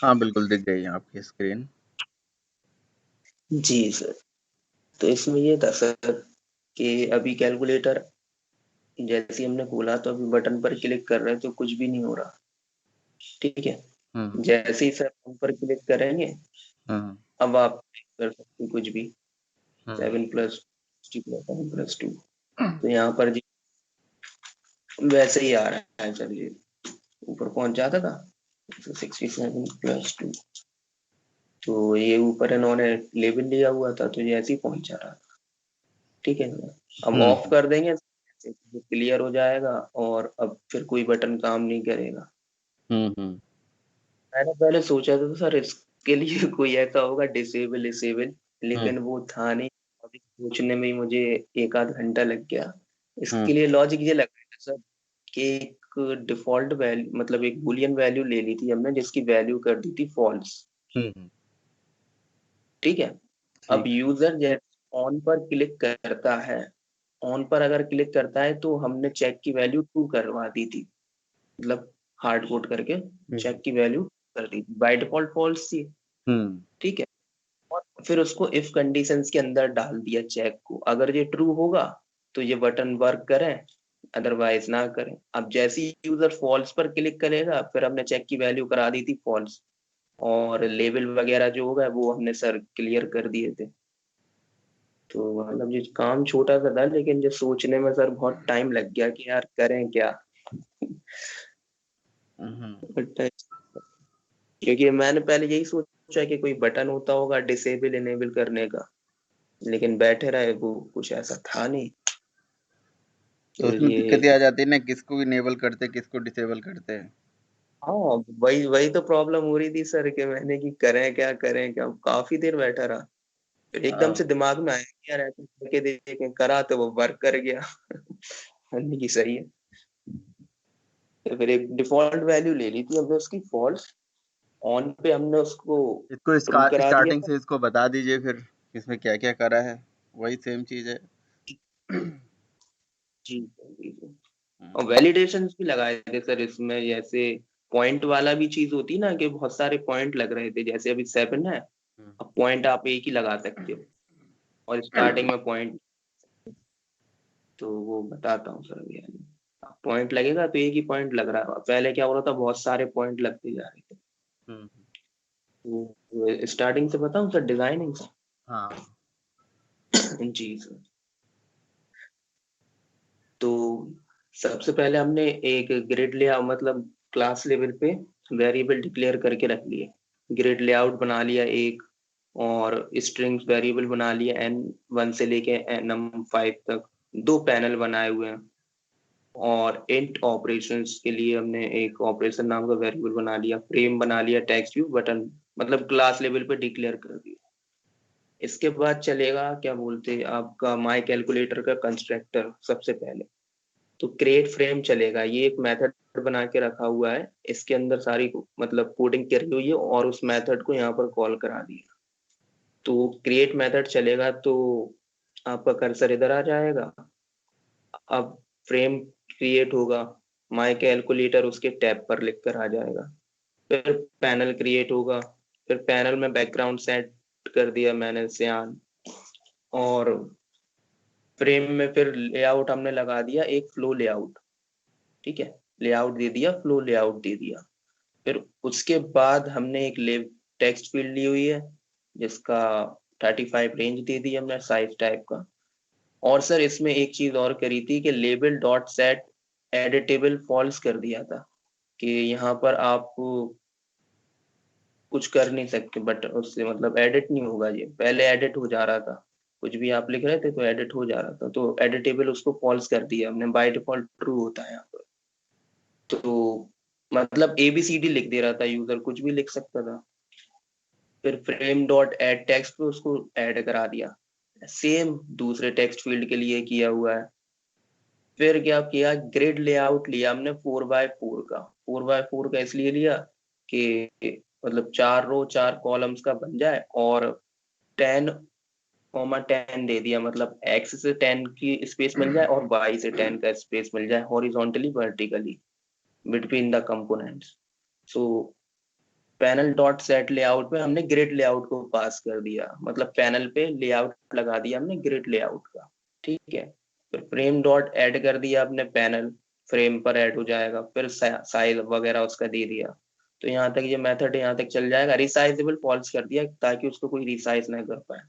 हाँ, बिल्कुल दिख गई है आपकी स्क्रीन। जी सर। तो इसमें ये था सर कि अभी कैलकुलेटर जैसे ही हमने खोला तो अभी बटन पर क्लिक कर रहे हैं तो कुछ भी नहीं हो रहा। ठीक है। हुँ, जैसे ही सर हम पर क्लिक करेंगे, हुँ, अब आप कर सकते कुछ भी। हुँ, 7+2 तो यहाँ पर जी वैसे ही आ रहा है सर, ये ऊपर पहुंच जाता था। 67+2 तो ये ऊपर इन्होंने लेबल लिया हुआ था तो ये ऐसे ही पहुंचा रहा था। ठीक है सर। अब हुँ, ऑफ कर देंगे, क्लियर हो जाएगा और अब फिर कोई बटन काम नहीं करेगा। हुँ, हुँ, मैंने पहले सोचा था सर इसके लिए कोई ऐसा होगा डिसेबल डिसेबल, हुँ, लेकिन वो था नहीं। अभी सोचने में ही मुझे एक आध घंटा लग गया। हुँ, इसके लिए लॉजिक ये लग रहा था सर कि एक डिफॉल्ट वैल्यू मतलब एक बुलियन वैल्यू ले ली थी हमने जिसकी वैल्यू कर दी थी फॉल्स। हुँ, हुँ, ठीक है। अब ठीक है। यूजर जैसे ऑन पर क्लिक करता है, ऑन पर अगर क्लिक करता है तो हमने चेक की वैल्यू ट्रू करवा दी थी, मतलब हार्ड कोड करके हुँ, चेक की वैल्यू कर दी थी, बाय डिफॉल्ट फॉल्स थी। हुँ, ठीक है। और फिर उसको इफ कंडीशंस के अंदर डाल दिया चेक को, अगर ये ट्रू होगा तो ये बटन वर्क करें, अदरवाइज ना करें। अब जैसे ही यूजर फॉल्स पर क्लिक करेगा फिर हमने चेक की वैल्यू करा दी थी फॉल्स, और लेबल वगैरह जो होगा वो हमने सर क्लियर कर दिए थे। तो मतलब ये काम छोटा सा था लेकिन जो सोचने में सर बहुत टाइम लग गया कि यार करें क्या। हुँ, बट क्योंकि मैंने पहले यही सोचा कि कोई बटन होता होगा डिसेबल इनेबल करने का, लेकिन बैठे रहे वो कुछ ऐसा था नहीं। तो फिर उसमें ये दिक्कत ये आ जाती है ना, किसको इनेबल करते हैं, किसको डिसेबल करते हैं। हाँ, वही वही तो प्रॉब्लम हो रही थी सर कि मैंने कि करें क्या, काफी देर बैठा रहा। फिर एकदम से हाँ, दिमाग में आया कि यार ऐसे करके देखें, करा तो वो वर्क कर गया। मैंने की सही है। तो फिर एक डिफॉल्ट वैल्यू ले ली थी हमने उसकी फॉल्स, ऑन पे हमने उसको इसको ट्रू करा दिया स्टार्टिंग था। से इसको बता दीजिए फिर, इसमें क्या-क्या करा है, वही सेम चीज़ है। जी जी जी। और हुँ, वैलिडेशन भी लगाए थे सर इसमें, जैसे पॉइंट वाला भी चीज होती ना कि बहुत सारे पॉइंट लग रहे थे, जैसे अभी 7 है। हुँ, अब पॉइंट आप एक ही लगा सकते हो और स्टार्टिंग में पॉइंट, तो वो बताता हूँ सर अभी। पॉइंट लगेगा तो एक ही पॉइंट लग रहा है, पहले क्या हो रहा था बहुत सारे पॉइंट लगते जा रहे थे। हुँ, तो स्टार्टिंग से बताऊं सर डिजाइनिंग हाँ, से। जी सर। तो सबसे पहले हमने एक ग्रिड लिया, मतलब क्लास लेवल पे वेरिएबल डिक्लेयर करके रख लिए। ग्रिड लेआउट बना लिया एक, और स्ट्रिंग्स वेरिएबल बना लिया n1 से लेके nm5 तक। दो पैनल बनाए हुए हैं। और इंट ऑपरेशंस के लिए हमने एक ऑपरेशन नाम का वेरिएबल बना लिया, फ्रेम बना लिया, टेक्स्ट व्यू बटन, मतलब क्लास लेवल पे डिक्लेयर कर दिया। इसके बाद चलेगा क्या बोलते हैं आपका माई कैलकुलेटर का कंस्ट्रक्टर सबसे पहले। तो क्रिएट फ्रेम चलेगा, ये एक मेथड बना के रखा हुआ है, इसके अंदर सारी मतलब कोडिंग करी हुई है और उस मेथड को यहाँ पर कॉल करा दिया। तो क्रिएट मेथड चलेगा तो आपका कर्सर इधर आ जाएगा। अब फ्रेम क्रिएट होगा, माई कैलकुलेटर उसके टैब पर लिख कर आ जाएगा। फिर पैनल क्रिएट होगा, फिर पैनल में बैकग्राउंड सेट कर दिया मैंने सियान। और फ्रेम में फिर लेआउट हमने लगा दिया एक फ्लो लेआउट। ठीक है। लेआउट दे दिया, फ्लो लेआउट दे दिया। फिर उसके बाद हमने एक ले टेक्स्ट फील्ड ली हुई है जिसका 35 रेंज दे दी हमने साइज टाइप का। और सर इसमें एक चीज और करी थी कि label dot set editable false कर दिया था, कि यहाँ पर आप कुछ कर नहीं सकते, बट उससे मतलब एडिट नहीं होगा, ये पहले एडिट हो जा रहा था। कुछ भी आप लिख रहे थे तो एडिट हो जा रहा था, तो एडिटेबल उसको फॉल्स कर दिया हमने, बाय डिफॉल्ट ट्रू होता है यहाँ पर। तो मतलब ABCD लिख दे रहा था यूजर, कुछ भी लिख सकता था। फिर फ्रेम डॉट एड टेक्स्ट पे उसको ऐड करा दिया, सेम दूसरे टेक्स्ट फील्ड के लिए किया हुआ है। फिर क्या किया, ग्रिड लेआउट लिया हमने 4x4 का। 4x4 का इसलिए लिया कि मतलब 4 रो 4 कॉलम्स का बन जाए, और 10 10 दे दिया, मतलब एक्स से 10 की स्पेस मिल जाए और वाई से 10 का स्पेस मिल जाए, horizontally vertically between the components. So panel dot set layout में हमने ग्रिड लेआउट को पास कर दिया, मतलब पैनल पे लेआउट लगा दिया हमने ग्रिड लेआउट का। ठीक है, फिर फ्रेम डॉट ऐड कर दिया अपने पैनल, फ्रेम पर ऐड हो जाएगा, फिर साइज वगैरह उसका दे दिया। तो यहाँ तक ये मेथड यहाँ तक चल जाएगा। रिसाइजेबल फॉल्स कर दिया ताकि उसको कोई रिसाइज ना कर पाए।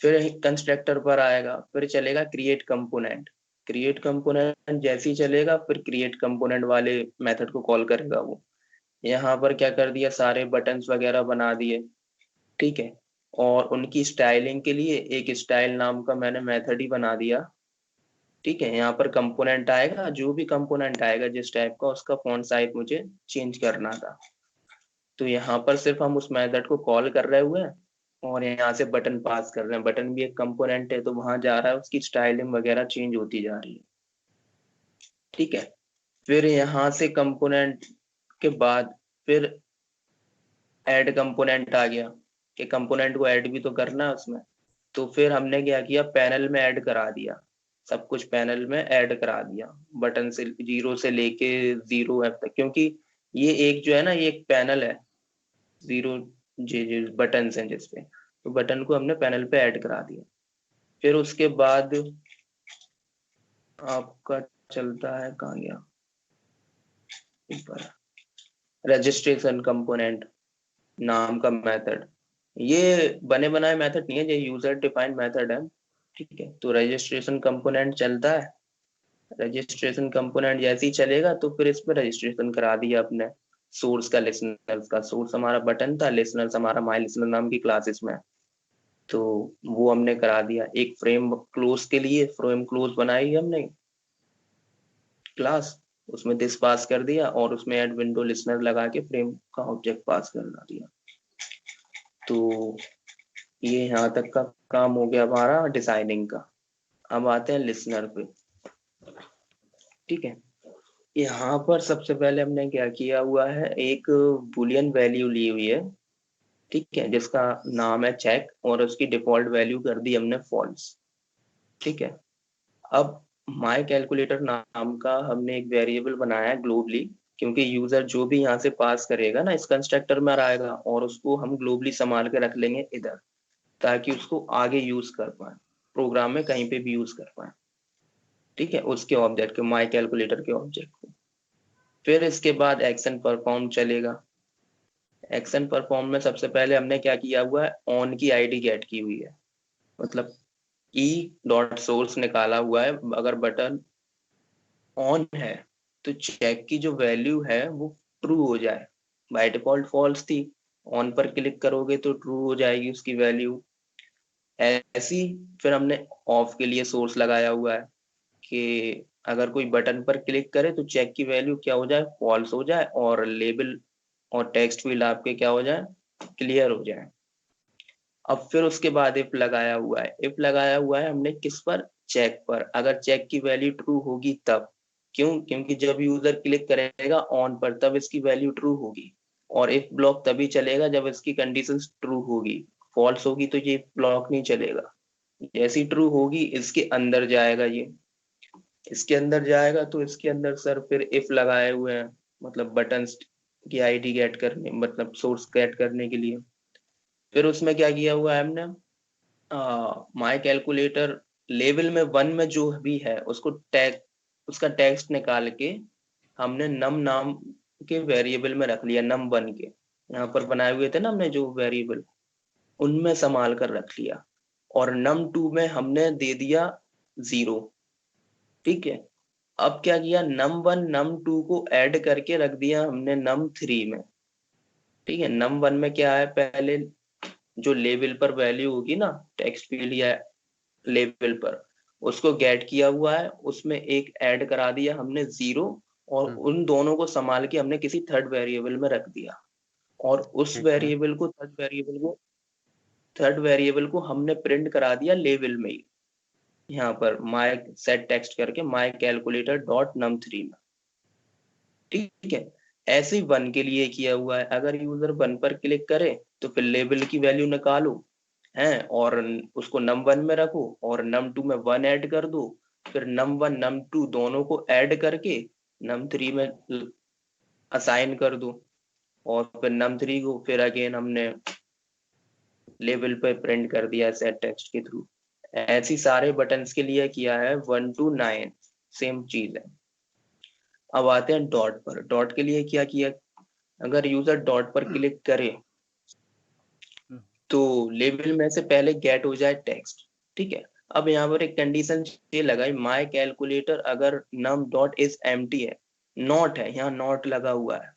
फिर कंस्ट्रक्टर पर आएगा, फिर चलेगा क्रिएट कंपोनेंट। क्रिएट कंपोनेंट जैसे ही चलेगा फिर क्रिएट कंपोनेंट वाले मेथड को कॉल करेगा वो। यहाँ पर क्या कर दिया, सारे बटन्स वगैरह बना दिए। ठीक है, और उनकी स्टाइलिंग के लिए एक स्टाइल नाम का मैंने मेथड ही बना दिया। ठीक है, यहाँ पर कंपोनेंट आएगा, जो भी कंपोनेंट आएगा जिस टाइप का, उसका फॉन्ट साइज मुझे चेंज करना था। तो यहाँ पर सिर्फ हम उस मेथड को कॉल कर रहे हुए हैं और यहाँ से बटन पास कर रहे हैं। बटन भी एक कंपोनेंट है, तो वहां जा रहा है, उसकी स्टाइलिंग वगैरह चेंज होती जा रही है। ठीक है, फिर यहाँ से कंपोनेंट के बाद फिर ऐड कंपोनेंट आ गया कि कंपोनेंट को ऐड भी तो करना है उसमें। तो फिर हमने क्या किया, पैनल में ऐड करा दिया, सब कुछ पैनल में ऐड करा दिया, बटन से 0 से लेके 0F तक, क्योंकि ये एक जो है ना, ये एक पैनल है, 0 जे बटन हैं जिसपे, तो बटन को हमने पैनल पे ऐड करा दिया। फिर उसके बाद आपका चलता है, कहाँ गया, ऊपर रजिस्ट्रेशन कंपोनेंट नाम का मेथड। ये बने बनाए मेथड नहीं है, ये यूजर डिफाइंड मेथड है। ठीक है, तो रजिस्ट्रेशन कंपोनेंट चलता है। रजिस्ट्रेशन कंपोनेंट जैसे ही चलेगा तो फिर इस पर रजिस्ट्रेशन करा दिया अपने सोर्स का, लिसनर्स का। सोर्स हमारा बटन था, लिसनर्स हमारा माई लिसनर नाम की क्लासेस में, तो वो हमने करा दिया। एक फ्रेम क्लोज के लिए फ्रेम क्लोज बनाई हमने क्लास, उसमें दिस पास कर दिया और उसमें ऐड विंडो लिसनर लगा के फ्रेम का ऑब्जेक्ट पास कर दिया। तो ये यहाँ तक का काम हो गया हमारा डिजाइनिंग का। अब आते हैं लिसनर पे। ठीक है, यहाँ पर सबसे पहले हमने क्या किया हुआ है, एक बुलियन वैल्यू ली हुई है। ठीक है, जिसका नाम है चेक, और उसकी डिफॉल्ट वैल्यू कर दी हमने फॉल्स। ठीक है, अब माई कैलकुलेटर नाम का हमने एक वेरिएबल बनाया है ग्लोबली, क्योंकि यूजर जो भी यहाँ से पास करेगा ना, इस कंस्ट्रक्टर में आएगा, और उसको हम ग्लोबली संभाल के रख लेंगे इधर, ताकि उसको आगे यूज कर पाए, प्रोग्राम में कहीं पे भी यूज कर पाए। ठीक है, उसके ऑब्जेक्ट के, माई कैलकुलेटर के ऑब्जेक्ट को। फिर इसके बाद एक्शन परफॉर्म चलेगा। एक्शन परफॉर्म में सबसे पहले हमने क्या किया हुआ है, ऑन की आईडी गेट की हुई है, मतलब ई डॉट सोर्स निकाला हुआ है। अगर बटन ऑन है तो चेक की जो वैल्यू है वो ट्रू हो जाए। बाय डिफॉल्ट फॉल्स थी, ऑन पर क्लिक करोगे तो ट्रू हो जाएगी उसकी वैल्यू। ऐसी फिर हमने ऑफ के लिए सोर्स लगाया हुआ है कि अगर कोई बटन पर क्लिक करे तो चेक की वैल्यू क्या हो जाए, फॉल्स हो जाए, और लेबल और टेक्स्ट फील्ड आपके क्या हो जाए, क्लियर हो जाए। अब फिर उसके बाद इफ लगाया हुआ है। इफ लगाया हुआ है हमने किस पर, चेक पर। अगर चेक की वैल्यू ट्रू होगी तब, क्यों, क्योंकि जब यूजर क्लिक करेगा ऑन पर तब इसकी वैल्यू ट्रू होगी, और इफ ब्लॉक तभी चलेगा जब इसकी कंडीशन ट्रू होगी। फॉल्स होगी तो ये ब्लॉक नहीं चलेगा। जैसी ट्रू होगी इसके अंदर जाएगा, ये इसके अंदर जाएगा, तो इसके अंदर सर फिर इफ लगाए हुए हैं, मतलब बटन की आईडी गेट करने, मतलब सोर्स गेट करने के लिए। फिर उसमें क्या किया हुआ है हमने, माई कैलकुलेटर लेवल में 1 में जो भी है उसको टैग, उसका टेक्स्ट निकाल के हमने नम नाम के वेरिएबल में रख लिया, num1 के। यहाँ पर बनाए हुए थे ना हमने जो वेरिएबल, उनमें संभाल कर रख लिया, और num2 में हमने दे दिया 0। ठीक है, अब क्या किया, num1 num2 को ऐड करके रख दिया हमने num3 में। ठीक है, num1 में क्या है, पहले जो लेवल पर वैल्यू होगी ना, टेक्स्ट फील्ड या लेवल पर, उसको गेट किया हुआ है, उसमें एक ऐड करा दिया हमने 0, और उन दोनों को संभाल के हमने किसी थर्ड वेरिएबल में रख दिया, और उस ठीक है। वेरिएबल को, थर्ड वेरिएबल को हमने प्रिंट करा दिया लेवल में ही, यहाँ पर माई सेट टेक्स्ट करके माई कैलकुलेटर डॉट num3 में। ठीक है, ऐसे ही 1 के लिए किया हुआ है। अगर यूजर 1 पर क्लिक करे तो फिर लेवल की वैल्यू निकालो हैं, और उसको num1 में रखो, और num2 में 1 ऐड कर दो, फिर num1 num2 दोनों को ऐड करके num3 में असाइन कर दो। और फिर num3 को फिर अगेन हमने लेवल पे प्रिंट कर दिया सेट टेक्स्ट के थ्रू। ऐसी सारे बटन्स के लिए किया है 1 to 9, सेम चीज है। अब आते हैं डॉट पर। डॉट के लिए क्या किया, अगर यूजर डॉट पर क्लिक करे तो लेवल में से पहले गेट हो जाए टेक्स्ट, ठीक है। अब यहाँ पर एक कंडीशन ये लगाई, माय कैलकुलेटर अगर नम डॉट इज एम्प्टी है, नॉट है, यहाँ नॉट लगा हुआ है,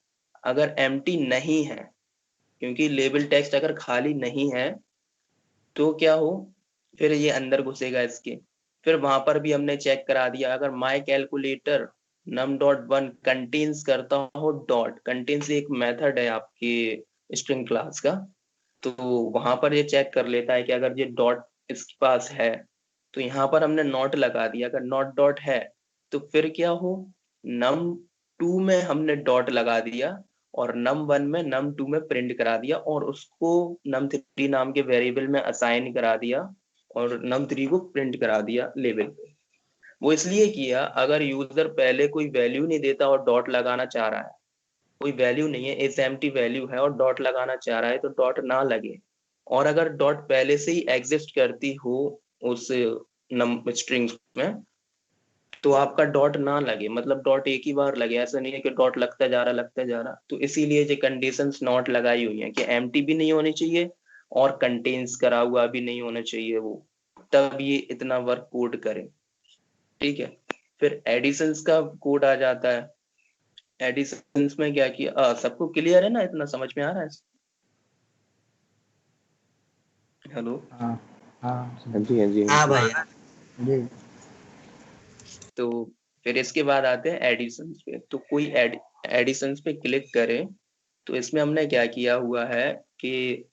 अगर एम्प्टी नहीं है, क्योंकि लेबल टेक्स्ट अगर खाली नहीं है तो क्या हो, फिर ये अंदर घुसेगा इसके। फिर वहां पर भी हमने चेक करा दिया, अगर my calculator num dot one contains करता हो डॉट, कंटेन्स एक मेथड है आपके स्ट्रिंग क्लास का, तो वहां पर ये चेक कर लेता है कि अगर ये डॉट इसके पास है, तो यहाँ पर हमने नॉट लगा दिया, अगर नॉट डॉट है तो फिर क्या हो, नम टू में हमने डॉट लगा दिया और नम वन में नम टू में प्रिंट करा दिया और उसको नम थ्री नाम के वेरिएबल में असाइन करा दिया और नम थ्री को प्रिंट करा दिया लेवल पे। वो इसलिए किया, अगर यूजर पहले कोई वैल्यू नहीं देता और डॉट लगाना चाह रहा है, कोई वैल्यू नहीं है, इस एम्प्टी वैल्यू है और डॉट लगाना चाह रहा है, तो डॉट ना लगे। और अगर डॉट पहले से ही एग्जिस्ट करती हो उस नम स्ट्रिंग्स में, तो आपका डॉट ना लगे, मतलब डॉट एक ही बार लगे, ऐसा नहीं है कि डॉट लगता जा रहा। तो इसीलिए ये कंडीशंस नॉट लगाई हुई है कि एम्प्टी भी नहीं होनी चाहिए और कंटेन्स करा हुआ भी नहीं होना चाहिए वो, तब ये इतना वर्क कोड करे, ठीक है। फिर एडिशंस का कोड आ जाता है। एडिशंस में क्या किया, सबको क्लियर है ना, इतना समझ में आ रहा है? हेलो। हाँ हाँ हाँ जी, हाँ जी, हाँ हाँ भाई। जी। तो फिर इसके बाद आते हैं एडिशंस पे। तो कोई एडिशंस पे क्लिक करे तो इसमें हमने क्या किया हुआ है कि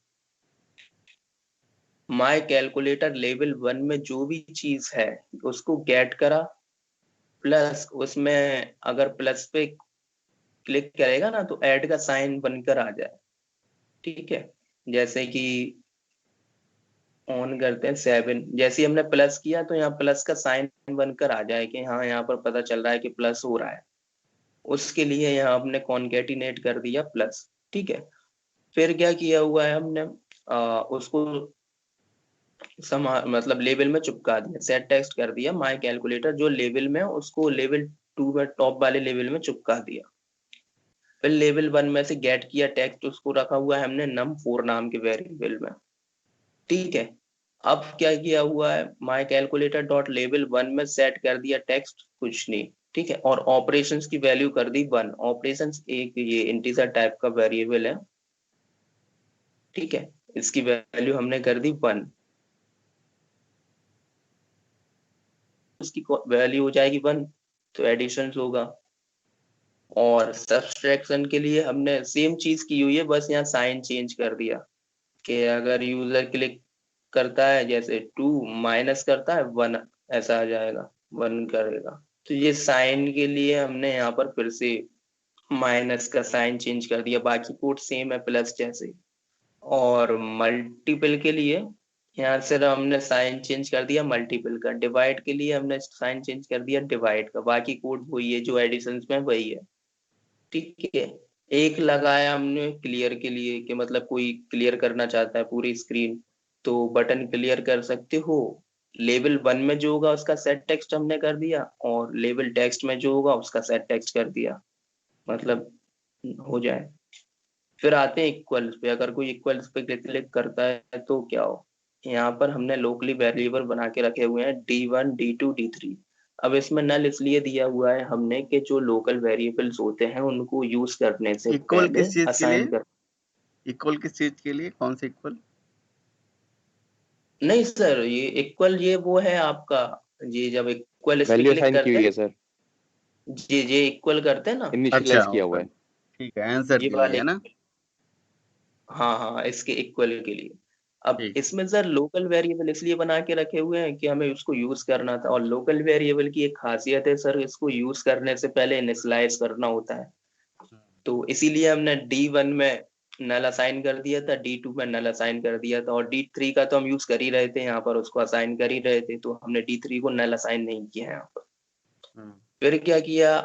माय कैलकुलेटर लेवल 1 में जो भी चीज है उसको गेट करा, प्लस उसमें अगर प्लस पे क्लिक करेगा ना तो ऐड का साइन बनकर आ जाए, ठीक है। जैसे कि ऑन करते हैं 7, जैसे ही हमने प्लस किया तो यहाँ प्लस का साइन बनकर आ जाए कि हाँ यहाँ पर पता चल रहा है कि प्लस हो रहा है, उसके लिए यहाँ हमने कॉन्केटिनेट कर दिया प्लस, ठीक है। फिर क्या किया हुआ है हमने, उसको मतलब लेवल में चिपका दिया, सेट टेक्स्ट कर दिया, माय कैलकुलेटर जो लेवल में उसको लेवल 2 में टॉप वाले लेवल में चिपका दिया। फिर लेवल 1 में से गेट किया टेक्स्ट, उसको रखा हुआ है हमने num4 नाम के वेरिएबल में, ठीक है। अब क्या किया हुआ है, माय कैलकुलेटर डॉट लेवल 1 में सेट कर दिया टेक्स्ट, कुछ नहीं, ठीक है। और ऑपरेशंस की वैल्यू कर दी 1। ऑपरेशंस एक ये इंटीजर टाइप का वेरिएबल है, ठीक है, इसकी वैल्यू हमने कर दी 1, उसकी वैल्यू हो जाएगी 1, तो एडिशन होगा। और सब्सट्रैक्शन के लिए हमने सेम चीज की हुई है, बस यहाँ साइन चेंज कर दिया कि अगर यूजर क्लिक करता है जैसे 2 माइनस करता है 1, ऐसा आ जाएगा, 1 करेगा। तो ये साइन के लिए हमने यहाँ पर फिर से माइनस का साइन चेंज कर दिया, बाकी कोड सेम है प्लस जैसे। और मल्टीपल के लिए यहाँ से हमने साइन चेंज कर दिया मल्टीपल का। डिवाइड के लिए हमने साइन चेंज कर दिया डिवाइड का, बाकी कोड वही है जो एडिशन में वही है, ठीक है। एक लगाया हमने क्लियर के लिए कि मतलब कोई क्लियर करना चाहता है पूरी स्क्रीन, तो बटन क्लियर कर सकते हो। लेवल 1 में जो होगा उसका सेट टेक्स्ट हमने कर दिया और लेवल टेक्स्ट में जो होगा उसका सेट टेक्स्ट कर दिया, मतलब हो जाए। फिर आते हैं इक्वल्स पे। अगर कोई इक्वल्स पे क्लिक करता है तो क्या हो, यहाँ पर हमने लोकली वेरिएबल बना के रखे हुए हैं D1 D2 D3। अब इसमें नल इसलिए दिया हुआ है हमने कि जो लोकल वेरिएबल्स होते हैं उनको यूज करने से इक्वल पहले किस चीज के असाइन लिए? कर। इक्वल किस चीज के लिए? कौन से इक्वल? नहीं सर, ये इक्वल ये वो है आपका, ये जब इक्वल इस पे वैल्यू क्लिक असाइन की करते हुई हैं, है सर, ये इक्वल करते हैं ना, अच्छा, इनिशियलाइज किया हुआ है। ठीक है, आंसर ये के लिए वाले, है ना? हाँ हाँ इसके इक्वल के लिए। अब ठीक। इसमें सर लोकल वेरिएबल इसलिए बना के रखे हुए हैं कि हमें उसको यूज करना था, और लोकल वेरिएबल की एक खासियत है सर, इसको यूज करने से पहले इनिशियलाइज करना होता है। तो इसीलिए हमने D1 में नल असाइन कर दिया था, D2 में नल असाइन कर दिया था, और D3 का तो हम यूज कर ही रहे थे, यहाँ पर उसको असाइन कर ही रहे थे, तो हमने D3 को नल असाइन नहीं किया है यहाँ पर। फिर क्या किया,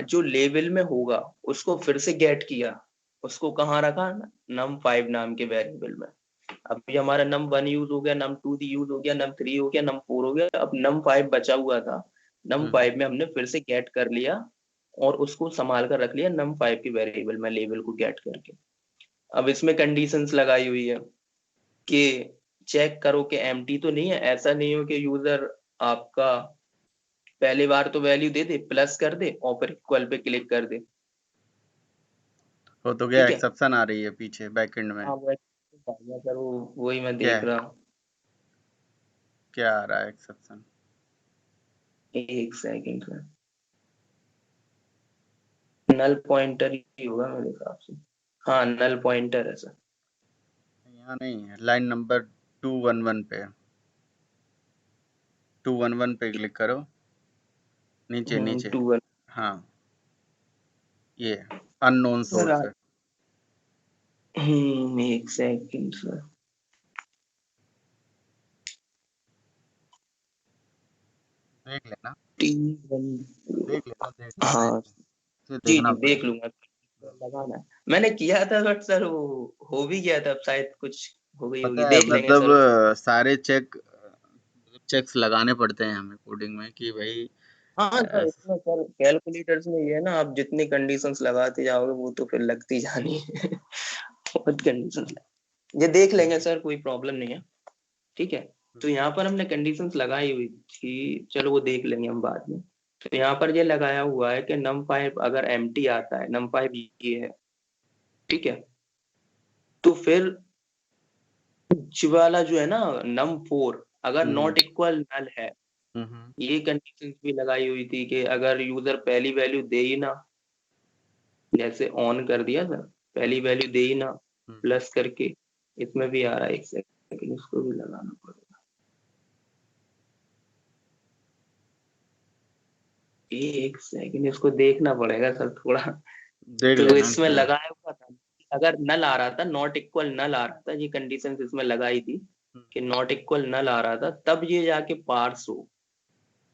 जो लेवल में होगा उसको फिर से गेट किया, उसको कहाँ रखा, num5 नाम के वेरिएबल में। अब ये हमारा num1 यूज हो गया, num2 यूज हो गया, num3 हो गया, num4 हो गया, अब num5 बचा हुआ था, num5 में हमने फिर से गेट कर लिया और उसको संभाल कर रख लिया num5 के वेरिएबल में, लेवल को गेट करके। अब इसमें कंडीशंस लगाई हुई है कि चेक करो कि एम्प्टी तो नहीं है, ऐसा नहीं हो कि यूजर आपका पहली बार तो वैल्यू दे दे, प्लस कर दे और फिर इक्वल पे क्लिक कर दे। हो तो गया, ठीक है, एक्सेप्शन आ रही है पीछे बैकएंड में। हाँ वो सर वही मैं क्या देख है? रहा हूँ। क्या आ रहा है एक्सेप्शन? एक सेकंड सर, नल पॉइंटर ही होगा मेरे हिसाब से। हाँ नल पॉइंटर है सर। यहाँ नहीं है, लाइन नंबर 211 पे। 211 पे क्लिक करो, नीचे नीचे। 2 हाँ, ये अननोन सर। सोर्स है। एक सेकंड सर। देख लेना, T1। देख लेना, देख लेना, हाँ इसे जी देखना जी देख पड़ेगा। लूंगा, लगाना है। मैंने किया था बट सर वो हो भी गया था, अब शायद कुछ हो गई होगी, पता है देख लेंगे मतलब सर। सारे चेक्स लगाने पड़ते हैं हमें कोडिंग में कि भाई हाँ सर ऐस- इसमें सर कैलकुलेटर्स में ये है ना, आप जितनी कंडीशंस लगाते जाओगे वो तो फिर लगती जानी है। बहुत कंडीशंस, ये देख लेंगे सर, कोई प्रॉब्लम नहीं है। ठीक है, तो यहाँ पर हमने कंडीशंस लगाई हुई थी, चलो वो देख लेंगे हम बाद में। तो यहाँ पर ये लगाया हुआ है कि num5 अगर एम्प्टी आता है, num5 ये है, ठीक है, तो फिर वाला जो है ना num4 अगर हम्म नॉट इक्वल नल है, हम्म ये कंडीशंस भी लगाई हुई थी कि अगर यूजर पहली वैल्यू दे ही ना, जैसे ऑन कर दिया सर, पहली वैल्यू दे ही ना हम्म। प्लस करके, इसमें भी आ रहा है, एक सेकंड इसको भी लगाना पड़ेगा। एक सेकंड इसको देखना पड़ेगा सर थोड़ा। देख तो लेना इसमें क्या है। लगाया हुआ था, अगर नल आ रहा था, नॉट इक्वल नल आ रहा था, ये कंडीशन इसमें लगाई थी हम्म, कि नॉट इक्वल नल आ रहा था, तब ये जाके पार्स हो।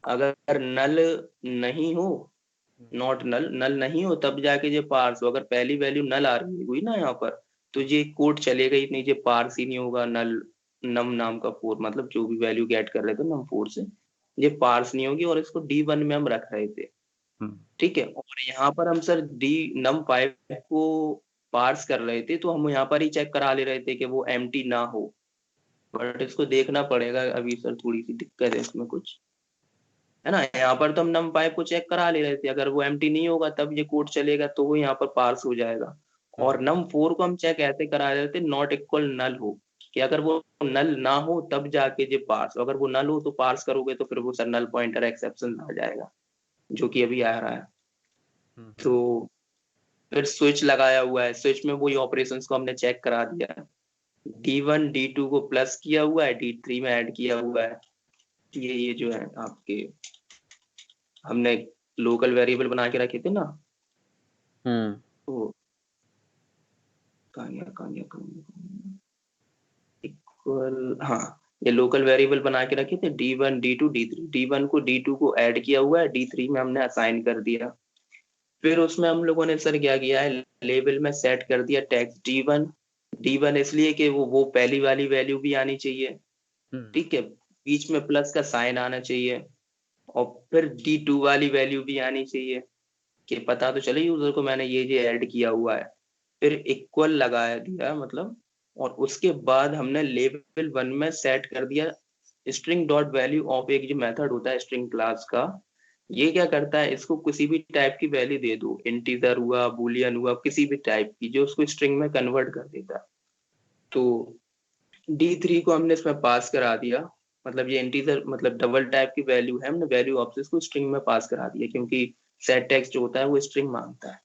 अगर नल नहीं हो, हम्म, नॉट नल, नल नहीं हो तब जाके ये पार्स हो। अगर पहली वैल्यू नल आ रही हुई ना यहाँ पर, तो ये कोड चलेगा ही नहीं, ये पार्स ही नहीं होगा नल, नम नाम का फोर, मतलब जो भी वैल्यू गेट कर रहे थे नम फोर से, ये पार्स नहीं होगी, और इसको D1 में हम रख रहे थे। हम्म, ठीक है, और यहाँ पर हम सर डी num5 को पार्स कर रहे थे, तो हम यहाँ पर ही चेक करा ले रहे थे कि वो एम्प्टी ना हो, बट इसको देखना पड़ेगा अभी सर, थोड़ी सी दिक्कत है इसमें कुछ, है ना। यहाँ पर तो हम num5 को चेक करा ले रहे थे, अगर वो एम्प्टी नहीं होगा तब ये कोड चलेगा, तो वो यहाँ पर पार्स हो जाएगा। और हम्म, num4 को हम चेक ऐसे करा रहे थे, नॉट इक्वल नल हो, कि अगर वो नल ना हो तब जाके ये पार्स, अगर वो नल हो तो पार्स करोगे तो फिर वो सर नल पॉइंटर एक्सेप्शन आ जाएगा, जो कि अभी आ रहा है। हम्म। तो फिर स्विच लगाया हुआ है, स्विच में वही ऑपरेशंस को हमने चेक करा दिया, D1 D2 को प्लस किया हुआ है, D3 में ऐड किया हुआ है। ये जो है आपके, हमने लोकल वेरिएबल बना के रखे थे ना, हम्म। तो कहाँ गया, इक्वल, हाँ, ये लोकल वेरिएबल बना के रखे थे D1 D2 D3, D1 को D2 को ऐड किया हुआ है, D3 में हमने असाइन कर दिया। फिर उसमें हम लोगों ने सर क्या किया है, लेबल में सेट कर दिया टैक्स D1 इसलिए कि वो पहली वाली वैल्यू भी आनी चाहिए, हम्म, ठीक है, बीच में प्लस का साइन आना चाहिए, और फिर D2 वाली वैल्यू भी आनी चाहिए, कि पता तो चले यूजर को मैंने ये ऐड किया हुआ है। फिर इक्वल लगाया दिया मतलब, और उसके बाद हमने लेवल 1 में सेट कर दिया स्ट्रिंग डॉट वैल्यू ऑफ, एक जो मेथड होता है स्ट्रिंग क्लास का, ये क्या करता है, इसको किसी भी टाइप की वैल्यू दे दो, इंटीजर हुआ, बुलियन हुआ, किसी भी टाइप की, जो उसको स्ट्रिंग में कन्वर्ट कर देता है। तो D3 को हमने इसमें पास करा दिया, मतलब ये इंटीजर मतलब डबल टाइप की वैल्यू है, हमने वैल्यू ऑप्शंस को स्ट्रिंग में पास करा दिया, क्योंकि सेट टेक्स्ट जो होता है वो स्ट्रिंग मांगता है,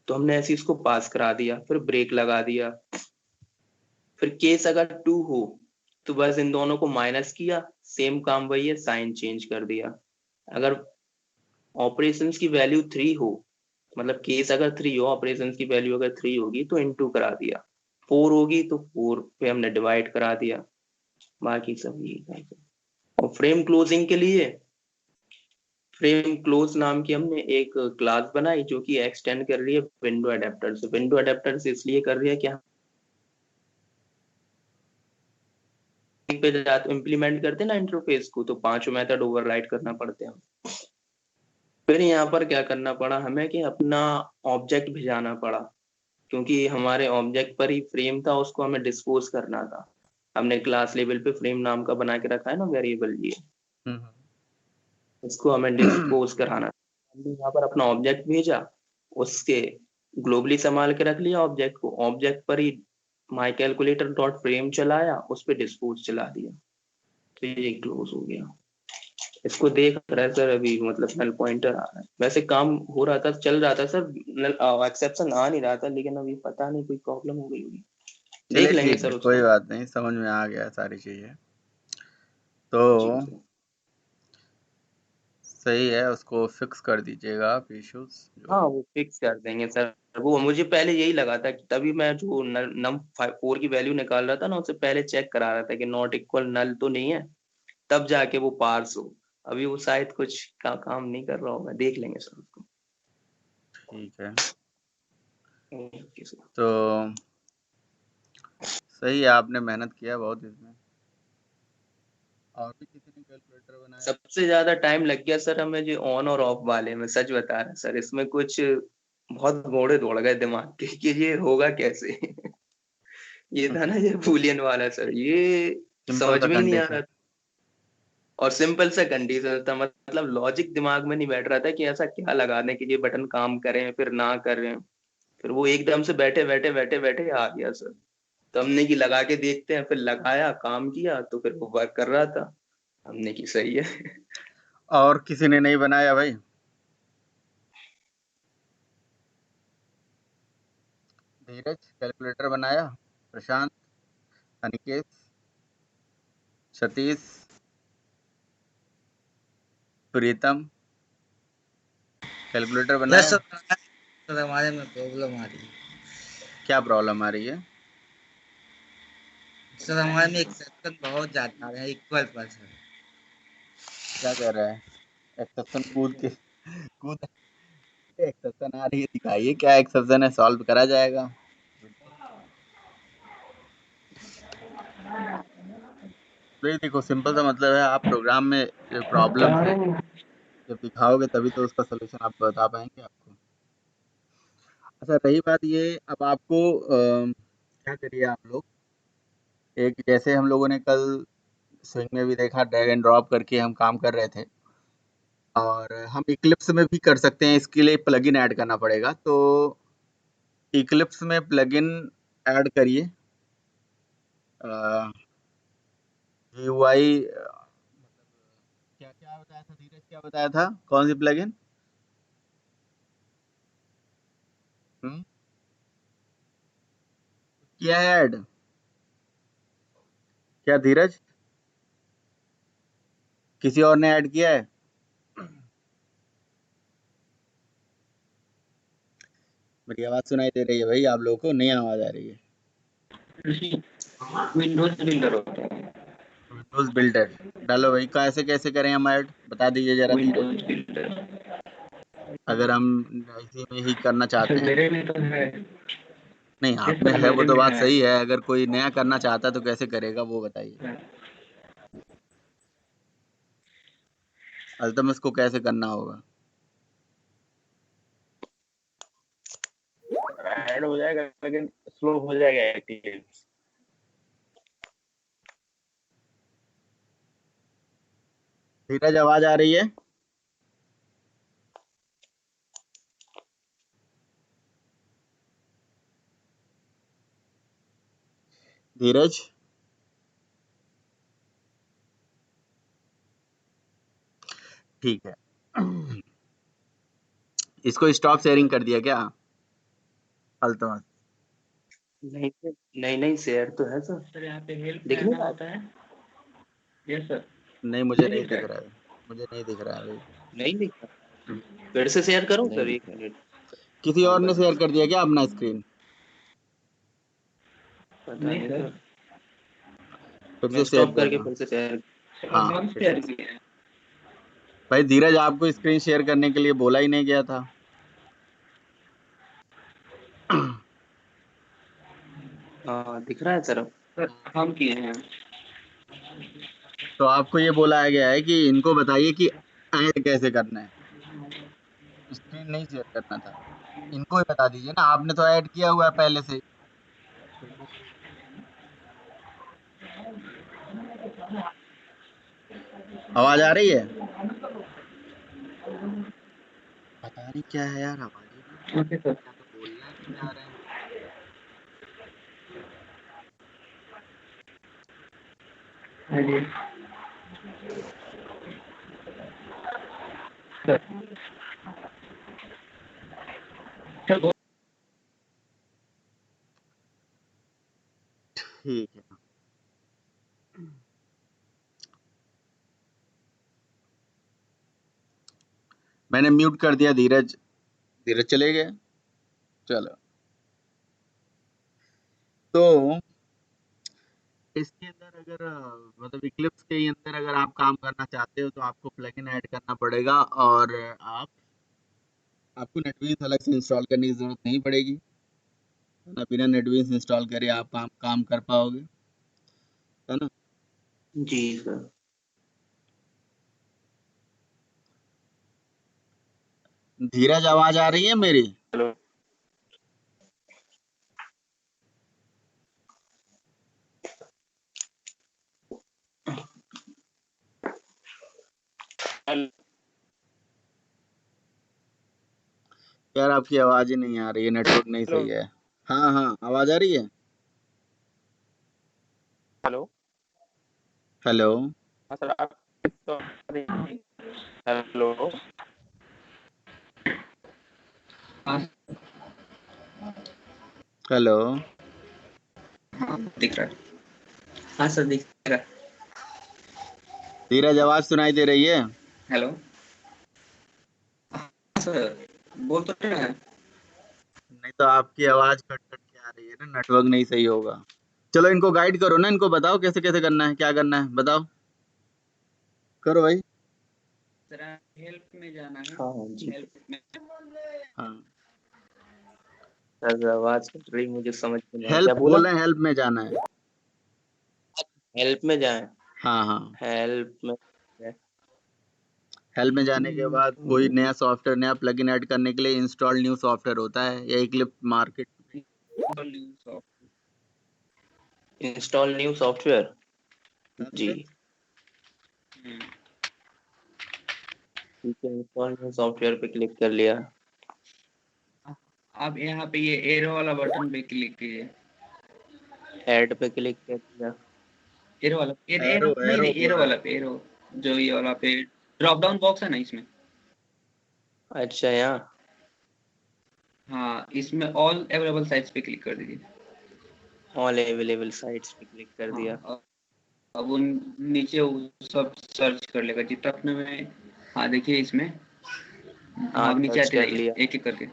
तो हमने ऐसे इसको पास करा दिया, फिर ब्रेक लगा दिया। फिर केस अगर 2 हो तो बस इन दोनों को माइनस किया, सेम काम वही है, साइन चेंज कर दिया। अगर ऑपरेशंस की वैल्यू 3 हो, मतलब केस अगर 3 हो, ऑपरेशंस की वैल्यू अगर 3 होगी तो इनटू करा दिया, 4 होगी तो 4 पे हमने डिवाइड करा दिया, बाकी सब यही था। और फ्रेम क्लोजिंग के लिए फ्रेम क्लोज नाम की हमने एक क्लास बनाई जो कि एक्सटेंड कर रही है विंडो अडेप्टर से। विंडो अडेप्टर से इसलिए कर रही है कि पे जाते इम्प्लीमेंट करते हैं ना इंटरफेस को, तो पांचों मेथड ओवरराइड करना पड़ते हैं। फिर यहाँ पर क्या करना पड़ा हमें कि अपना ऑब्जेक्ट भिजाना पड़ा, क्योंकि हमारे ऑब्जेक्ट पर ही फ्रेम था, उसको हमें डिस्पोज करना था। हमने क्लास लेवल पे फ्रेम नाम का बना के रखा है ना वेरिएबल, ये हम्म। इसको हमें डिस्पोज कराना था। हमने यहाँ पर अपना ऑब्जेक्ट भेजा, उसके ग्लोबली संभाल के रख लिया ऑब्जेक्ट को, ऑब्जेक्ट पर ही माई कैलकुलेटर डॉट फ्रेम चलाया, उस पर डिस्पोज चला दिया, तो ये क्लोज हो गया। इसको देख रहा है सर अभी, मतलब नल पॉइंटर आ रहा है। वैसे काम हो रहा था, चल रहा था सर, नल एक्सेप्शन आ नहीं रहा था, लेकिन अभी पता नहीं कोई प्रॉब्लम हो गई होगी। देख चलिए लेंगे ठीक है, सर कोई उसको। बात नहीं, समझ में आ गया सारी चीजें। तो जी सर। सही है, उसको फिक्स कर दीजिएगा आप इश्यूज हाँ जो। वो फिक्स कर देंगे सर। वो मुझे पहले यही लगा था कि तभी मैं जो नम 4 की वैल्यू निकाल रहा था ना, उससे पहले चेक करा रहा था कि नॉट इक्वल नल तो नहीं है, तब जाके वो पार्स हो। अभी वो शायद कुछ काम नहीं कर रहा होगा, देख लेंगे सर उसको। ठीक है, ओके सर। तो सही है, आपने मेहनत किया बहुत इसमें। और भी किसी ने कैलकुलेटर बनाया? सबसे ज्यादा टाइम लग गया सर हमें जो ऑन और ऑफ वाले में, सच बता रहे हैं सर, इसमें कुछ बहुत घोड़े दौड़ गए दिमाग के कि ये होगा कैसे। ये था ना ये बूलियन वाला सर, ये सिंपल समझ सा में ही नहीं आ कंडीशन। रहा था। और सिंपल सा कंडीशन था, मतलब लॉजिक दिमाग में नहीं बैठ रहा था कि ऐसा क्या लगा दें कि ये बटन काम करें फिर ना करें। फिर वो एकदम से बैठे बैठे बैठे बैठे आ गया सर। तो हमने की लगा के देखते हैं, फिर लगाया, काम किया, तो फिर वो वर्क कर रहा था। हमने की सही है। और किसी ने नहीं बनाया भाई? धीरज कैलकुलेटर बनाया? प्रशांत, अनिकेत, सतीश, प्रीतम, कैलकुलेटर यस बनाया? सर। सर हमारे में प्रॉब्लम आ रही है। क्या प्रॉब्लम आ रही है? सर हमारे में एक्सेप्शन बहुत ज्यादा आ रहे हैं, इक्वल पर सर। क्या कह रहा है? एक्सेप्शन कूद एक्सेप्शन आ रही है, दिखाइए क्या एक्सेप्शन है, सॉल्व करा जाएगा। बिल्कुल। तो ये देखो, सिंपल सा मतलब है, आप प्रोग्राम में जो प्रॉब्लम्स है जब दिखाओगे तभी तो उसका सलूशन आप बता पाएंगे आपको। अच्छा, रही बात ये, अब आपको क्या करिए आप लोग, एक जैसे हम लोगों ने कल स्विंग में भी देखा, ड्रैग एंड ड्रॉप करके हम काम कर रहे थे, और हम इक्लिप्स में भी कर सकते हैं। इसके लिए प्लगइन ऐड करना पड़ेगा, तो इक्लिप्स में प्लगइन ऐड करिए। GUI क्या क्या बताया था धीरज, क्या बताया था, कौन सी प्लगइन? हम्म, किया है ऐड क्या धीरज? किसी और ने ऐड किया है? मेरी आवाज सुनाई दे रही है भाई? आप लोगों को नहीं आवाज आ रही है? विंडोज बिल्डर होता है। विंडोज बिल्डर डालो भाई, कैसे कैसे करें हम ऐड, बता दीजिए जरा धीरज, विंडोज बिल्डर अगर हम इसी में ही करना चाहते सर हैं तो। मेरे में तो है। नहीं, ये आप में सर है वो मेरे तो में बात है। सही है, अगर कोई नया करना चाहता है तो कैसे करेगा वो बताइए। अल्तमस को कैसे करना होगा? ऐड हो जाएगा लेकिन स्लो हो जाएगा एक्टिव। धीरज आवाज आ रही है? धीरज, ठीक है। इसको स्टॉप शेयरिंग कर दिया क्या अल्तमस? नहीं नहीं नहीं, शेयर तो है सर। सर यहाँ पे हेल्प दिख नहीं रहा होता है। Yes sir. नहीं, मुझे नहीं नहीं दिख रहा दिख है। रहा है, मुझे नहीं दिख रहा है भाई। नहीं दिख रहा। फिर से शेयर करूँ नहीं सर, दिख एक रहा है। मिनट। किसी हाँ और ने शेयर बताइए। कर दिया क्या अपना स्क्रीन? पता नहीं सर। फिर मैं से शेयर स्टॉप करके करना। फिर से शेयर। हाँ, फिर से। किया है। भाई धीरज आपको स्क्रीन शेयर करने के लिए बोला ही नहीं गया था। दिख रहा है सर? सर हम किए हैं। तो आपको ये बोला गया है कि इनको बताइए कि ऐड कैसे करना है, स्क्रीन नहीं शेयर करना था। इनको ही बता दीजिए ना, आपने तो ऐड किया हुआ है पहले से ही। आवाज आ रही है? पता नहीं क्या है यार, आवाज ही नहीं आ रही, ओके सर। या तो बोलना नहीं चाह रहे हैं। हाँ जी सर। सर ठीक है, मैंने म्यूट कर दिया धीरज। धीरज चले गए। चलो, तो इसके अंदर अगर मतलब इक्लिप्स के अंदर अगर आप काम करना चाहते हो तो आपको प्लगइन ऐड करना पड़ेगा, और आपको नेटबीन्स अलग से इंस्टॉल करने की जरूरत नहीं पड़ेगी, है ना। बिना नेटबीन्स इंस्टॉल करे आप काम कर पाओगे, है ना। जी सर। धीरज आवाज आ रही है मेरी? हेलो। यार आपकी आवाज ही नहीं आ रही है, नेटवर्क नहीं हेलो। सही है। हाँ हाँ, आवाज आ रही है। हेलो। हेलो हाँ सर आप। हेलो। हाँ हेलो। हाँ दिख रहा है। हाँ सर दिख रहा है। धीरज आवाज सुनाई दे रही है? हेलो। हाँ सर बोल तो रहे हैं। नहीं तो आपकी आवाज कट कट के आ रही है ना, नेटवर्क नहीं सही होगा। चलो इनको गाइड करो ना, इनको बताओ कैसे कैसे करना है, क्या करना है बताओ, करो भाई। सर हेल्प में जाना है। हाँ जी। हेल्प में। हाँ, सर आवाज कट रही, मुझे समझ में नहीं आया क्या हेल्प बोला। बोल रहे हैं, हेल्प में जाना है। हेल्प में जाए। हाँ हाँ, हेल्प में। हेल्प में जाने के बाद कोई नया सॉफ्टवेयर, नया प्लगइन ऐड करने के लिए इंस्टॉल न्यू सॉफ्टवेयर होता है, या इक्लिप्स मार्केट में। Install new software. That's जी it। ठीक है, इंस्टॉल न्यू सॉफ्टवेयर पे क्लिक कर लिया। अब यहाँ पे ये एरो वाला बटन पे क्लिक कीजिए। ऐड पे क्लिक कर दिया। एरो वाला एरो एरो नहीं एरो नहीं बोल एरो रहा वाला पे, एरो जो ये वाला पे ड्रॉप डाउन बॉक्स है ना इसमें। अच्छा यहाँ। हाँ इसमें ऑल अवेलेबल साइट्स पे क्लिक कर दीजिए। ऑल अवेलेबल साइट्स पे क्लिक कर हाँ दिया। अब वो नीचे वो सब सर्च कर लेगा जितना अपने में। हाँ देखिए इसमें। हाँ हाँ अब नीचे सर्च आते कर जाइए लिया। एक एक करके।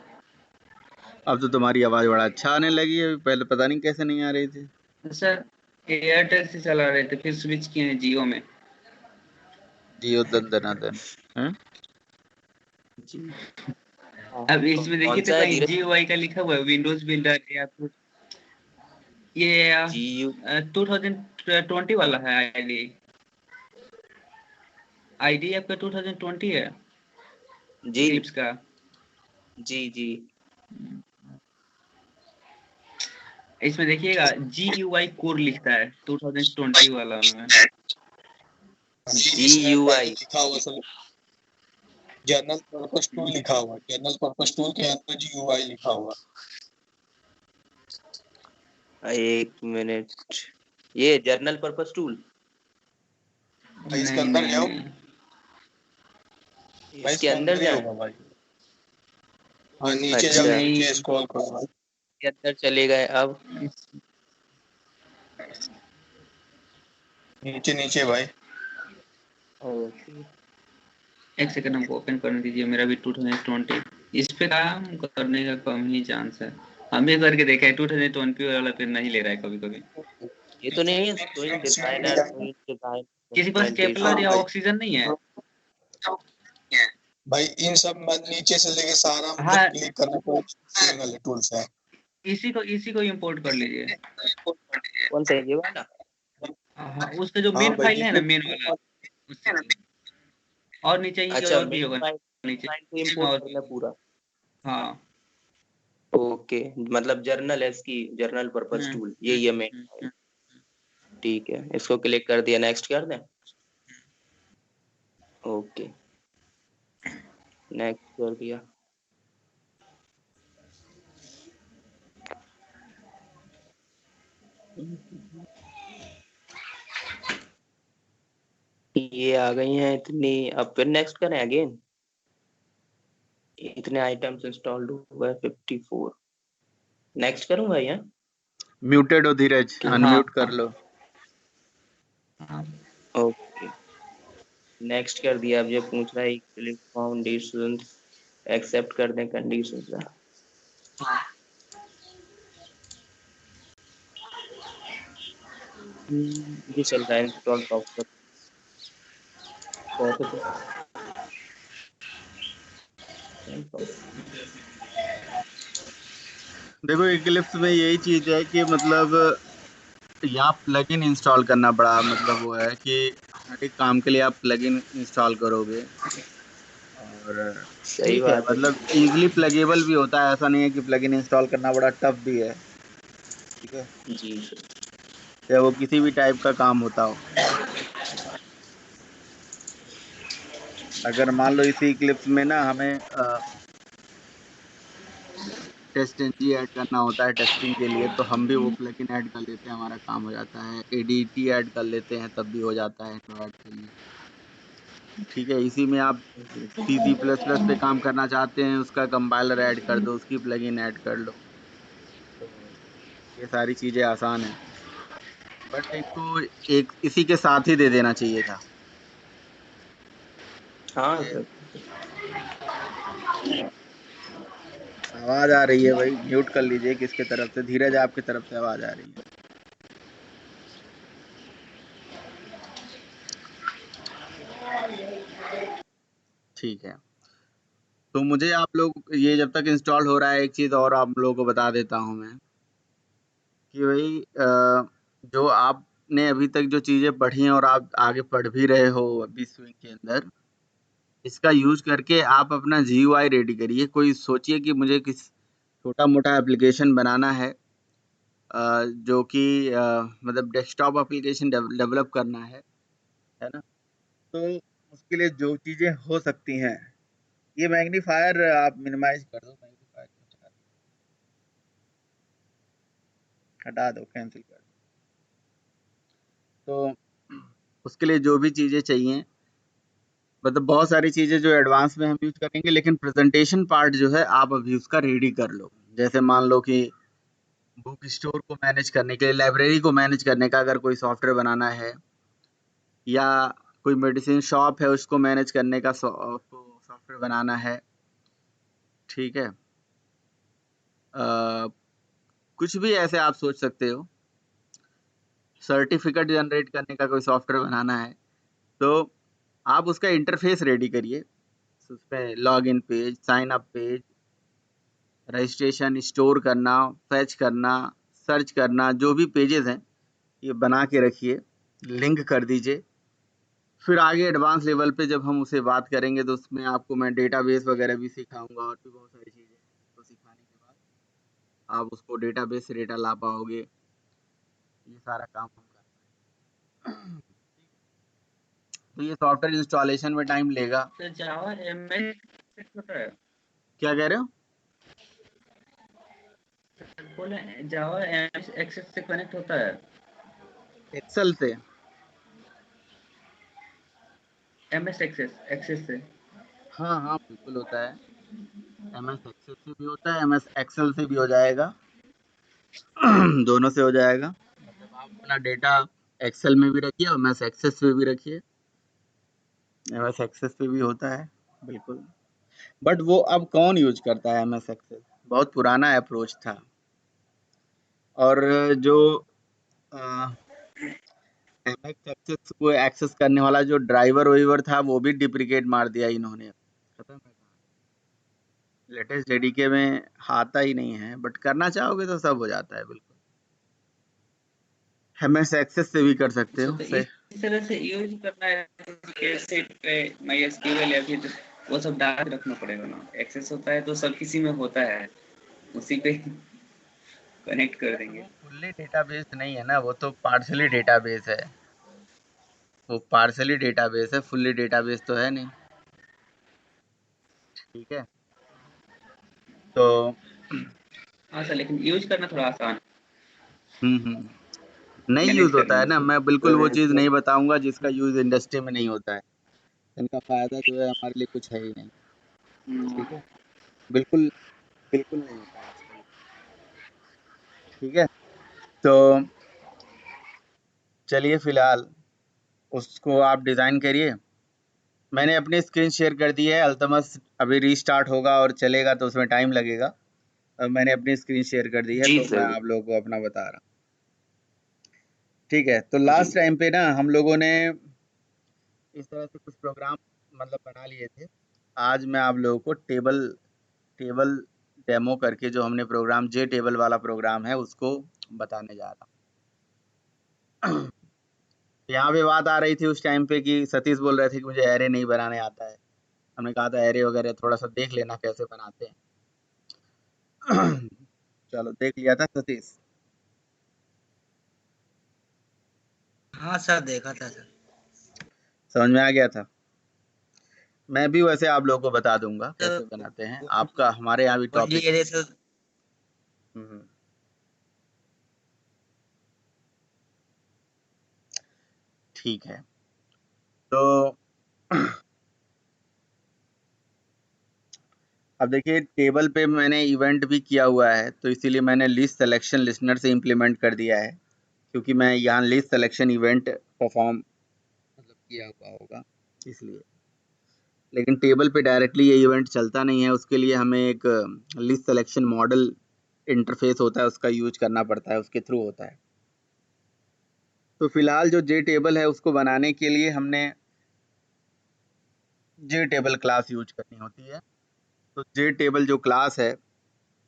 अब तो तुम्हारी आवाज बड़ा अच्छा आने लगी है, पहले पता नहीं कैसे नहीं आ रही थी। सर एयरटेल से चला रहे थे, फिर स्विच किए हैं जियो में। जियो दन हैं। जी। हाँ अब इसमें देखिए कौन तो सा है कहीं धीरे? जियो का लिखा हुआ है, विंडोज बिल्डर या कुछ। ये जी यू। 2020 वाला है आईडी। आईडी आपका 2020 है जी इक्लिप्स का। जी जी। इसमें देखिएगा GUI कोर लिखता है 2020 वाला में। जी यू आई। लिखा हुआ सर, जनरल पर्पस टूल लिखा हुआ, जनरल पर्पस टूल के अंदर GUI लिखा हुआ। एक मिनट। ये जर्नल पर्पस टूल। भाई इसके नहीं अंदर नहीं जाओ, नहीं भाई इसके इसके अंदर अंदर ही जाए। होगा भाई। हाँ नीचे अच्छा जाओ, नहीं। नीचे स्क्रॉल करो भाई। इसके अंदर चले गए अब। नीचे नीचे भाई। ओके। एक सेकंड हमको ओपन करने दीजिए, मेरा भी 2020 इस पे काम करने का कम ही चांस है। हम भी करके देखे 2020 वाला फिर नहीं ले रहा है कभी कभी। ये तो नहीं है ट्विन डिजाइनर, ट्विन डिजाइन किसी पास इम्प्लीमेंटेशन। स्टेपलर हाँ या भाई, ऑक्सीजन नहीं है? भाई इन सब में नीचे से लेके सारा हाँ मतलब क्लिक करना पड़ेगा, सिंगल टूल्स है। इसी को इंपोर्ट कर लीजिए। कौन सा है, ये वाला? हाँ उसका जो हाँ मेन भाई फाइल है ना, जिसमें मेन वाला, उससे और नीचे अच्छा, और भी मेन होगा फाइल नीचे को इंपोर्ट और करना पूरा। हाँ ओके, मतलब जर्नल है इसकी, जर्नल पर्पस टूल, यही है मेन फाइल। हम्म। ठीक है, इसको क्लिक कर दिया, नेक्स्ट कर दें? ओके, नेक्स्ट कर दिया। ये आ गई हैं इतनी, अब फिर नेक्स्ट करें अगेन। इतने आइटम्स इंस्टॉल्ड हुआ है 54। नेक्स्ट करूंगा ये? म्यूटेड हो धीरज, हाँ अनम्यूट कर लो। हाँ ओके, नेक्स्ट कर दिया। अब ये पूछ रहा है क्लिक फाउंडेशन, एक्सेप्ट कर दें कंडीशंस। ये चल रहा है इंस्टॉल सॉफ्टवेयर प्रोसेस। देखो इक्लिप्स में यही चीज है कि मतलब यहाँ प्लगइन इंस्टॉल करना बड़ा मतलब वो है कि हर एक काम के लिए आप प्लगइन इंस्टॉल करोगे। और सही ठीक है, बात है। मतलब इजीली प्लगेबल भी होता है, ऐसा नहीं है कि प्लगइन इंस्टॉल करना बड़ा टफ भी है। ठीक है, जी सर। चाहे वो किसी भी टाइप का काम होता हो। अगर मान लो इसी इक्लिप्स में ना हमें टेस्ट एनजी ऐड करना होता है टेस्टिंग के लिए, तो हम भी वो प्लगइन ऐड कर लेते हैं, हमारा काम हो जाता है। एडीटी ऐड कर लेते हैं, तब भी हो जाता है एंड्रॉयड के लिए। ठीक है, इसी में आप सी सी प्लस प्लस पे काम करना चाहते हैं, उसका कंपाइलर ऐड कर दो, उसकी प्लगइन ऐड कर लो, तो ये सारी चीज़ें आसान है। बट इनको एक इसी के साथ ही दे देना चाहिए था। हाँ ये सर। आवाज आ रही है भाई, म्यूट कर लीजिए। किसके तरफ से? धीरज आपकी तरफ से आवाज आ रही है। ठीक है, तो मुझे आप लोग ये जब तक इंस्टॉल हो रहा है, एक चीज़ और आप लोगों को बता देता हूँ मैं कि भाई जो आपने अभी तक जो चीज़ें पढ़ी हैं और आप आगे पढ़ भी रहे हो अभी स्विंग के अंदर, इसका यूज करके आप अपना जीयूआई रेडी करिए। कोई सोचिए कि मुझे किस छोटा मोटा एप्लीकेशन बनाना है, जो कि मतलब डेस्कटॉप एप्लीकेशन डेवलप करना है ना? तो उसके लिए जो चीज़ें हो सकती हैं, ये मैग्नीफायर आप मिनिमाइज कर दो, मैग्नीफायर हटा दो, कैंसिल कर दो। तो उसके लिए जो भी चीज़ें चाहिए, मतलब बहुत सारी चीज़ें जो एडवांस में हम यूज़ करेंगे, लेकिन प्रेजेंटेशन पार्ट जो है आप अभी उसका रेडी कर लो। जैसे मान लो कि बुक स्टोर को मैनेज करने के लिए, लाइब्रेरी को मैनेज करने का अगर कोई सॉफ्टवेयर बनाना है, या कोई मेडिसिन शॉप है उसको मैनेज करने का सॉफ्टवेयर बनाना है। ठीक है, कुछ भी ऐसे आप सोच सकते हो। सर्टिफिकेट जनरेट करने का कोई सॉफ्टवेयर बनाना है, तो आप उसका इंटरफेस रेडी करिए। उसमें log in page, sign up page, registration, store करना, फैच करना, सर्च करना, जो भी पेजेस हैं ये बना के रखिए, लिंक कर दीजिए। फिर आगे एडवांस लेवल पे जब हम उसे बात करेंगे, तो उसमें आपको मैं डेटाबेस वगैरह भी सिखाऊंगा, और भी बहुत सारी चीज़ें हैं। तो सिखाने के बाद आप उसको डेटाबेस से डेटा ला पाओगे। ये सारा काम हम करते हैं। तो ये सॉफ्टवेयर इंस्टॉलेशन में टाइम लेगा। तो जावा एमएस होता है, क्या कह रहे हो? बोले जावा एमएस एक्सेस से कनेक्ट होता है। एक्सेल से? एमएस एक्सेस एक्सेस से हाँ हाँ, बिल्कुल होता है। एमएस एक्सेल से भी होता है, एमएस एक्सेल से भी हो जाएगा। दोनों से हो जाएगा। मतलब आप अपना डेटा एक्सेल में भी रखिए और एमएस एक्सेस पे भी रखिए। एमएस एक्सेस पे भी होता है, बिल्कुल। बट वो अब कौन यूज करता है एमएस एक्सेस? बहुत पुराना अप्रोच था। और जो एमएस एक्सेस को एक्सेस करने वाला जो ड्राइवर वाइवर था, वो भी डिप्रिकेट मार दिया इन्होंने। खत्म है कहाँ। लेटेस्ट जेडीके में आता ही नहीं है, बट करना चाहोगे तो सब हो जाता है बिल्कुल। एमएस एक्सेस से भी कर सकते हो। तो इस तरह से यूज करना है कैसे पे MySQL या फिर वो सब डाल रखना पड़ेगा ना। एक्सेस होता है तो सब किसी में होता है, उसी पे कनेक्ट कर देंगे। फुल्ली डेटाबेस नहीं है ना, वो तो पार्शली डेटाबेस है। वो पार्शली डेटाबेस है, फुल्ली डेटाबेस तो है नहीं। ठीक है, तो हाँ सर, लेकिन यूज करना थोड़ा आसान, नहीं मैनेज यूज होता करना है ना। उसको। मैं बिल्कुल वो चीज़ नहीं बताऊंगा जिसका यूज इंडस्ट्री में नहीं होता है। इनका फायदा जो है हमारे लिए कुछ है ही नहीं। ठीक है, बिल्कुल बिल्कुल नहीं होता है इसका use। ठीक है, तो चलिए फिलहाल उसको आप डिज़ाइन करिए। मैंने अपनी स्क्रीन शेयर कर दी है। अल्तमस अभी रीस्टार्ट होगा और चलेगा तो उसमें टाइम लगेगा। अब मैंने अपनी स्क्रीन शेयर कर दी है, जी तो मैं सर। आप लोगों को अपना बता रहा हूँ। ठीक है, तो लास्ट टाइम पे ना हम लोगों ने इस तरह से कुछ प्रोग्राम मतलब बना लिए थे। आज मैं आप लोगों को टेबल टेबल डेमो करके जो हमने प्रोग्राम जे टेबल वाला प्रोग्राम है उसको बताने जा रहा हूँ। यहाँ पे बात आ रही थी उस टाइम पे कि सतीश बोल रहे थे कि मुझे एरे नहीं बनाने आता है। हमने कहा था एरे वगैरह थोड़ा सा देख लेना कैसे बनाते हैं। चलो देख लिया था सतीश। हाँ सर, देखा था सर। समझ में आ गया था। मैं भी वैसे आप लोगों को बता दूंगा कैसे तो बनाते हैं। आपका हमारे यहाँ भी ओनली टॉपिक है। एरे सर। हम्म, ठीक है, तो अब देखिए टेबल पे मैंने इवेंट भी किया हुआ है, तो इसीलिए मैंने लिस्ट सिलेक्शन लिस्टनर से इम्प्लीमेंट कर दिया है, क्योंकि मैं यहाँ लिस्ट सिलेक्शन इवेंट परफॉर्म मतलब किया हुआ होगा इसलिए। लेकिन टेबल पे डायरेक्टली ये इवेंट चलता नहीं है, उसके लिए हमें एक लिस्ट सिलेक्शन मॉडल इंटरफेस होता है, उसका यूज करना पड़ता है, उसके थ्रू होता है। तो फिलहाल जो जे टेबल है उसको बनाने के लिए हमने जे टेबल क्लास यूज करनी होती है। तो जे टेबल जो क्लास है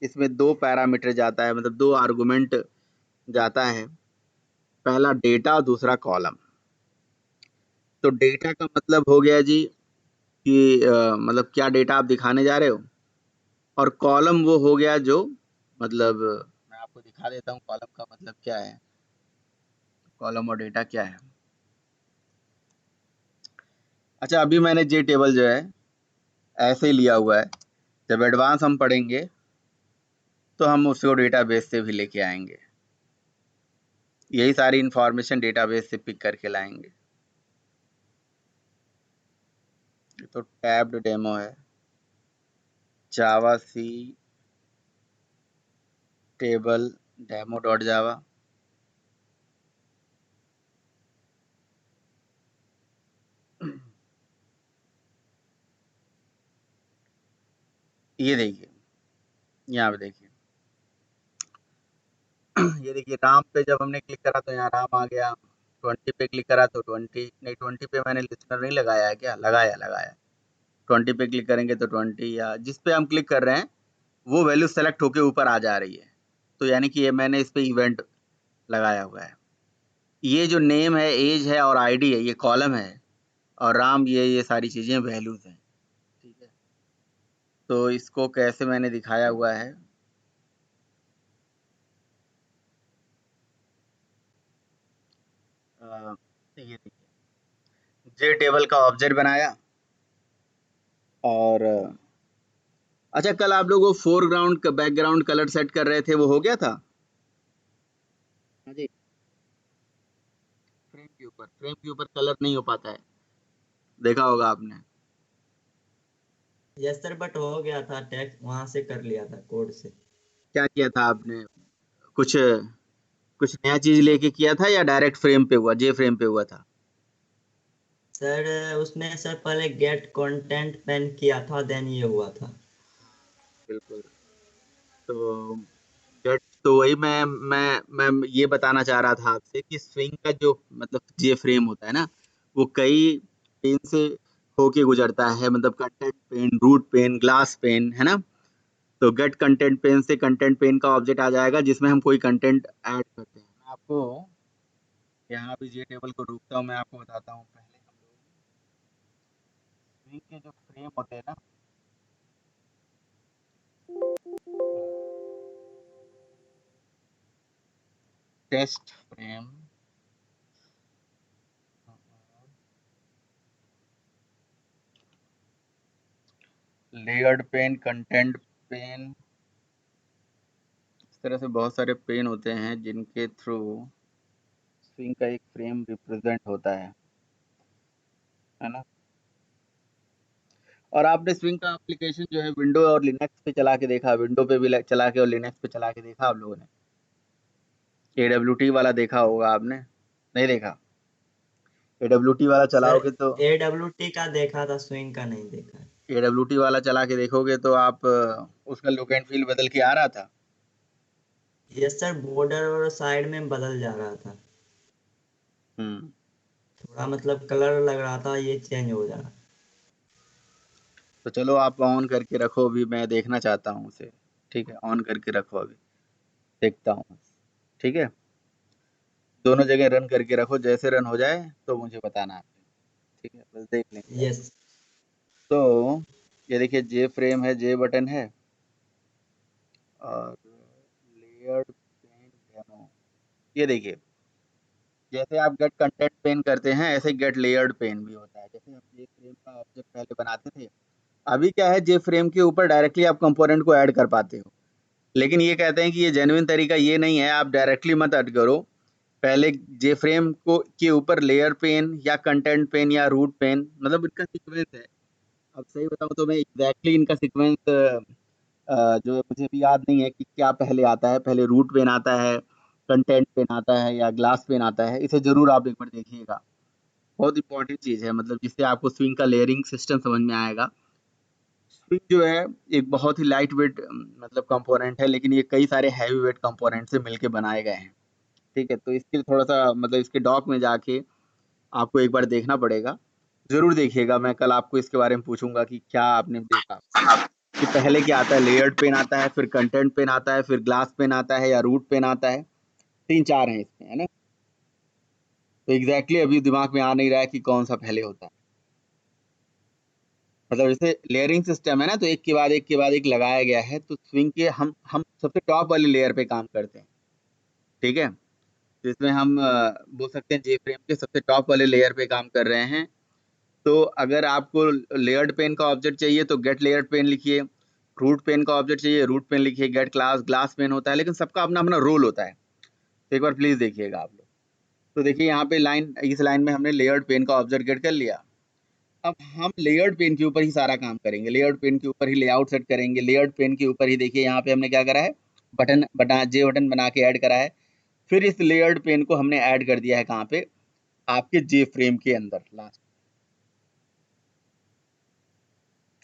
इसमें 2 पैरामीटर जाता है, मतलब 2 आर्गुमेंट जाता है। पहला डेटा, दूसरा कॉलम। तो डेटा का मतलब हो गया जी कि मतलब क्या डेटा आप दिखाने जा रहे हो, और कॉलम वो हो गया जो मतलब मैं आपको दिखा देता हूँ कॉलम का मतलब क्या है। कॉलम और डेटा क्या है। अच्छा, अभी मैंने जे टेबल जो है ऐसे ही लिया हुआ है। जब एडवांस हम पढ़ेंगे तो हम उसको डेटाबेस से भी लेके आएंगे। यही सारी इंफॉर्मेशन डेटाबेस से पिक करके लाएंगे। ये तो टैब्ड डेमो है, जावा सी टेबल डेमो डॉट जावा। ये देखिए, यहाँ पे देखिए। ये देखिए, राम पे जब हमने क्लिक करा तो यहाँ राम आ गया। 20 पे क्लिक करा तो 20 नहीं, 20 पे मैंने लिस्टनर नहीं लगाया है क्या? लगाया। 20 पे क्लिक करेंगे तो 20, या जिस पे हम क्लिक कर रहे हैं वो वैल्यू सेलेक्ट होके ऊपर आ जा रही है। तो यानी कि ये मैंने इस पे इवेंट लगाया हुआ है। ये जो नेम है, एज है और आईडी है, ये कॉलम है, और राम ये सारी चीजें वैल्यूज हैं। ठीक है, तो इसको कैसे मैंने दिखाया हुआ है। ये देखिए, जे टेबल का ऑब्जेक्ट बनाया। और अच्छा, कल आप लोग वो फोरग्राउंड का बैकग्राउंड कलर सेट कर रहे थे, वो हो गया था? हाँ जी, फ्रेम के ऊपर कलर नहीं हो पाता है, देखा होगा आपने। यस सर, बट हो गया था। टैक्स वहां से कर लिया था कोड से। क्या किया था आपने? कुछ कुछ नया चीज लेके किया था या डायरेक्ट फ्रेम पे हुआ, जे फ्रेम पे हुआ था? सर उसने सर पहले गेट कंटेंट पेन किया था, देन ये हुआ था। बिल्कुल। तो गेट तो वही मैं ये बताना चाह रहा था आपसे कि स्विंग का जो मतलब जे फ्रेम होता है ना, वो कई पेन से होके गुजरता है, मतलब content pane, root pane, glass pane, है ना। तो गेट कंटेंट पेन से कंटेंट पेन का ऑब्जेक्ट आ जाएगा जिसमें हम कोई कंटेंट ऐड करते हैं। मैं आपको यहाँ भी जे टेबल को रोकता हूँ, मैं आपको बताता हूँ। पहले हम लोग स्विंग के जो फ्रेम होते हैं ना, test frame, layered pane, content pane, इस तरह से बहुत सारे पेन होते हैं जिनके थ्रू स्विंग का एक फ्रेम रिप्रेजेंट होता है ना। और आपने स्विंग का एप्लीकेशन जो है विंडो और लिनक्स पे चला के देखा, विंडो पे भी चला के और लिनक्स पे चला के देखा आप लोगों ने? AWT वाला देखा होगा आपने, नहीं देखा? AWT वाला सर चलाओगे तो AWT का देखा था, स्विंग का नहीं देखा। AWT वाला चला के देखोगे तो आप उसका लुक एंड फील बदल के आ रहा था। यस सर, बॉर्डर और साइड में बदल जा रहा था, थोड़ा मतलब कलर लग रहा था ये चेंज हो जा रहा। तो चलो आप ऑन करके रखो, अभी मैं देखना चाहता हूँ उसे। ठीक है, ऑन करके रखो, अभी देखता हूँ। ठीक है, दोनों जगह रन करके रखो, जैसे रन हो जाए तो मुझे बताना आपने। ठीक है, बस देख लेंगे। यस तो ये देखिए, जे फ्रेम है, जे बटन है, और लेयर्ड पेन डेमो, ये देखिए। जैसे आप गेट कंटेंट पेन करते हैं, ऐसे गेट लेयर्ड पेन भी होता है। जैसे हम जे फ्रेम का ऑब्जेक्ट पहले बनाते थे, अभी क्या है, जे फ्रेम के ऊपर डायरेक्टली आप कंपोनेंट को ऐड कर पाते हो। लेकिन ये कहते हैं कि ये जेन्युइन तरीका ये नहीं है, आप डायरेक्टली मत ऐड करो। पहले जे फ्रेम को के ऊपर लेयर पेन या कंटेंट पेन या रूट पेन, मतलब इनका सीक्वेंस है। अब सही बताऊं तो मैं एग्जैक्टली इनका सीक्वेंस जो है मुझे भी याद नहीं है कि क्या पहले आता है। पहले रूट पेन आता है, कंटेंट पेन आता है, या ग्लास पेन आता है। इसे जरूर आप एक बार देखिएगा, बहुत इंपॉर्टेंट चीज है, मतलब जिससे आपको स्विंग का लेयरिंग सिस्टम समझ में आएगा। स्विंग जो है एक बहुत ही लाइट वेट मतलब कंपोनेंट है, लेकिन ये कई सारे हैवी वेट कंपोनेंट से मिलके बनाए गए हैं। ठीक है, तो इसके लिए थोड़ा सा मतलब इसके डॉक में जाके आपको एक बार देखना पड़ेगा। जरूर देखिएगा, मैं कल आपको इसके बारे में पूछूंगा कि क्या आपने देखा कि पहले क्या आता है। लेयर्ड पेन आता है, फिर कंटेंट पेन आता है, फिर ग्लास पेन आता है, या रूट पेन आता है। 3-4 हैं इसमें, है ना। तो एग्जैक्टली अभी दिमाग में आ नहीं रहा है कि कौन सा पहले होता है। मतलब जैसे लेयरिंग सिस्टम है ना, तो एक के बाद एक के बाद एक लगाया गया है। तो स्विंग के हम सबसे टॉप वाली लेयर पे काम करते हैं। ठीक है, तो इसमें हम बोल सकते हैं जे फ्रेम के सबसे टॉप वाले लेयर पे काम कर रहे हैं। तो अगर आपको लेयर्ड पेन का ऑब्जेक्ट चाहिए तो गेट लेयर्ड पेन लिखिए, रूट पेन का ऑब्जेक्ट चाहिए रूट पेन लिखिए, गेट क्लास ग्लास पेन होता है। लेकिन सबका अपना अपना रोल होता है। तो एक बार प्लीज देखिएगा आप लोग। तो देखिए यहाँ पे लाइन, इस लाइन में हमने लेयर्ड पेन का ऑब्जेक्ट गेट कर लिया। अब हम लेयर्ड पेन के ऊपर ही सारा काम करेंगे, लेयर्ड पेन के ऊपर ही लेआउट सेट करेंगे, लेयर्ड पेन के ऊपर ही देखिए यहाँ पे हमने क्या करा है, जे बटन बना के ऐड करा है। फिर इस लेयर्ड पेन को हमने ऐड कर दिया है कहाँ पे, आपके जे फ्रेम के अंदर। लास्ट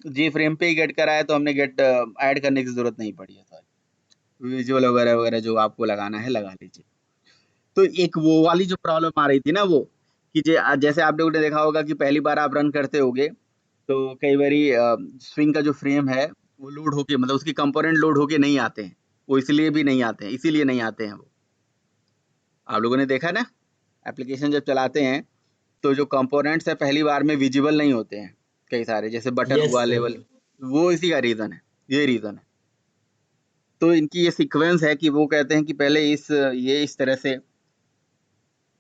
जी फ्रेम पे ही गेट करा है, तो हमने गेट ऐड करने की जरूरत नहीं पड़ी है। सॉरी, विजुअल वगैरह वगैरह जो आपको लगाना है लगा लीजिए। तो एक वो वाली जो प्रॉब्लम आ रही थी ना, वो कि जैसे आप लोगों ने देखा होगा कि पहली बार आप रन करते होगे तो कई बारी स्विंग का जो फ्रेम है वो लोड होके, मतलब उसके कंपोनेंट लोड होके नहीं आते हैं। वो इसलिए भी नहीं आते हैं, इसीलिए नहीं आते हैं वो। आप लोगों ने देखा ना, एप्लीकेशन जब चलाते हैं तो जो कंपोनेंट्स है पहली बार में विजिबल नहीं होते हैं, कई सारे, जैसे बटन यस हुआ, सर। लेवल। वो इसी का रीजन है, ये रीजन है। तो इनकी ये सीक्वेंस है कि वो कहते हैं कि पहले ये इस तरह से।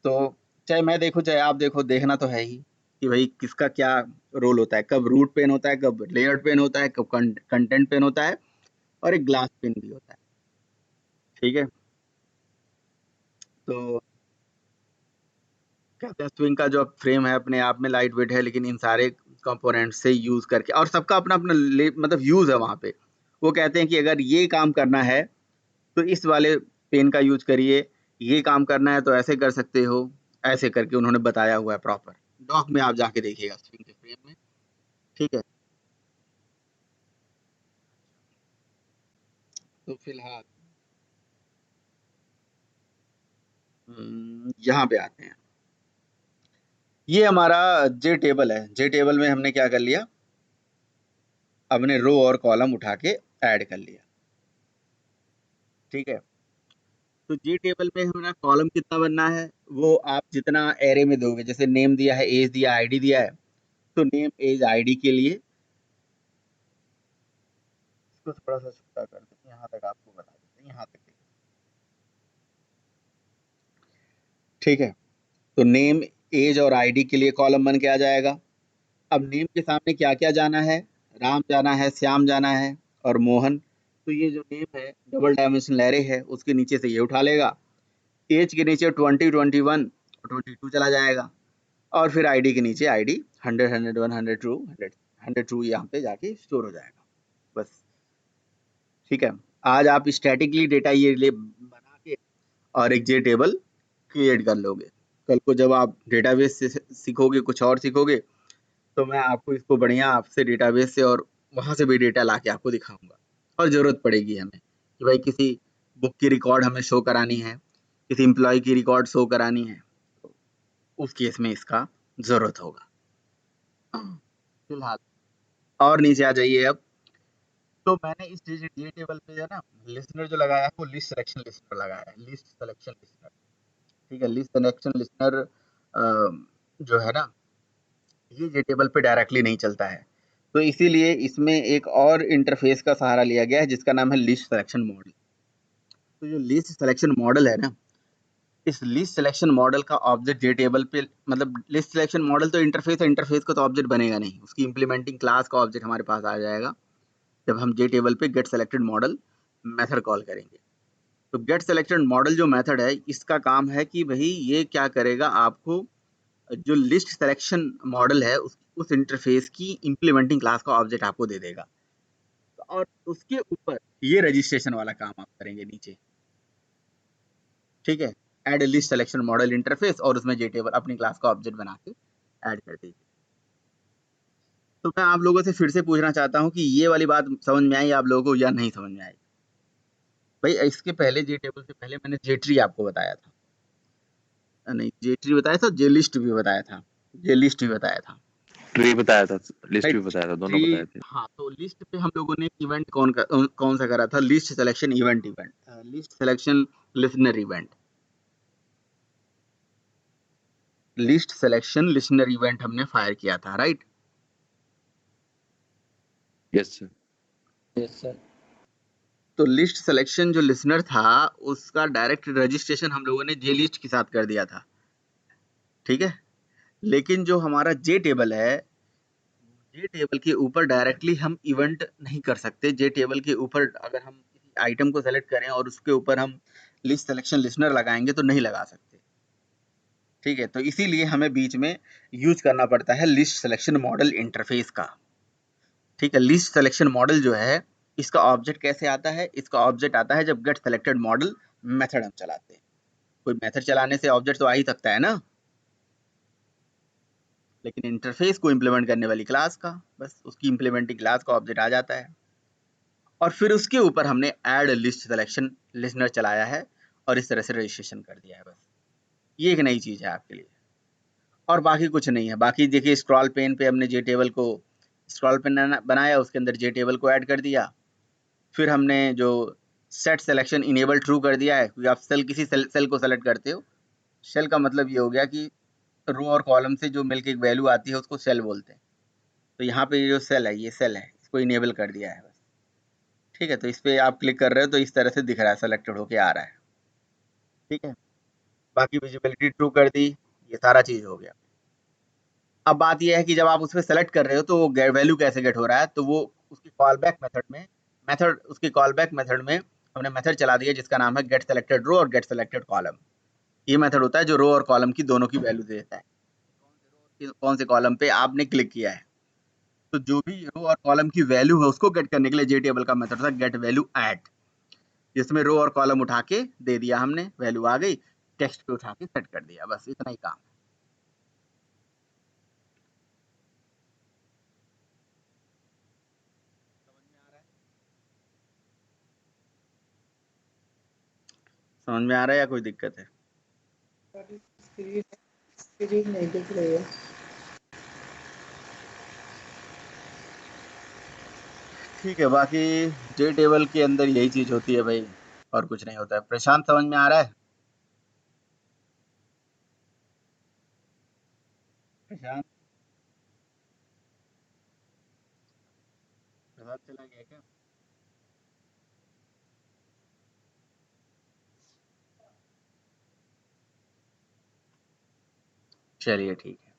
तो चाहे मैं देखूं चाहे आप देखो, देखना तो है ही कि भाई किसका क्या रोल होता है, कब रूट पेन होता है, कब लेयर्ड पेन होता है, कब कंटेंट पेन होता है, और एक ग्लास पेन भी होता है। ठीक है, तो कहते हैं स्विंग का जो फ्रेम है अपने आप में लाइट वेट है, लेकिन इन सारे कंपोनेंट से यूज करके, और सबका अपना अपना मतलब यूज है वहां पे। वो कहते हैं कि अगर ये काम करना है तो इस वाले पेन का यूज करिए, ये काम करना है तो ऐसे कर सकते हो। ऐसे करके उन्होंने बताया हुआ है प्रॉपर। डॉक में आप जाके देखिएगा स्विंग के फ्रेम में। ठीक है, तो फिलहाल यहाँ पे आते हैं। ये हमारा जे टेबल है। जे टेबल में हमने क्या कर लिया, हमने रो और कॉलम उठा के ऐड कर लिया। ठीक है, तो जे टेबल में हमारा कॉलम कितना बनना है, वो आप जितना एरे में दोगे, जैसे नेम दिया है, एज दिया, आईडी दिया है, तो नेम एज आईडी के लिए इसको थोड़ा सा छोटा कर देते हैं, यहाँ तक आपको बता देते हैं, यहाँ तक। ठीक है, तो नेम एज और आईडी के लिए कॉलम बन के आ जाएगा। अब नेम के सामने क्या क्या जाना है, राम जाना है, श्याम जाना है और मोहन। तो ये जो नेम है डबल डायमेंशनल एरे है, उसके नीचे से ये उठा लेगा। एज के नीचे 20, 21 और 22 चला जाएगा, और फिर आईडी के नीचे आईडी 100, 101, 102, 102 यहाँ पे जाके स्टोर हो जाएगा बस। ठीक है, आज आप स्टैटिकली डेटा ये ले बना के और एक जे टेबल क्रिएट कर लोगे। कल को जब आप डेटाबेस से सीखोगे, कुछ और सीखोगे, तो मैं आपको इसको बढ़िया आपसे डेटाबेस से और वहाँ से भी डेटा लाके आपको दिखाऊंगा। और ज़रूरत पड़ेगी हमें कि भाई किसी बुक की रिकॉर्ड हमें शो करानी है, किसी एम्प्लॉय की रिकॉर्ड शो करानी है, तो उस केस में इसका ज़रूरत होगा। फिलहाल और नीचे आ जाइए अब। तो मैंने इस जे टेबल पे जो है ना, लिस्टनर जो लगाया है वो लिस्ट सिलेक्शन लिस्टनर लगाया है, लिस्ट सिलेक्शन लिस्टनर। ठीक है, लिस्ट सिलेक्शन लिस्टनर जो है ना, ये जे टेबल पे डायरेक्टली नहीं चलता है, तो इसीलिए इसमें एक और इंटरफेस का सहारा लिया गया है जिसका नाम है लिस्ट सिलेक्शन मॉडल। तो जो लिस्ट सिलेक्शन मॉडल है ना, इस लिस्ट सिलेक्शन मॉडल का ऑब्जेक्ट जे टेबल पे, मतलब लिस्ट सिलेक्शन मॉडल तो इंटरफेस है, इंटरफेस का तो ऑब्जेक्ट बनेगा नहीं, उसकी इंप्लीमेंटिंग क्लास का ऑब्जेक्ट हमारे पास आ जाएगा जब हम जे टेबल पे get selected model method call करेंगे। तो गेट सेलेक्टेड मॉडल जो मेथड है, इसका काम है कि भाई ये क्या करेगा, आपको जो लिस्ट सिलेक्शन मॉडल है उस इंटरफेस की इंप्लीमेंटिंग क्लास का ऑब्जेक्ट आपको दे देगा, और उसके ऊपर ये रजिस्ट्रेशन वाला काम आप करेंगे नीचे। ठीक है, add list selection model interface, और उसमें जे टेबल अपनी क्लास का ऑब्जेक्ट बना के ऐड कर दीजिए। तो मैं आप लोगों से फिर से पूछना चाहता हूँ कि ये वाली बात समझ में आई आप लोगों को या नहीं समझ में आई? भाई इसके पहले जे टेबल से पहले मैंने जे ट्री आपको बताया था, नहीं जे ट्री बताया था, जे लिस्ट भी बताया था, जे लिस्ट भी बताया था, ट्री बताया था, लिस्ट भी राइट? बताया था, दोनों ट्री, बताए थे। हाँ, तो लिस्ट पे हम लोगों ने इवेंट कौन सा करा था, list selection event, list selection listener event, list selection listener event हमने फायर किया था, right? Yes sir. Yes sir. तो लिस्ट सिलेक्शन जो लिसनर था उसका डायरेक्ट रजिस्ट्रेशन हम लोगों ने जे लिस्ट के साथ कर दिया था। ठीक है, लेकिन जो हमारा जे टेबल है, जे टेबल के ऊपर डायरेक्टली हम इवेंट नहीं कर सकते। जे टेबल के ऊपर अगर हम किसी आइटम को सेलेक्ट करें और उसके ऊपर हम लिस्ट सिलेक्शन लिसनर लगाएंगे तो नहीं लगा सकते। ठीक है, तो इसीलिए हमें बीच में यूज करना पड़ता है लिस्ट सिलेक्शन मॉडल इंटरफेस का। ठीक है, लिस्ट सिलेक्शन मॉडल जो है, इसका ऑब्जेक्ट कैसे आता है, इसका ऑब्जेक्ट आता है जब गेट सेलेक्टेड मॉडल मेथड हम चलाते हैं। कोई मेथड चलाने से ऑब्जेक्ट तो आ ही सकता है ना, लेकिन इंटरफेस को इम्प्लीमेंट करने वाली क्लास का, बस उसकी इम्प्लीमेंटिंग क्लास का ऑब्जेक्ट आ जाता है। और फिर उसके ऊपर हमने ऐड लिस्ट सिलेक्शन लिसनर चलाया है और इस तरह से रजिस्ट्रेशन कर दिया है। बस ये एक नई चीज़ है आपके लिए, और बाकी कुछ नहीं है। बाकी देखिए, स्क्रॉल पेन पे हमने जे टेबल को स्क्रॉल पेन बनाया, उसके अंदर जे टेबल को ऐड कर दिया। फिर हमने जो सेट सिलेक्शन इनेबल ट्रू कर दिया है, क्योंकि आप किसी सेल को सेलेक्ट करते हो, सेल का मतलब ये हो गया कि रो और कॉलम से जो मिलके एक वैल्यू आती है उसको सेल बोलते हैं। तो यहाँ पे ये जो सेल है, ये सेल है, इसको इनेबल कर दिया है बस। ठीक है, तो इस पे आप क्लिक कर रहे हो तो इस तरह से दिख रहा है, सेलेक्टेड होके आ रहा है। ठीक है, बाकी विजिबिलिटी ट्रू कर दी, ये सारा चीज़ हो गया। अब बात ये है कि जब आप उस पे सेलेक्ट कर रहे हो तो वो वैल्यू कैसे गेट हो रहा है, तो वो उसकी कॉल बैक मेथड में, उसकी कॉल बैक मेथड में हमने मेथड चला दिया जिसका नाम है गेट सेलेक्टेड रो और गेट सेलेक्टेड कॉलम। ये मेथड होता है जो रो और कॉलम की दोनों की वैल्यू देता है, कौन से कॉलम पे आपने क्लिक किया है। तो जो भी रो और कॉलम की वैल्यू है उसको गेट करने के लिए जे टेबल का मेथड था गेट वैल्यू एट, जिसमें रो और कॉलम उठा के दे दिया हमने, वैल्यू आ गई, टेक्स्ट पे उठा के सेट कर दिया, बस इतना ही काम। समझ में आ रहा है या कोई दिक्कत है? सीरीज नहीं दिख रही है। ठीक है, बाकी जे टेबल के अंदर यही चीज होती है भाई, और कुछ नहीं होता है। प्रशांत, समझ में आ रहा है? प्रशांत, प्रशांत चला गया क्या? चलिए ठीक है,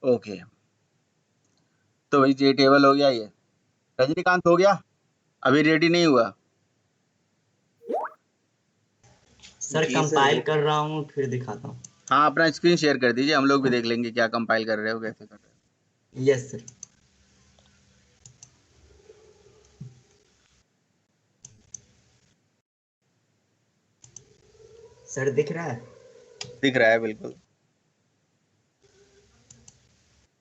ओके। तो भाई जे टेबल हो गया ये। रजनीकांत हो गया? अभी रेडी नहीं हुआ? सर जी सर, कंपाइल कर रहा हूँ, फिर दिखाता हूँ। हाँ, अपना स्क्रीन शेयर कर दीजिए, हम लोग भी देख लेंगे क्या कंपाइल कर रहे हो, कैसे कर रहे हो। Yes sir. सर दिख रहा है? दिख रहा है बिल्कुल।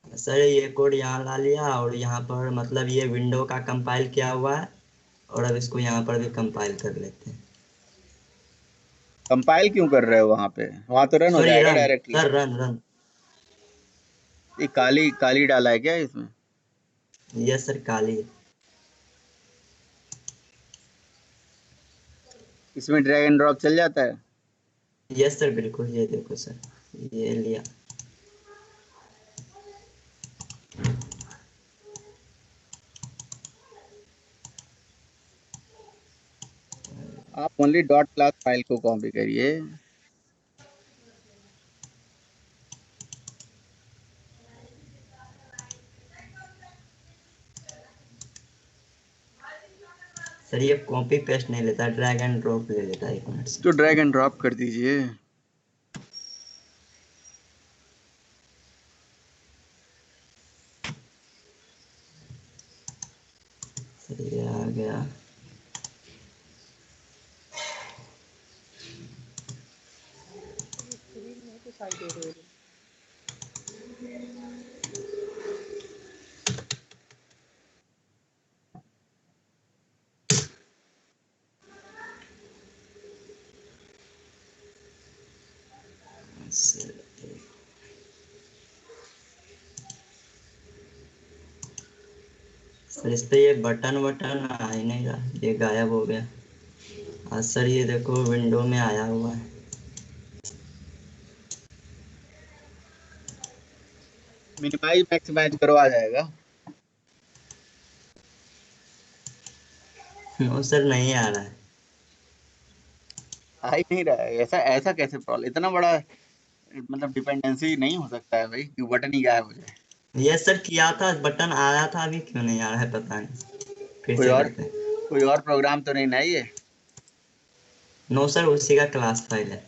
सर ये कोड यहाँ ला लिया, और यहाँ पर मतलब ये विंडो का कंपाइल किया हुआ है, और अब इसको यहाँ पर भी कंपाइल कर लेते हैं। कंपाइल क्यों कर रहे हो वहां पे? वहां तो रन हो सॉरी, जाएगा रन डायरेक्टली। Sir, run. ये काली काली डाला है क्या इसमें? यस सर, काली है। इसमें ड्रैग एंड ड्रॉप चल जाता है? यस सर, बिल्कुल। ये देखो सर, ये लिया। आप ओनली डॉट क्लास फाइल को कॉपी करिए। सर ये कॉपी पेस्ट नहीं लेता, ड्रैग एंड ड्रॉप ले लेता है। 1 मिनट से। तो ड्रैग एंड ड्रॉप कर दीजिए। सर ये आ गया। स्क्रीन नहीं दिखाई दे रही है। सर इस पे ये बटन आ ही नहीं रहा, ये गायब हो गया। आज सर ये देखो विंडो में आया हुआ है। मिनिमाइज मैक्सिमाइज करो, आ जाएगा। नो सर, नहीं आ रहा है। आ ही नहीं रहा है। ऐसा ऐसा कैसे प्रॉब्लम? इतना बड़ा मतलब डिपेंडेंसी नहीं हो सकता है भाई कि बटन ही गायब हो जाए। यस सर, किया था, बटन आया था, अभी क्यों नहीं आ रहा है पता नहीं। फिर से करते हैं। कोई और प्रोग्राम तो नहीं ना ये? नो सर, उसी का क्लास फाइल है।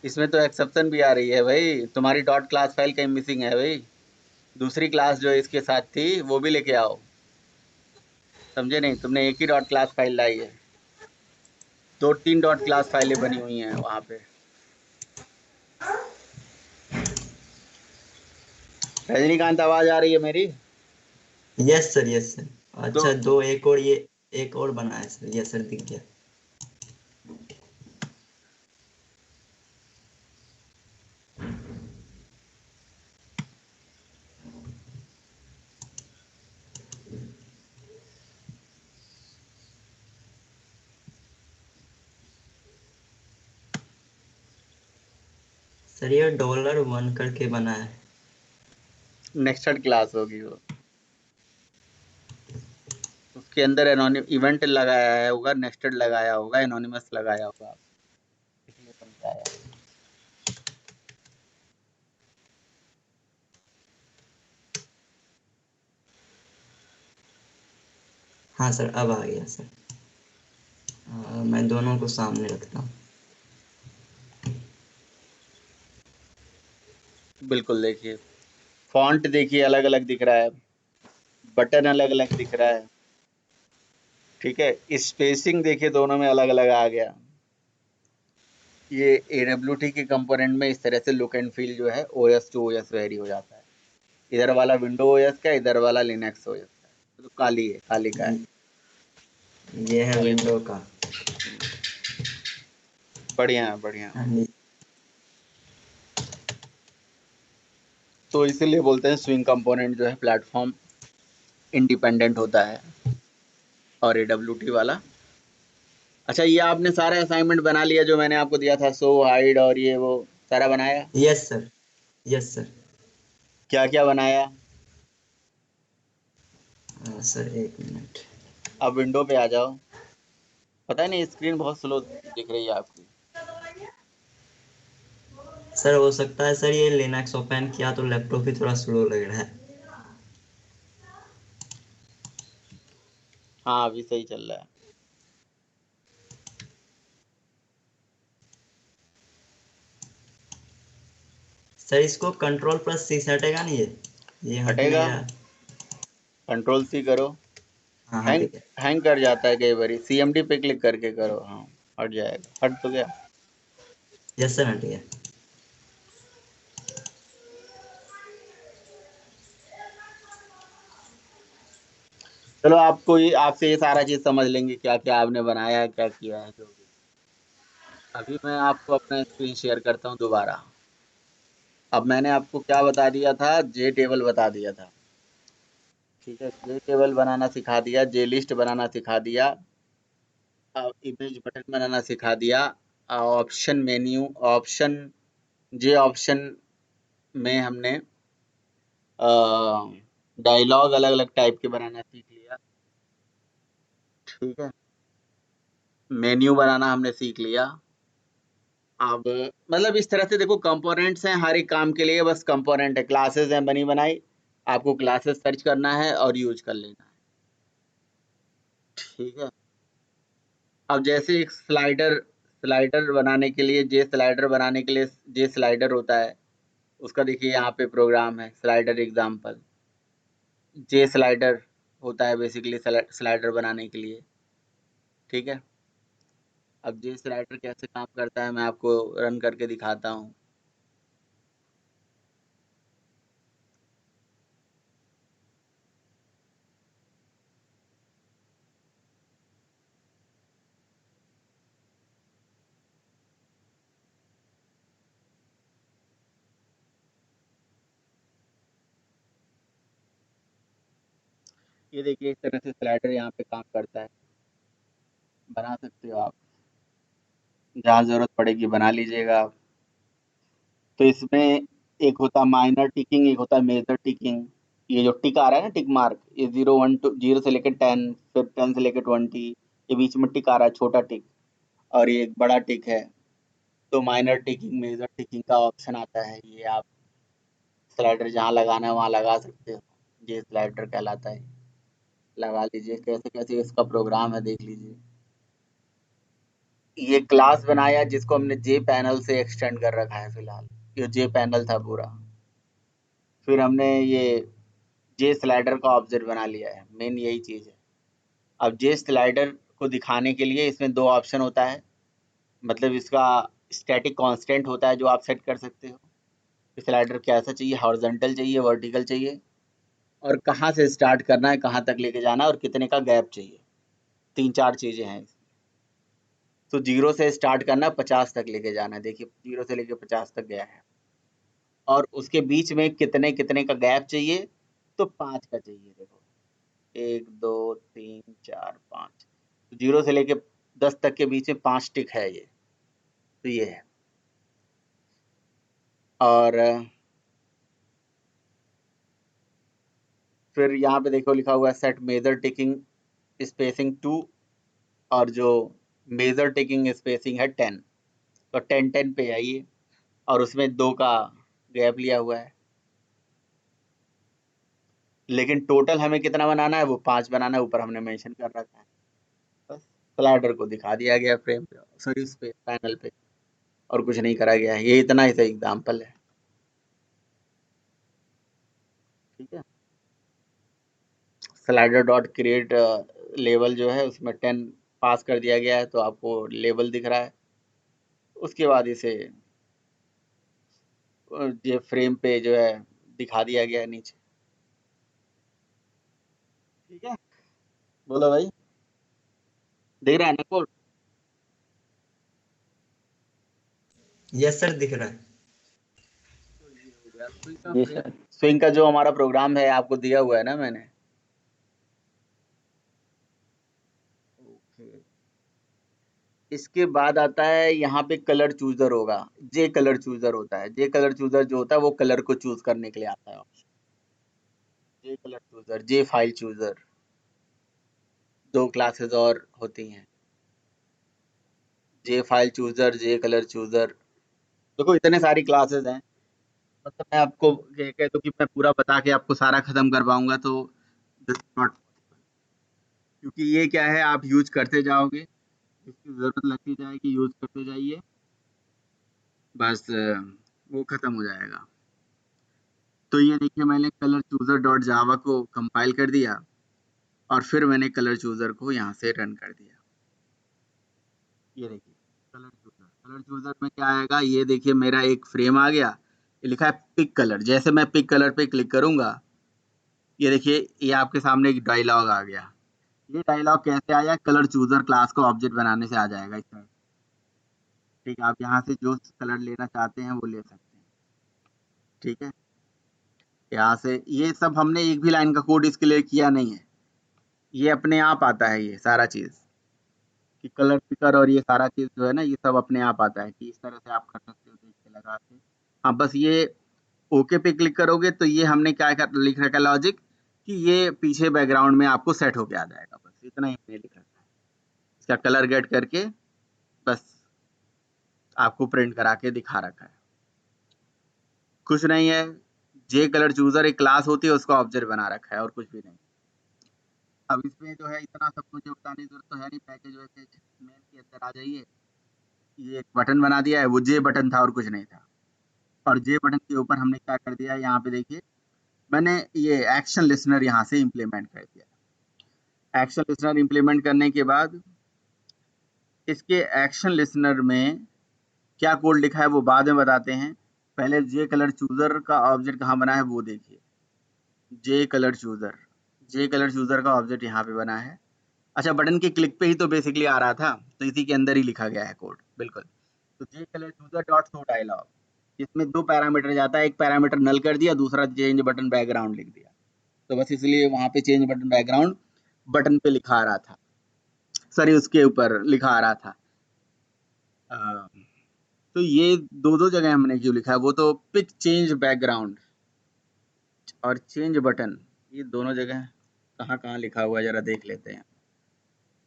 इसमें तो एक्सेप्शन भी आ रही है भाई, तुम्हारी डॉट क्लास फाइल कहीं मिसिंग है भाई। दूसरी क्लास जो इसके साथ थी वो भी लेके आओ। समझे नहीं? तुमने एक ही डॉट क्लास फाइल लाई है, 2-3 डॉट क्लास फाइलें बनी हुई हैं वहां पे। रजनीकांत, आवाज आ रही है मेरी? Yes sir, yes sir. तो अच्छा, दो एक और, ये एक और बना है सर। यस सर, दिख गया। सर ये $1 करके बना है। नेक्स्टेड क्लास होगी वो। उसके अंदर इवेंट लगाया है होगा, नेक्स्टेड लगाया होगा, एनोनिमस लगाया होगा, इसलिए समझाया। हाँ सर, अब आ गया सर। मैं दोनों को सामने रखता हूँ। बिल्कुल, देखिए फॉन्ट देखिए अलग अलग दिख रहा है, बटन अलग अलग दिख रहा है। ठीक है, स्पेसिंग देखिए दोनों में अलग अलग आ गया। ये AWT के कंपोनेंट में इस तरह से लुक एंड फील जो है OS टू OS वेरी हो जाता है। इधर वाला विंडो OS का, इधर वाला लिनक्स OS का, तो काली है, काली का है। ये है विंडो का। बढ़िया है, बढ़िया। हाँ जी। तो इसीलिए बोलते हैं स्विंग कंपोनेंट जो है प्लेटफॉर्म इंडिपेंडेंट होता है, और AWT वाला। अच्छा, ये आपने सारा असाइनमेंट बना लिया जो मैंने आपको दिया था, सो हाइड और ये वो सारा बनाया? Yes sir, yes sir. क्या क्या बनाया? सर एक मिनट। अब विंडो पे आ जाओ। पता है नहीं, स्क्रीन बहुत स्लो दिख रही है आपकी। सर हो सकता है सर ये लिनक्स ओपन किया तो लैपटॉप भी थोड़ा स्लो लग रहा है। हाँ, अभी सही चल रहा है। सर इसको कंट्रोल+C से हटेगा नहीं ये हट नहीं हटेगा। रहा। कंट्रोल C करो। हाँ हट हैंग गया। हैंग कर जाता है कई बारी, CMD पे क्लिक करके करो। हाँ, हट जाएगा। हट तो गया। यस सर हट गया। चलो, आपसे ये सारा चीज समझ लेंगे, क्या क्या आपने बनाया है, क्या किया है, जो भी। अभी मैं आपको अपना स्क्रीन शेयर करता हूँ दोबारा। अब मैंने आपको क्या बता दिया था, जे टेबल बता दिया था। ठीक है, जे टेबल बनाना सिखा दिया, जे लिस्ट बनाना सिखा दिया, इमेज बटन बनाना सिखा दिया, ऑप्शन मेन्यू, ऑप्शन, जे ऑप्शन में हमने डायलॉग अलग अलग टाइप के बनाना सीख लिया। ठीक है, मेन्यू बनाना हमने सीख लिया। अब मतलब इस तरह से देखो, कंपोनेंट्स हैं हर एक काम के लिए, बस कंपोनेंट है, क्लासेस हैं बनी बनाई, आपको क्लासेस सर्च करना है और यूज कर लेना है। ठीक है। अब जैसे एक स्लाइडर स्लाइडर बनाने के लिए, जे स्लाइडर बनाने के लिए जे स्लाइडर होता है, उसका देखिए यहाँ पे प्रोग्राम है, स्लाइडर एग्जाम्पल। जे स्लाइडर होता है बेसिकली स्लाइडर बनाने के लिए। ठीक है। अब जे स्लाइडर कैसे काम करता है मैं आपको रन करके दिखाता हूँ। ये देखिए, इस तरह से स्लाइडर यहाँ पे काम करता है। बना सकते हो आप, जहाँ जरूरत पड़ेगी बना लीजिएगा आप। तो इसमें एक होता है माइनर टिकिंग, एक होता है मेजर टिकिंग। ये जो टिक आ रहा है ना, टिक मार्क, ये 0 से लेकर 10, फिर 10 से लेकर 20, ये बीच में टिक आ रहा है, छोटा टिक, और ये एक बड़ा टिक है। तो माइनर टिकिंग, मेजर टिकिंग का ऑप्शन आता है। ये आप स्लाइडर जहाँ लगाना है वहाँ लगा सकते हो। ये स्लाइडर कहलाता है। लगा लीजिए, कैसे कैसे इसका प्रोग्राम है देख लीजिए। ये क्लास बनाया जिसको हमने जे पैनल से एक्सटेंड कर रखा है फिलहाल। ये जे पैनल था पूरा। फिर हमने ये जे स्लाइडर का ऑब्जेक्ट बना लिया है, मेन यही चीज़ है। अब जे स्लाइडर को दिखाने के लिए इसमें दो ऑप्शन होता है, मतलब इसका स्टैटिक कांस्टेंट होता है जो आप सेट कर सकते हो। स्लाइडर कैसा चाहिए, हॉरिजॉन्टल चाहिए, वर्टिकल चाहिए, और कहाँ से स्टार्ट करना है, कहाँ तक लेके जाना है, और कितने का गैप चाहिए। तीन चार चीज़ें हैं। तो 0 से स्टार्ट करना, 50 तक लेके जाना है। देखिए 0 से लेके 50 तक गया है, और उसके बीच में कितने कितने का गैप चाहिए, तो 5 का चाहिए। देखो 1 2 3 4 5, 0 से लेके 10 तक के बीच में 5 टिक है ये। तो ये है। और फिर यहाँ पे देखो लिखा हुआ है सेट मेजर टिकिंग स्पेसिंग 2, और जो मेजर टिकिंग स्पेसिंग है 10। तो 10 10 पे है ये, और उसमें 2 का गैप लिया हुआ है। लेकिन टोटल हमें कितना बनाना है, वो 5 बनाना है, ऊपर हमने मेंशन कर रखा है। बस स्लाइडर को दिखा दिया गया फ्रेम पे, सॉरी उस पे पैनल पे, और कुछ नहीं करा गया है। ये इतना ही सही एग्जाम्पल है। ठीक है। स्लाइडर डॉट क्रिएट लेवल जो है उसमें 10 पास कर दिया गया है, तो आपको लेवल दिख रहा है। उसके बाद इसे ये फ्रेम पे जो है दिखा दिया गया है नीचे। ठीक है, बोलो भाई, देख रहा है ना कोड? यस सर, दिख रहा है। तो ये हो गया स्विंग का जी फ्रेम। सर। स्विंग का जो हमारा प्रोग्राम है आपको दिया हुआ है ना मैंने। ओके, इसके बाद आता है यहाँ पे कलर चूजर होगा। जे कलर चूजर होता है। जे कलर चूजर जो होता है वो कलर को चूज करने के लिए आता है ऑप्शन। जे कलर चूजर, जे फाइल चूजर, दो क्लासेस और होती हैं, जे फाइल चूजर, जे कलर चूजर। देखो इतने सारी क्लासेस हैं, मतलब मैं आपको कह दूं कि मैं पूरा बता के आपको सारा खत्म कर पाऊंगा तो this is not, क्योंकि ये क्या है आप यूज करते जाओगे, इसकी जरूरत लगती जाएगी, यूज करते जाइए, बस वो खत्म हो जाएगा। तो ये देखिए मैंने कलर चूजर डॉट जावा को कंपाइल कर दिया और फिर मैंने कलर चूजर को यहाँ से रन कर दिया। ये देखिए कलर चूजर में क्या आएगा, ये देखिए मेरा एक फ्रेम आ गया, ये लिखा है पिक कलर। जैसे मैं पिक कलर पे क्लिक करूंगा, ये देखिए ये आपके सामने एक डायलॉग आ गया। ये डायलॉग कैसे आया, कलर चूजर क्लास को ऑब्जेक्ट बनाने से आ जाएगा इस तरह। ठीक है, आप यहाँ से जो कलर लेना चाहते हैं वो ले सकते हैं। ठीक है, यहाँ से ये सब हमने एक भी लाइन का कोड इसके लिए किया नहीं है, ये अपने आप आता है ये सारा चीज कि कलर पिकर और ये सारा चीज जो है ना, ये सब अपने आप आता है कि इस तरह से आप कर सकते हो देख के लगा के। हाँ बस ये ओके पे क्लिक करोगे तो ये हमने क्या लिख रखा है लॉजिक कि ये पीछे बैकग्राउंड में आपको सेट होके आ जाएगा, बस इतना ही हमने लिख रखा है। इसका कलर गेट करके बस आपको प्रिंट करा के दिखा रखा है, कुछ नहीं है। जे कलर चूजर एक क्लास होती है, उसका ऑब्जेक्ट बना रखा है और कुछ भी नहीं। अब इसमें जो है इतना सब मुझे बताने की जरूरत तो है नहीं, पैकेज वैकेज मेन के अंदर आ जाइए। ये एक बटन बना दिया है, वो जे बटन था और कुछ नहीं था। और जे बटन के ऊपर हमने क्या कर दिया, यहाँ पे देखिए मैंने ये एक्शन लिसनर यहाँ से इम्प्लीमेंट कर दिया। एक्शन लिसनर इम्प्लीमेंट करने के बाद इसके एक्शन लिसनर में क्या कोड लिखा है वो बाद में बताते हैं। पहले जे कलर चूजर का ऑब्जेक्ट कहाँ बना है वो देखिए। जे कलर चूजर का ऑब्जेक्ट यहाँ पे बना है। अच्छा, बटन के क्लिक पे ही तो बेसिकली आ रहा था, तो इसी के अंदर ही लिखा गया है कोड बिल्कुल। तो J colour chooser dot show dialog, इसमें दो पैरामीटर जाता है, एक पैरामीटर नल कर दिया, दूसरा चेंज बटन बैकग्राउंड लिख दिया। तो बस इसलिए वहां पे चेंज बटन बैकग्राउंड बटन पे लिखा आ रहा था, सॉरी उसके ऊपर लिखा आ रहा था। तो ये दो दो जगह हमने क्यों लिखा है, वो तो पिक चेंज बैकग्राउंड और चेंज बटन, ये दोनों जगह कहाँ कहाँ लिखा हुआ है जरा देख लेते हैं।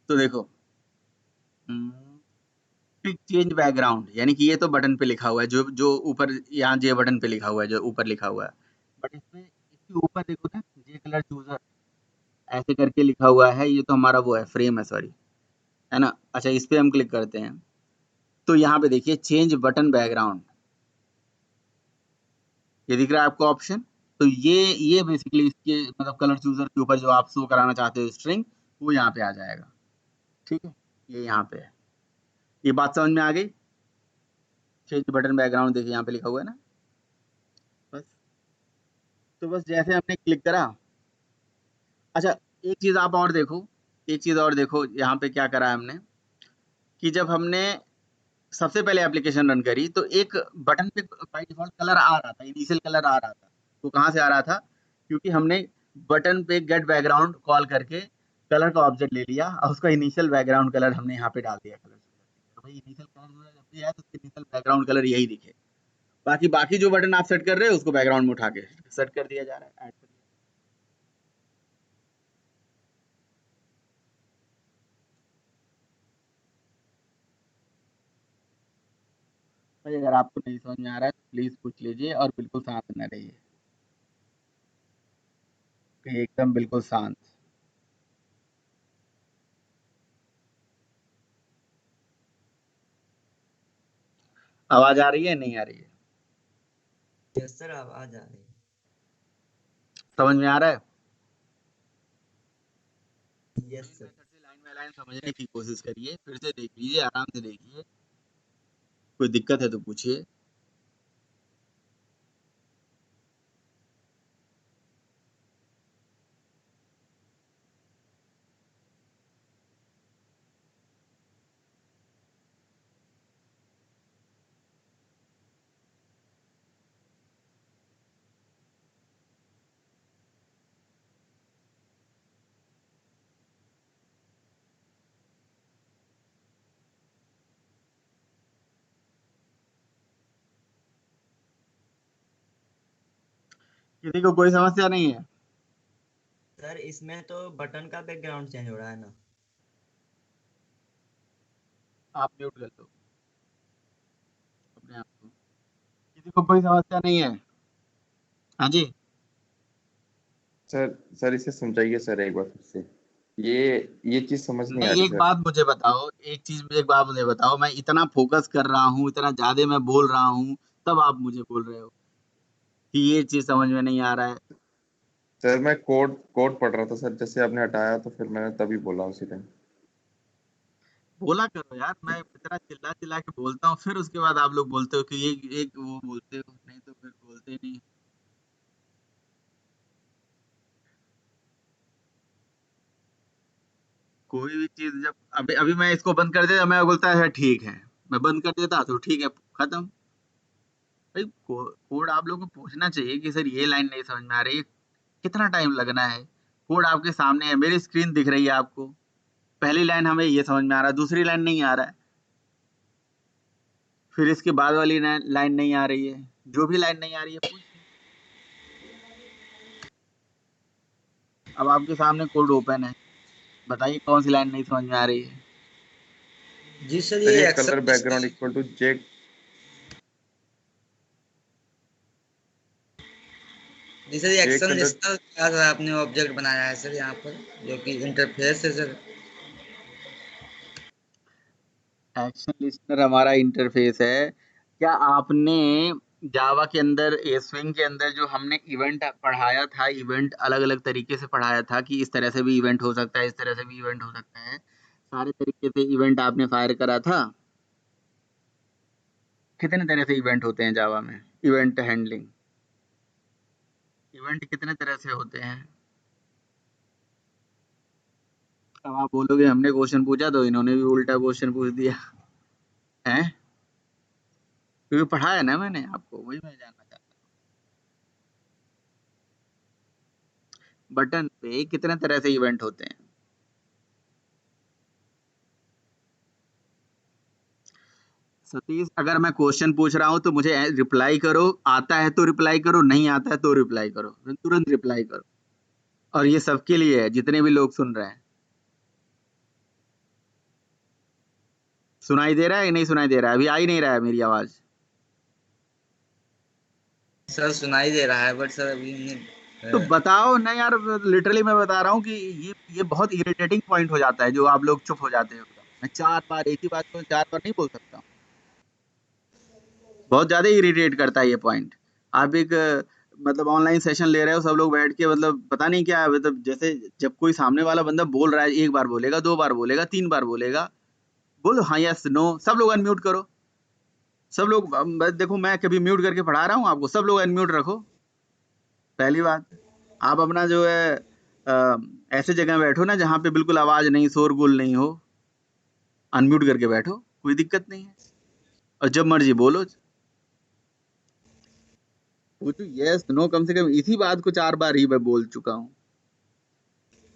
तो देखो पिक चेंज बैकग्राउंड, यानी कि ये तो बटन पे लिखा हुआ है, जो जो ऊपर यहाँ जे बटन पे लिखा हुआ है, जो ऊपर लिखा हुआ है। बट इसमें इसके ऊपर देखो ना, जे कलर चूजर ऐसे करके लिखा हुआ है, ये तो हमारा वो है फ्रेम है, सॉरी, है ना। अच्छा, इस पे हम क्लिक करते हैं तो यहाँ पे देखिए चेंज बटन बैकग्राउंड, ये दिख रहा है आपको ऑप्शन। तो ये बेसिकली इसके मतलब कलर चूजर के ऊपर जो आप शो कराना चाहते हो स्ट्रिंग, वो यहाँ पे आ जाएगा। ठीक है, ये यहाँ पे है। ये बात समझ में आ गई। चेंज बटन बैकग्राउंड देखिए यहाँ पे लिखा हुआ है ना, बस। तो बस जैसे हमने क्लिक करा, अच्छा एक चीज आप और देखो, एक चीज और देखो यहाँ पे क्या करा है हमने कि जब हमने सबसे पहले एप्लीकेशन रन करी तो एक बटन पे बाय डिफॉल्ट कलर आ रहा था, इनिशियल कलर आ रहा था। वो कहाँ से आ रहा था, क्योंकि हमने बटन पे गेट बैकग्राउंड कॉल करके कलर का ऑब्जेक्ट ले लिया और उसका इनिशियल बैकग्राउंड कलर हमने यहाँ पे डाल दिया कलर। तो भाई इनिशियल कलर जब भी है तो इनिशियल बैकग्राउंड कलर यही दिखे, बाकी बाकी जो बटन आप सेट कर रहे हो उसको बैकग्राउंड में उठा के सेट कर दिया जा रहा है, ऐड कर दिया। भाई अगर आपको नहीं समझ में आ रहा है तो प्लीज पूछ लीजिए और बिल्कुल शांत न रहिए, कि एकदम बिल्कुल शांत। आवाज आ रही है नहीं आ रही है, यस सर, आवाज आ रही है। समझ में आ रहा है? Yes main sir. मेथड से लाइन बाय लाइन समझने की कोशिश करिए, फिर से देख लीजिए, आराम से देखिए, कोई दिक्कत है तो पूछिए। किसी को कोई समस्या नहीं है? सर इसमें तो बटन का बैकग्राउंड चेंज हो रहा है ना। आप म्यूट कर लो अपने आप को। किसी को कोई समस्या नहीं है? हाँ जी। सर इसे समझाइए सर एक बार फिर से। ये चीज समझ नहीं आ नहीं, रही एक सर। बात मुझे बताओ, एक बात मुझे बताओ, मैं इतना फोकस कर रहा हूँ, इतना ज्यादा मैं बोल रहा हूँ, तब आप मुझे बोल रहे हो कि ये चीज समझ में नहीं आ रहा है। सर मैं कोड कोड पढ़ रहा था सर, जैसे आपने हटाया तो फिर मैंने तभी बोला उसी टाइम। बोला करो यार, मैं इतना चिल्ला चिल्ला के बोलता हूँ, फिर उसके बाद आप लोग बोलते हो कि एक वो बोलते हो, नहीं तो फिर बोलते नहीं। कोई भी चीज जब अभी अभी मैं इसको बंद कर देता, मैं बोलता है ठीक है, मैं बंद कर देता तो ठीक है, खत्म। भाई कोड आप लोगों को पूछना चाहिए कि सर ये लाइन नहीं समझ में आ रही है, कितना टाइम लगना है। कोड आपके सामने है, मेरी स्क्रीन दिख रही है आपको, पहली लाइन हमें ये समझ में आ रहा है, दूसरी लाइन नहीं आ रहा है, फिर इसके बाद वाली लाइन नहीं आ रही है, जो भी लाइन नहीं आ रही है पूछिए। अब आपके सामने कोड ओपन है, बताइए कौन सी लाइन नहीं समझ में आ रही है। जी सर सर ये ये excel colour background equal to J. जी सर ये जे एक्सेल कलर लिस्टर क्या सर आपने ऑब्जेक्ट बनाया है सर यहाँ पर, जो कि इंटरफेस है सर। एक्शन लिस्टनर हमारा इंटरफेस है। क्या आपने जावा के अंदर स्विंग के अंदर जो हमने इवेंट पढ़ाया था, इवेंट अलग अलग तरीके से पढ़ाया था कि इस तरह से भी इवेंट हो सकता है, इस तरह से भी इवेंट हो सकता है, सारे तरीके से इवेंट आपने फायर करा था। कितने तरह से इवेंट होते हैं जावा में? इवेंट हैंडलिंग, इवेंट कितने तरह से होते हैं? अब आप बोलोगे हमने क्वेश्चन पूछा तो इन्होंने भी उल्टा क्वेश्चन पूछ दिया है, क्योंकि पढ़ाया ना मैंने आपको, वही मैं जानना चाहता हूँ। बटन पे कितने तरह से इवेंट होते हैं? सतीश, अगर मैं क्वेश्चन पूछ रहा हूँ तो मुझे रिप्लाई करो, आता है तो रिप्लाई करो, नहीं आता है तो रिप्लाई करो, तुरंत रिप्लाई करो। और ये सबके लिए है, जितने भी लोग सुन रहे हैं। सुनाई दे रहा है कि नहीं सुनाई दे रहा है? अभी आ ही नहीं रहा है मेरी आवाज? सर सुनाई दे रहा है बट सर अभी तो हमने बताओ ना यार, लिटरली मैं बता रहा हूँ कि ये बहुत इरिटेटिंग पॉइंट हो जाता है, जो आप लोग चुप हो जाते हो एकदम। मैं 4 बार एक ही बात को 4 बार नहीं बोल सकता हूँ। बहुत ज़्यादा इरिटेट करता है ये पॉइंट। आप एक मतलब ऑनलाइन सेशन ले रहे हो, सब लोग बैठ के मतलब पता नहीं क्या, मतलब जैसे जब कोई सामने वाला बंदा बोल रहा है, 1 बार बोलेगा, 2 बार बोलेगा, 3 बार बोलेगा, बोलो हाँ, यस, नो, सब लोग अनम्यूट करो। सब लोग देखो, मैं कभी म्यूट करके पढ़ा रहा हूँ आपको? सब लोग अनम्यूट रखो। पहली बात, आप अपना जो है ऐसे जगह बैठो ना जहाँ पे बिल्कुल आवाज नहीं, शोरगुल नहीं हो, अनम्यूट करके बैठो, कोई दिक्कत नहीं है, और जब मर्जी बोलो। वो तो यस नो कम से कम इसी बात को 4 बार ही मैं बोल चुका हूँ।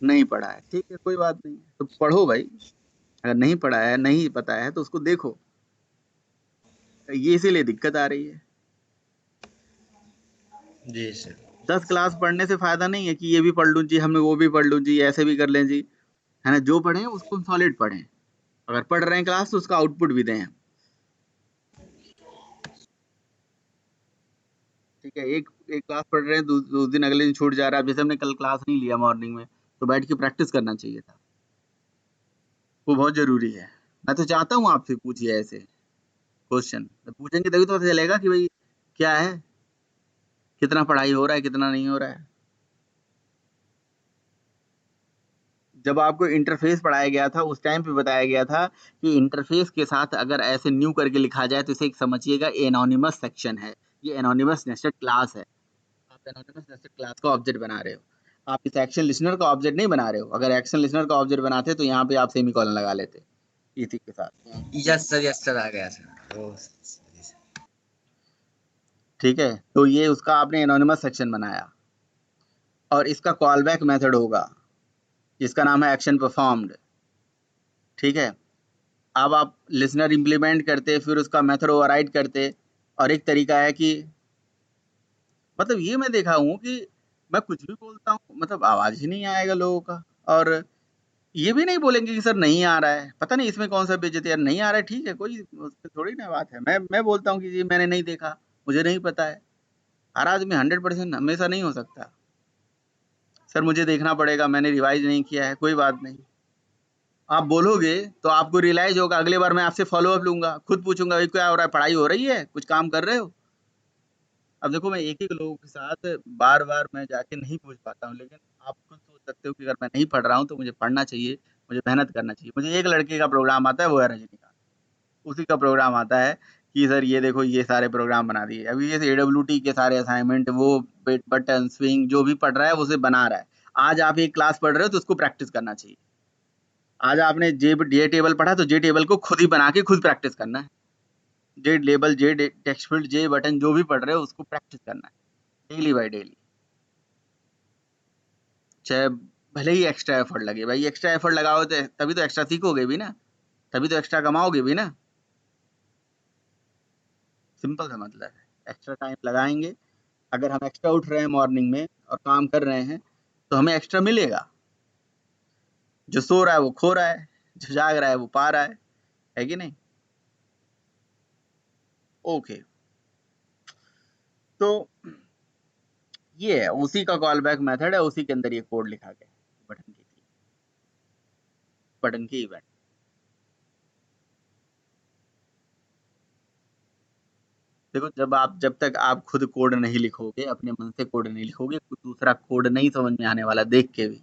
नहीं पढ़ा है, ठीक है, कोई बात नहीं, तो पढ़ो भाई। अगर नहीं पढ़ा है, नहीं पता है, तो उसको देखो। ये इसीलिए दिक्कत आ रही है। जी सर 10 क्लास पढ़ने से फायदा नहीं है कि ये भी पढ़ लूं जी, हमने वो भी पढ़ लूं जी, ऐसे भी कर लें जी, है ना? जो पढ़े उसको सॉलिड पढ़ें। अगर पढ़ रहे हैं क्लास तो उसका आउटपुट भी दें। ठीक है, एक एक क्लास पढ़ रहे हैं, दूसरे दिन अगले दिन छूट जा रहा है। जैसे हमने कल क्लास नहीं लिया मॉर्निंग में, तो बैठ के प्रैक्टिस करना चाहिए था, वो बहुत जरूरी है। मैं तो चाहता हूँ आपसे पूछिए ऐसे क्वेश्चन, पूछेंगे तभी तो पता चलेगा कि भाई क्या है, कितना पढ़ाई हो रहा है, कितना नहीं हो रहा है। जब आपको इंटरफेस पढ़ाया गया था उस टाइम पे बताया गया था कि इंटरफेस के साथ अगर ऐसे न्यू करके लिखा जाए तो इसे समझिएगा एनोनिमस सेक्शन है, ये एनोनिमस नेस्टेड क्लास है। आप एनोनिमस नेस्टेड क्लास का ऑब्जेक्ट बना रहे हो, आप इस एक्शन लिसनर का ऑब्जेक्ट नहीं बना रहे हो। अगर एक्शन लिसनर का ऑब्जेक्ट बनाते तो यहाँ पे आप सेमीकोलन लगा लेते इसी के साथ। यस सर आ गया सर। ओह ठीक है, तो ये उसका आपने एनोनिमस सेक्शन बनाया और इसका कॉल बैक मेथड होगा जिसका नाम है एक्शन परफॉर्म्ड। ठीक है, अब आप लिसनर इंप्लीमेंट करते फिर उसका मेथड ओवरराइड करते। और एक तरीका है कि मतलब ये मैं देखा हूँ कि मैं कुछ भी बोलता हूँ मतलब आवाज ही नहीं आएगा लोगों का, और ये भी नहीं बोलेंगे कि सर नहीं आ रहा है, पता नहीं इसमें कौन सा बेइज्जती है। नहीं आ रहा है ठीक है, कोई उससे थोड़ी ना बात है। मैं बोलता हूँ कि जी मैंने नहीं देखा, मुझे नहीं पता है। हर आदमी 100% हमेशा नहीं हो सकता। सर मुझे देखना पड़ेगा, मैंने रिवाइज नहीं किया है, कोई बात नहीं। आप बोलोगे तो आपको रियलाइज होगा, अगले बार मैं आपसे फॉलो अप लूंगा, खुद पूछूंगा भाई क्या हो रहा है, पढ़ाई हो रही है, कुछ काम कर रहे हो। अब देखो मैं एक ही लोगों के साथ बार बार मैं जाके नहीं पूछ पाता हूँ, लेकिन आप खुद सोच सकते हो कि अगर मैं नहीं पढ़ रहा हूँ तो मुझे पढ़ना चाहिए, मुझे मेहनत करना चाहिए। मुझे एक लड़के का प्रोग्राम आता है, वो है रजनीकांत, उसी का प्रोग्राम आता है कि सर ये देखो ये सारे प्रोग्राम बना दिए। अभी ये AWT के सारे असाइनमेंट, वो बटन स्विंग जो भी पढ़ रहा है वो उसे बना रहा है। आज आप एक क्लास पढ़ रहे हो तो उसको प्रैक्टिस करना चाहिए। आज आपने जे टेबल पढ़ा तो जे टेबल को खुद ही बना के खुद प्रैक्टिस करना है। जे लेबल, जे टेक्स्ट फील्ड, जे बटन जो भी पढ़ रहे हो उसको प्रैक्टिस करना है डेली बाय डेली। चाहे भले ही एक्स्ट्रा एफर्ट लगे, भाई एक्स्ट्रा एफर्ट लगाओ तो तभी तो एक्स्ट्रा सीखोगे भी ना, तभी तो एक्स्ट्रा कमाओगे भी ना। सिंपल सा मतलब है, एक्स्ट्रा टाइम लगाएंगे। अगर हम एक्स्ट्रा उठ रहे हैं मॉर्निंग में और काम कर रहे हैं तो हमें एक्स्ट्रा मिलेगा। जो सो रहा है वो खो रहा है, जो जाग रहा है वो पा रहा है कि नहीं। ओके, तो ये है उसी का कॉल बैक मेथड है, उसी के अंदर ये कोड लिखा गया है बटन की इवेंट। देखो जब तक आप खुद कोड नहीं लिखोगे, अपने मन से कोड नहीं लिखोगे, कोई दूसरा कोड नहीं समझ में आने वाला देख के भी।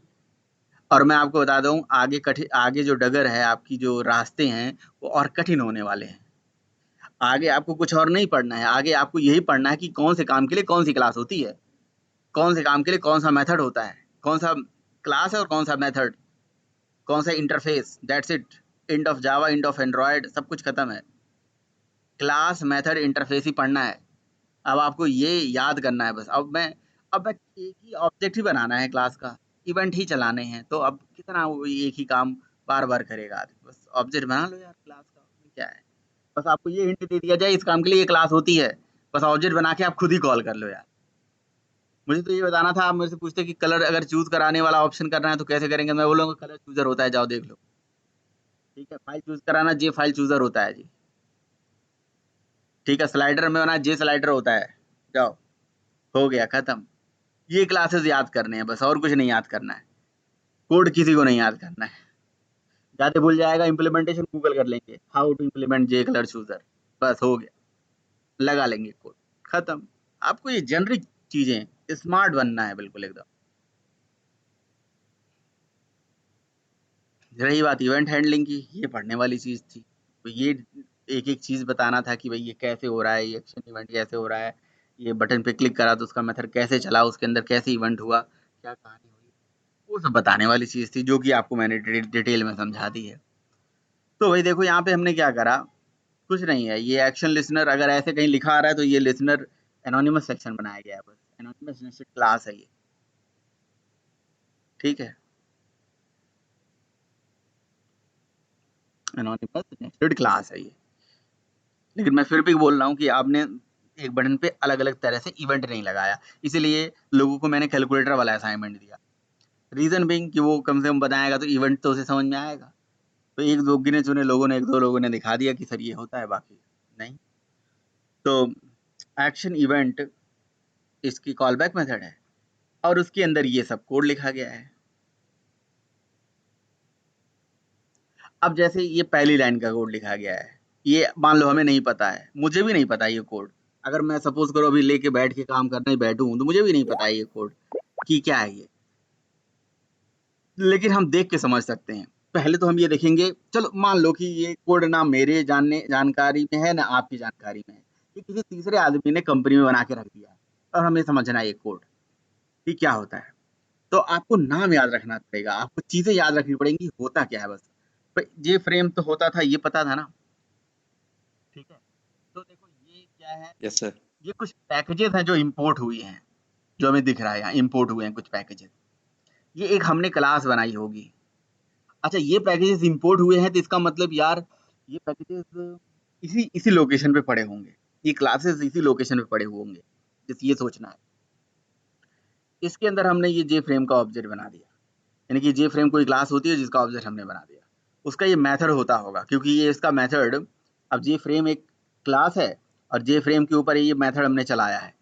और मैं आपको बता दूं आगे जो डगर है, आपकी जो रास्ते हैं वो और कठिन होने वाले हैं। आगे आपको कुछ और नहीं पढ़ना है, आगे आपको यही पढ़ना है कि कौन से काम के लिए कौन सी क्लास होती है, कौन से काम के लिए कौन सा मेथड होता है, कौन सा क्लास है और कौन सा मेथड, कौन सा interface. That's it. End of Java, end of Android, सब कुछ खत्म है। क्लास, मेथड, इंटरफेस ही पढ़ना है। अब आपको ये याद करना है बस। अब मैं एक ही ऑब्जेक्ट ही बनाना है क्लास का, इवेंट ही चलाने हैं, तो अब कितना वो एक ही काम बार बार करेगा आदमी। बस ऑब्जेक्ट बना लो यार क्लास का, क्या है। बस आपको ये हिंट दे दिया जाए इस काम के लिए ये क्लास होती है, बस ऑब्जेक्ट बना के आप खुद ही कॉल कर लो यार। मुझे तो ये बताना था, आप मेरे से पूछते कि कलर अगर चूज कराने वाला ऑप्शन करना है तो कैसे करेंगे, मैं बोलूँगा कलर चूजर होता है, जाओ देख लो। ठीक है, फाइल चूज कराना, जे फाइल चूजर होता है जी। ठीक है, स्लाइडर में होना, जे स्लाइडर होता है, जाओ हो गया खत्म। ये क्लासेस याद करने हैं बस, और कुछ नहीं याद करना है। कोड किसी को नहीं याद करना है, ज्यादा भूल जाएगा इम्प्लीमेंटेशन गूगल कर लेंगे, how to implement J colour chooser, बस हो गया, लगा लेंगे कोड, खत्म। आपको ये जेनरिक चीजें, स्मार्ट बनना है बिल्कुल एकदम। रही बात इवेंट हैंडलिंग की, ये पढ़ने वाली चीज थी। तो ये एक एक चीज बताना था कि भाई ये कैसे हो रहा है, ये एक्शन इवेंट कैसे हो रहा है, ये बटन पे क्लिक करा तो उसका मेथड कैसे चला, उसके अंदर कैसे इवेंट हुआ, क्या कहानी हुई, वो सब बताने वाली चीज थी, जो कि आपको मैंने डिटेल में समझा दी है। तो भाई देखो यहाँ पे हमने क्या करा, कुछ नहीं है। ये एक्शन लिसनर अगर ऐसे कहीं लिखा आ रहा है तो ये लिसनर एनोनिमस सेक्शन बनाया गया है, बस एनोनिमस नेस्टेड क्लास है ये। ठीक है, एनोनिमस नेस्टेड क्लास है ये। लेकिन मैं फिर भी बोल रहा हूँ कि आपने एक बटन पे अलग अलग तरह से इवेंट नहीं लगाया, इसीलिए लोगों को मैंने कैलकुलेटर वाला असाइनमेंट दिया। रीजन बिंग कि वो कम से कम बताएगा तो इवेंट तो उसे समझ में आएगा। तो एक दो गिने चुने लोगों ने, एक दो लोगों ने दिखा दिया कि सर ये होता है, बाकी नहीं। तो एक्शन इवेंट इसकी कॉल बैक मेथड है और उसके अंदर ये सब कोड लिखा गया है। अब जैसे ये पहली लाइन का कोड लिखा गया है, ये मान लो हमें नहीं पता है, मुझे भी नहीं पता ये कोड। अगर मैं सपोज करो अभी लेके बैठ के काम करने बैठूं तो मुझे भी नहीं पता ये कोड कि क्या है ये। लेकिन हम देख के समझ सकते हैं। पहले तो हम ये देखेंगे, चलो मान लो कि ये कोड ना मेरे जानकारी में है ना आपकी जानकारी में है, ये किसी तीसरे आदमी ने कंपनी में बना के रख दिया है और हमें समझना है ये कोड कि क्या होता है। तो आपको नाम याद रखना पड़ेगा, आपको चीजें याद रखनी पड़ेंगी, होता क्या है बस। ये फ्रेम तो होता था, ये पता था ना, ठीक है। तो देखो ये क्या है, यस सर। ये कुछ पैकेजेस हैं जो इंपोर्ट हुई हैं, जो हमें दिख रहा है यहाँ इंपोर्ट हुए हैं कुछ पैकेजेस। ये एक हमने क्लास बनाई होगी। अच्छा, ये पैकेजेस इंपोर्ट हुए हैं तो इसका मतलब यार ये पैकेजेस इसी लोकेशन पे पड़े होंगे, ये क्लासेस इसी लोकेशन पे पड़े हुए होंगे, जिस ये सोचना है। इसके अंदर हमने ये जे फ्रेम का ऑब्जेक्ट बना दिया, यानी कि जे फ्रेम कोई क्लास होती है जिसका ऑब्जेक्ट हमने बना दिया, उसका ये मेथड होता होगा, क्योंकि ये इसका मेथड, अब जे फ्रेम एक क्लास है और जे फ्रेम के ऊपर ये मेथड हमने चलाया है।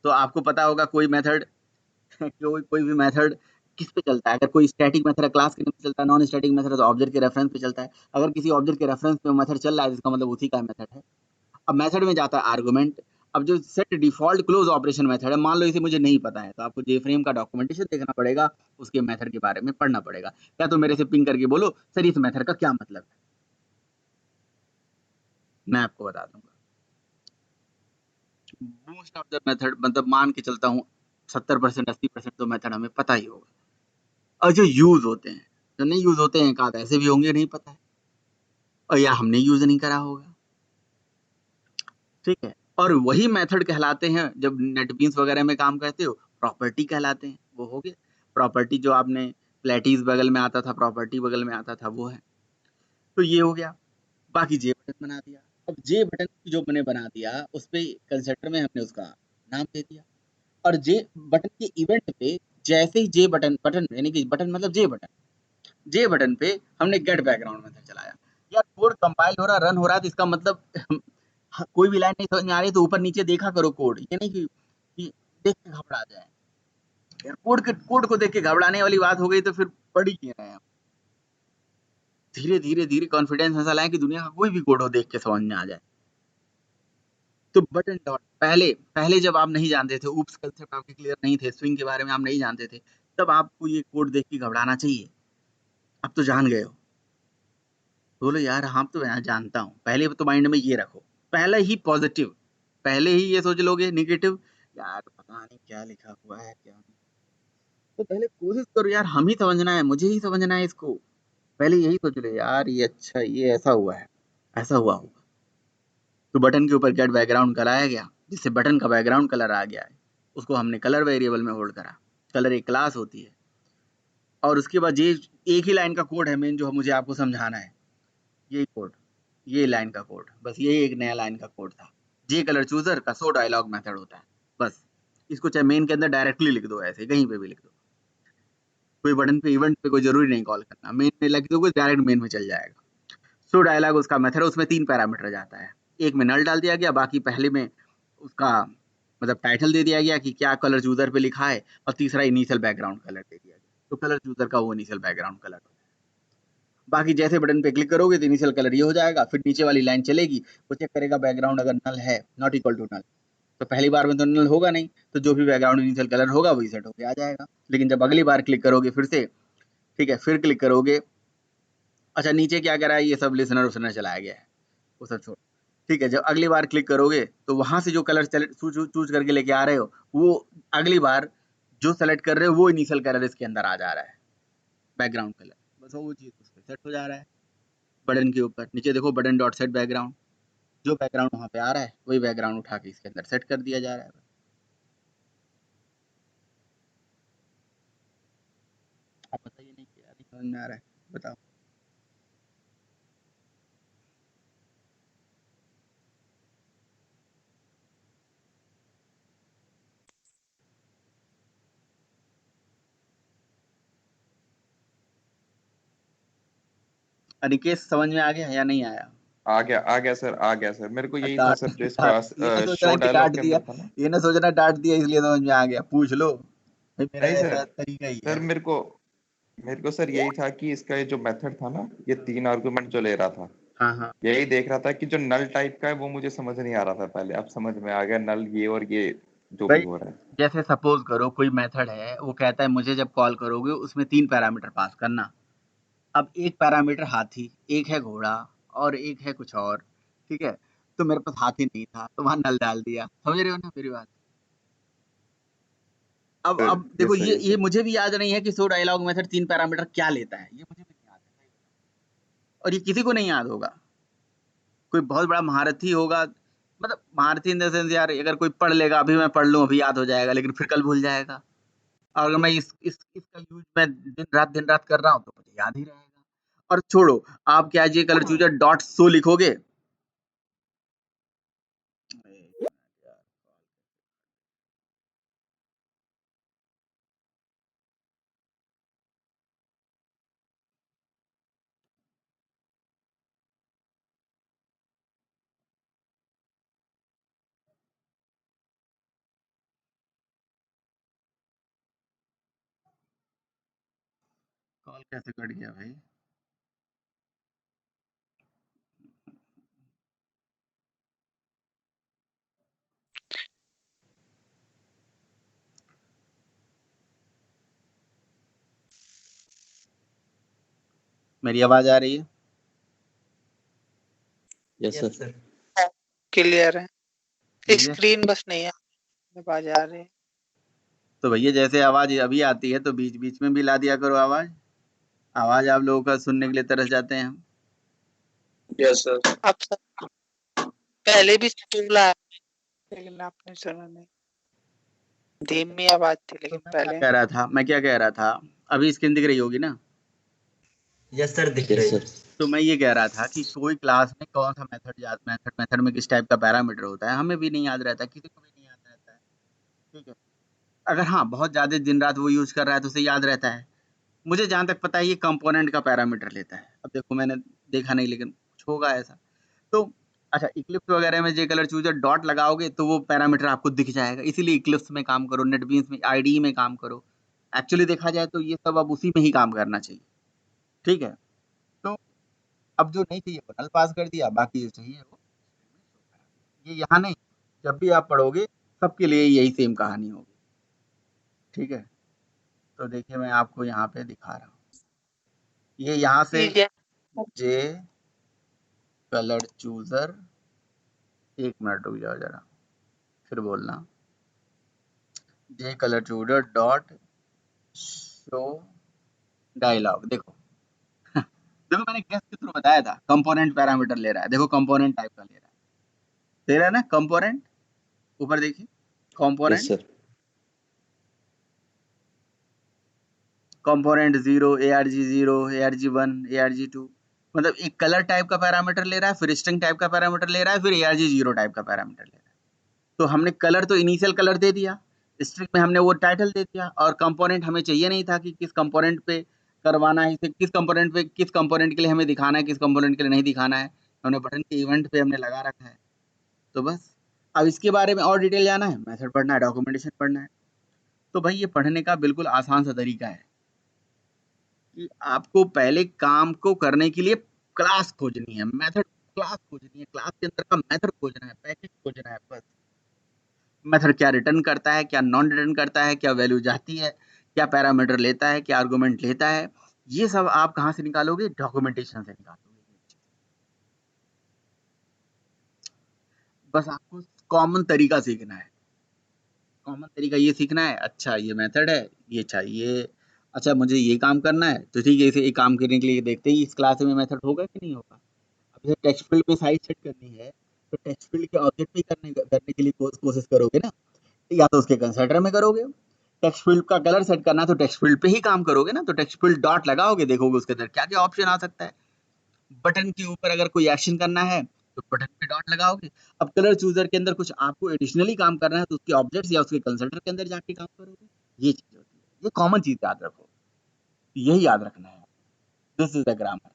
तो आपको पता होगा कोई मेथड कोई भी मेथड किस पे चलता है। अगर कोई स्टैटिक मेथड है क्लास के नेम पे चलता है, नॉन स्टैटिक मेथड है तो ऑब्जेक्ट के रेफरेंस पे चलता है। अगर किसी ऑब्जेक्ट के रेफरेंस पे मेथड चल रहा है इसका मतलब उसी का मेथड है। अब मेथड में जाता है आर्गुमेंट। अब जो set default close operation method है, मान लो इसे मुझे नहीं पता है तो आपको जे फ्रेम का डॉक्यूमेंटेशन देखना पड़ेगा, उसके मेथड के बारे में पढ़ना पड़ेगा, या तो मेरे से पिंग करके बोलो सर इस मेथड का क्या मतलब है, मैं आपको बता दूंगा। मोस्ट ऑफ द मेथड, मतलब मान के चलता हूँ 70% 80% तो मेथड हमें पता ही होगा, और जो यूज होते हैं, जो नहीं यूज होते हैं, कहा ऐसे भी होंगे नहीं पता है, और या हमने यूज नहीं करा होगा, ठीक है। और वही मेथड कहलाते हैं, जब नेटबीन्स वगैरह में काम करते हो प्रॉपर्टी कहलाते हैं। वो हो गया प्रॉपर्टी, जो आपने प्लेटीज बगल में आता था, प्रॉपर्टी बगल में आता था, वो है। तो ये हो गया। बाकी जे बटन बना दिया। अब जे बटन जो मैंने बना दिया उस पे कंस्ट्रक्टर में हमने उसका नाम दे दिया, और जे बटन के इवेंट पे जैसे ही जे बटन यानी कि बटन मतलब जे बटन पे हमने गेट बैकग्राउंड मेथड चलाया। यार कोड कंपाइल हो रहा, रन हो रहा है, तो इसका मतलब कोई भी लाइन नहीं समझ में आ रही तो ऊपर नीचे देखा करो कोड, ये नहीं कि देख के घबरा जाए। यार कोड को देख के घबराने वाली बात हो गई तो फिर पढ़ ही क्यों रहे हैं। धीरे धीरे धीरे कॉन्फिडेंस ऐसा लाएं कि दुनिया का कोई भी कोड हो देख के समझ में आ जाए। तो बटन डॉट पहले जब आप नहीं जानते थे, ऊप्स कंसेप्ट आपके क्लियर नहीं थे, स्विंग के बारे में आप नहीं जानते थे, तब आपको ये कोड देख के घबराना चाहिए। अब तो जान गए हो, बोलो यार हम तो यहाँ जानता हूँ। पहले तो माइंड में ये रखो, पहले ही पॉजिटिव, पहले ही ये सोच लोगे निगेटिव, यार पता नहीं क्या लिखा हुआ है क्या नहीं। तो पहले कोशिश करो यार, हम ही समझना है, मुझे ही समझना है इसको। पहले यही सोच लो यार ये अच्छा, ये ऐसा हुआ है, ऐसा हुआ होगा। तो बटन के ऊपर गेट बैकग्राउंड कराया गया, जिससे बटन का बैकग्राउंड कलर आ गया है, उसको हमने कलर वेरिएबल में होल्ड करा। कलर एक क्लास होती है। और उसके बाद ये एक ही लाइन का कोड है मेन, जो मुझे आपको समझाना है। ये कोड, ये लाइन का कोड, बस ये एक नया लाइन का कोड था। जे कलर चूजर का शो डायलॉग मेथड होता है, बस इसको चाहे मेन के अंदर डायरेक्टली लिख दो, ऐसे कहीं पे भी लिख दो, कोई बटन पे इवेंट पे कोई जरूरी नहीं कॉल करना, मेन में लिख दो, डायरेक्ट मेन में चल जाएगा। शो डायलॉग उसका मेथड है, उसमें 3 पैरामीटर जाता है। एक में नल डाल दिया गया, बाकी पहले में उसका मतलब टाइटल दे दिया गया कि क्या कलर चूजर पे लिखा है, और तीसरा इनिशियल बैकग्राउंड कलर दे दिया गया, तो कलर चूजर का वो इनिशियल बैकग्राउंड कलर। बाकी जैसे बटन पे क्लिक करोगे तो इनिशियल कलर ये हो जाएगा, फिर नीचे वाली लाइन चलेगी, वो चेक करेगा बैकग्राउंड अगर नल है, नॉट इक्वल टू नल, तो पहली बार में तो नल होगा नहीं, तो जो भी बैकग्राउंड इनिशियल कलर होगा वही सेट होके आ जाएगा। लेकिन जब अगली बार क्लिक करोगे फिर से, ठीक है, फिर क्लिक करोगे, अच्छा नीचे क्या करा है, ये सब लिसनर उसनर चलाया गया है, वो सब छोड़, ठीक है। जब अगली बार क्लिक करोगे तो वहां से जो कलर चूज करके लेके आ रहे हो, वो अगली बार जो सेलेक्ट कर रहे हो वो इनिशियल कलर इसके अंदर आ जा रहा है, बैकग्राउंड कलर, बस वो चीज उस पर सेट हो जा रहा है। बटन के ऊपर नीचे देखो बटन डॉट सेट बैकग्राउंड, जो बैकग्राउंड वहां पे आ रहा है वही बैकग्राउंड उठा के इसके अंदर सेट कर दिया जा रहा है। आप बताइए, नहीं क्या नहीं समझ में आ रहा है, बताओ। अनिकेत समझ में आ गया या नहीं आया? आ गया सर, आ गया सर। मेरे को यही था सर, जो ये ना इसका सोचना शो कि डायलॉग डांट के दिया, अंदर था ना। ये ना सोचना डांट दिया इसलिए समझ में आ गया, पूछ लो भाई, मेरा नहीं ऐसा सर, तरीका ही सर है। मेरे को सर यही था कि इसका ये जो मेथड था ना, ये 3 आर्गुमेंट जो ले रहा था, हाँ हाँ यही देख रहा था कि जो नल टाइप का है वो मुझे समझ नहीं आ रहा था पहले, अब समझ में आ गया। नल ये और ये जो भाई भी हो रहा है। जैसे सपोज करो कोई मेथड है, वो कहता है मुझे जब कॉल करोगे उसमें 3 पैरामीटर पास करना। अब एक पैरामीटर हाथी, एक है घोड़ा और एक है कुछ और, ठीक है? तो मेरे पास हाथी नहीं था, तो वहाँ नल डाल दिया। समझ रहे हो ना मेरी बात? अब देखो यस सर, यस ये सर। मुझे भी याद नहीं है कि शो डायलॉग मेथड 3 पैरामीटर क्या लेता है, ये मुझे भी नहीं याद है और ये किसी को नहीं याद होगा। कोई बहुत बड़ा महारथी होगा, मतलब महारथी इन द सेंस यार, अगर कोई पढ़ लेगा, अभी मैं पढ़ लूँ अभी याद हो जाएगा, लेकिन फिर कल भूल जाएगा। और अगर मैं इसका यूज़ मैं दिन-रात कर रहा हूँ, तो मुझे याद ही रहेगा। और छोड़ो, आप क्या ये कलर चूज़र डॉट शो लिखोगे, कॉल कैसे कट गया भाई? मेरी आवाज़ आ रही है? Yes yes sir. Sir. Clear है, ठीक है। स्क्रीन बस नहीं है, आवाज आ रही है। तो भैया जैसे आवाज़ अभी आती है, तो बीच-बीच में भी ला दिया करो आवाज़। आवाज़ आप लोगों का सुनने के लिए तरस जाते हैं हम। Yes sir. अब सर पहले भी स्कूल आया, लेकिन आपने सुना नहीं, धीमी आवाज थी तो लेकिन मैं क्या पहले। कह रहा था मैं क्या कह रहा था? अभी स्क्रीन दिख रही होगी ना? यस सर, दिख यस रही सर। है। तो मैं ये कह रहा था कि कोई क्लास में कौन-सा मेथड में किस टाइप का पैरामीटर होता है, हमें भी नहीं याद रहता, किसी को भी नहीं याद रहता है, ठीक है? अगर हाँ, बहुत ज़्यादा दिन-रात वो यूज़ कर रहा है, तो उसे याद रहता है। मुझे जहाँ तक पता है ये कंपोनेंट का पैरामीटर लेता है। अब देखो मैंने देखा नहीं, लेकिन कुछ होगा ऐसा। तो अच्छा, इक्लिप्स वगैरह में जे कलर चूज़र डॉट लगाओगे तो वो पैरामीटर आपको दिख जाएगा। इसीलिए इक्लिप्स में काम करो, नेटबीन्स में, आईडीई में काम करो। एक्चुअली देखा जाए तो ये सब अब उसी में ही काम करना चाहिए, ठीक है? तो अब जो नहीं चाहिए वो नल पास कर दिया, बाकी जो चाहिए वो ये यहाँ नहीं, जब भी आप पढ़ोगे सबके लिए यही सेम कहानी होगी, ठीक है? तो देखिए मैं आपको यहाँ पे दिखा रहा हूँ। ये यहाँ से ये जे कलर चूज़र, 1 मिनट रुक जाओ ज़रा, फिर बोलना। जे colour chooser dot show dialogue, देखो देखो मैंने गेस के थ्रू बताया था, कंपोनेंट पैरामीटर ले रहा है, देखो कंपोनेंट टाइप का ले रहा है ना कंपोनेंट, ऊपर देखिए yes component, sir. Component 0, ARG 0, ARG 1, ARG 2, मतलब एक कलर टाइप का पैरामीटर ले रहा है, फिर स्ट्रिंग टाइप का पैरामीटर ले रहा है, फिर ARG 0 टाइप का पैरामीटर ले रहा है। तो हमने कलर तो इनिशियल कलर दे दिया, स्ट्रिंग में हमने वो टाइटल दे दिया, और कंपोनेंट हमें चाहिए नहीं था कि किस कंपोनेंट पे करवाना है इसे, किस कंपोनेंट के लिए हमें दिखाना है, किस कंपोनेंट के लिए नहीं दिखाना है। हमने बटन के इवेंट पे हमने लगा रखा है, तो बस। अब इसके बारे में और डिटेल जाना है, मेथड पढ़ना है, डॉक्यूमेंटेशन पढ़ना है, तो भाई ये पढ़ने का बिल्कुल आसान सा तरीका है कि आपको पहले काम को करने के लिए क्लास खोजनी है, मेथड क्लास खोजनी है, क्लास के अंदर का मेथड खोजना है, पैकेज खोजना है, बस। मेथड क्या रिटर्न करता है, क्या नॉन रिटर्न करता है, क्या वैल्यू जाती है, क्या पैरामीटर लेता है, क्या आर्गुमेंट लेता है, ये सब आप कहाँ से निकालोगे? डॉक्यूमेंटेशन से निकालोगे। बस आपको कॉमन तरीका सीखना है। कॉमन तरीका ये सीखना है, अच्छा ये मेथड है, ये चाहिए, अच्छा मुझे ये काम करना है, तो ठीक है, इसे एक काम करने के लिए देखते हैं इस क्लास में मेथड होगा कि नहीं होगा। अब जैसे टेक्स्ट फील्ड में साइज सेट करनी है, तो टेक्स्ट फील्ड के ऑब्जेक्ट पे करने के लिए कोशिश करोगे ना, या तो उसके कंसिडर में करोगे। टेक्स्ट फील्ड का कलर सेट करना है तो टेक्स्ट फील्ड पे ही काम करोगे ना, तो टेक्स्ट फील्ड डॉट लगाओगे, देखोगे उसके अंदर क्या क्या ऑप्शन आ सकता है। बटन के ऊपर अगर कोई एक्शन करना है तो बटन पे डॉट लगाओगे। अब कलर चूजर के अंदर कुछ आपको एडिशनली काम करना है तो उसके ऑब्जेक्ट्स या उसके कंसिडर के अंदर जाके काम करोगे। ये चीज होती है, ये कॉमन चीज याद रखो, यही याद रखना है। This is the grammar.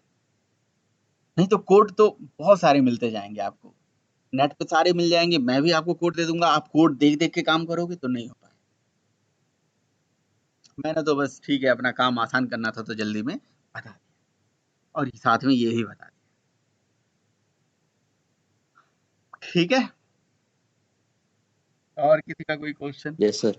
नहीं तो कोड तो बहुत सारे मिलते जाएंगे आपको, नेट पे सारे मिल जाएंगे, मैं भी आपको कोड दे दूंगा, आप कोड देख देख के काम करोगे तो नहीं हो पाएगा। मैंने तो बस ठीक है अपना काम आसान करना था तो जल्दी में बता दिया, और साथ में ये ही बता दिया, ठीक है। और किसी का कोई क्वेश्चन, यस सर।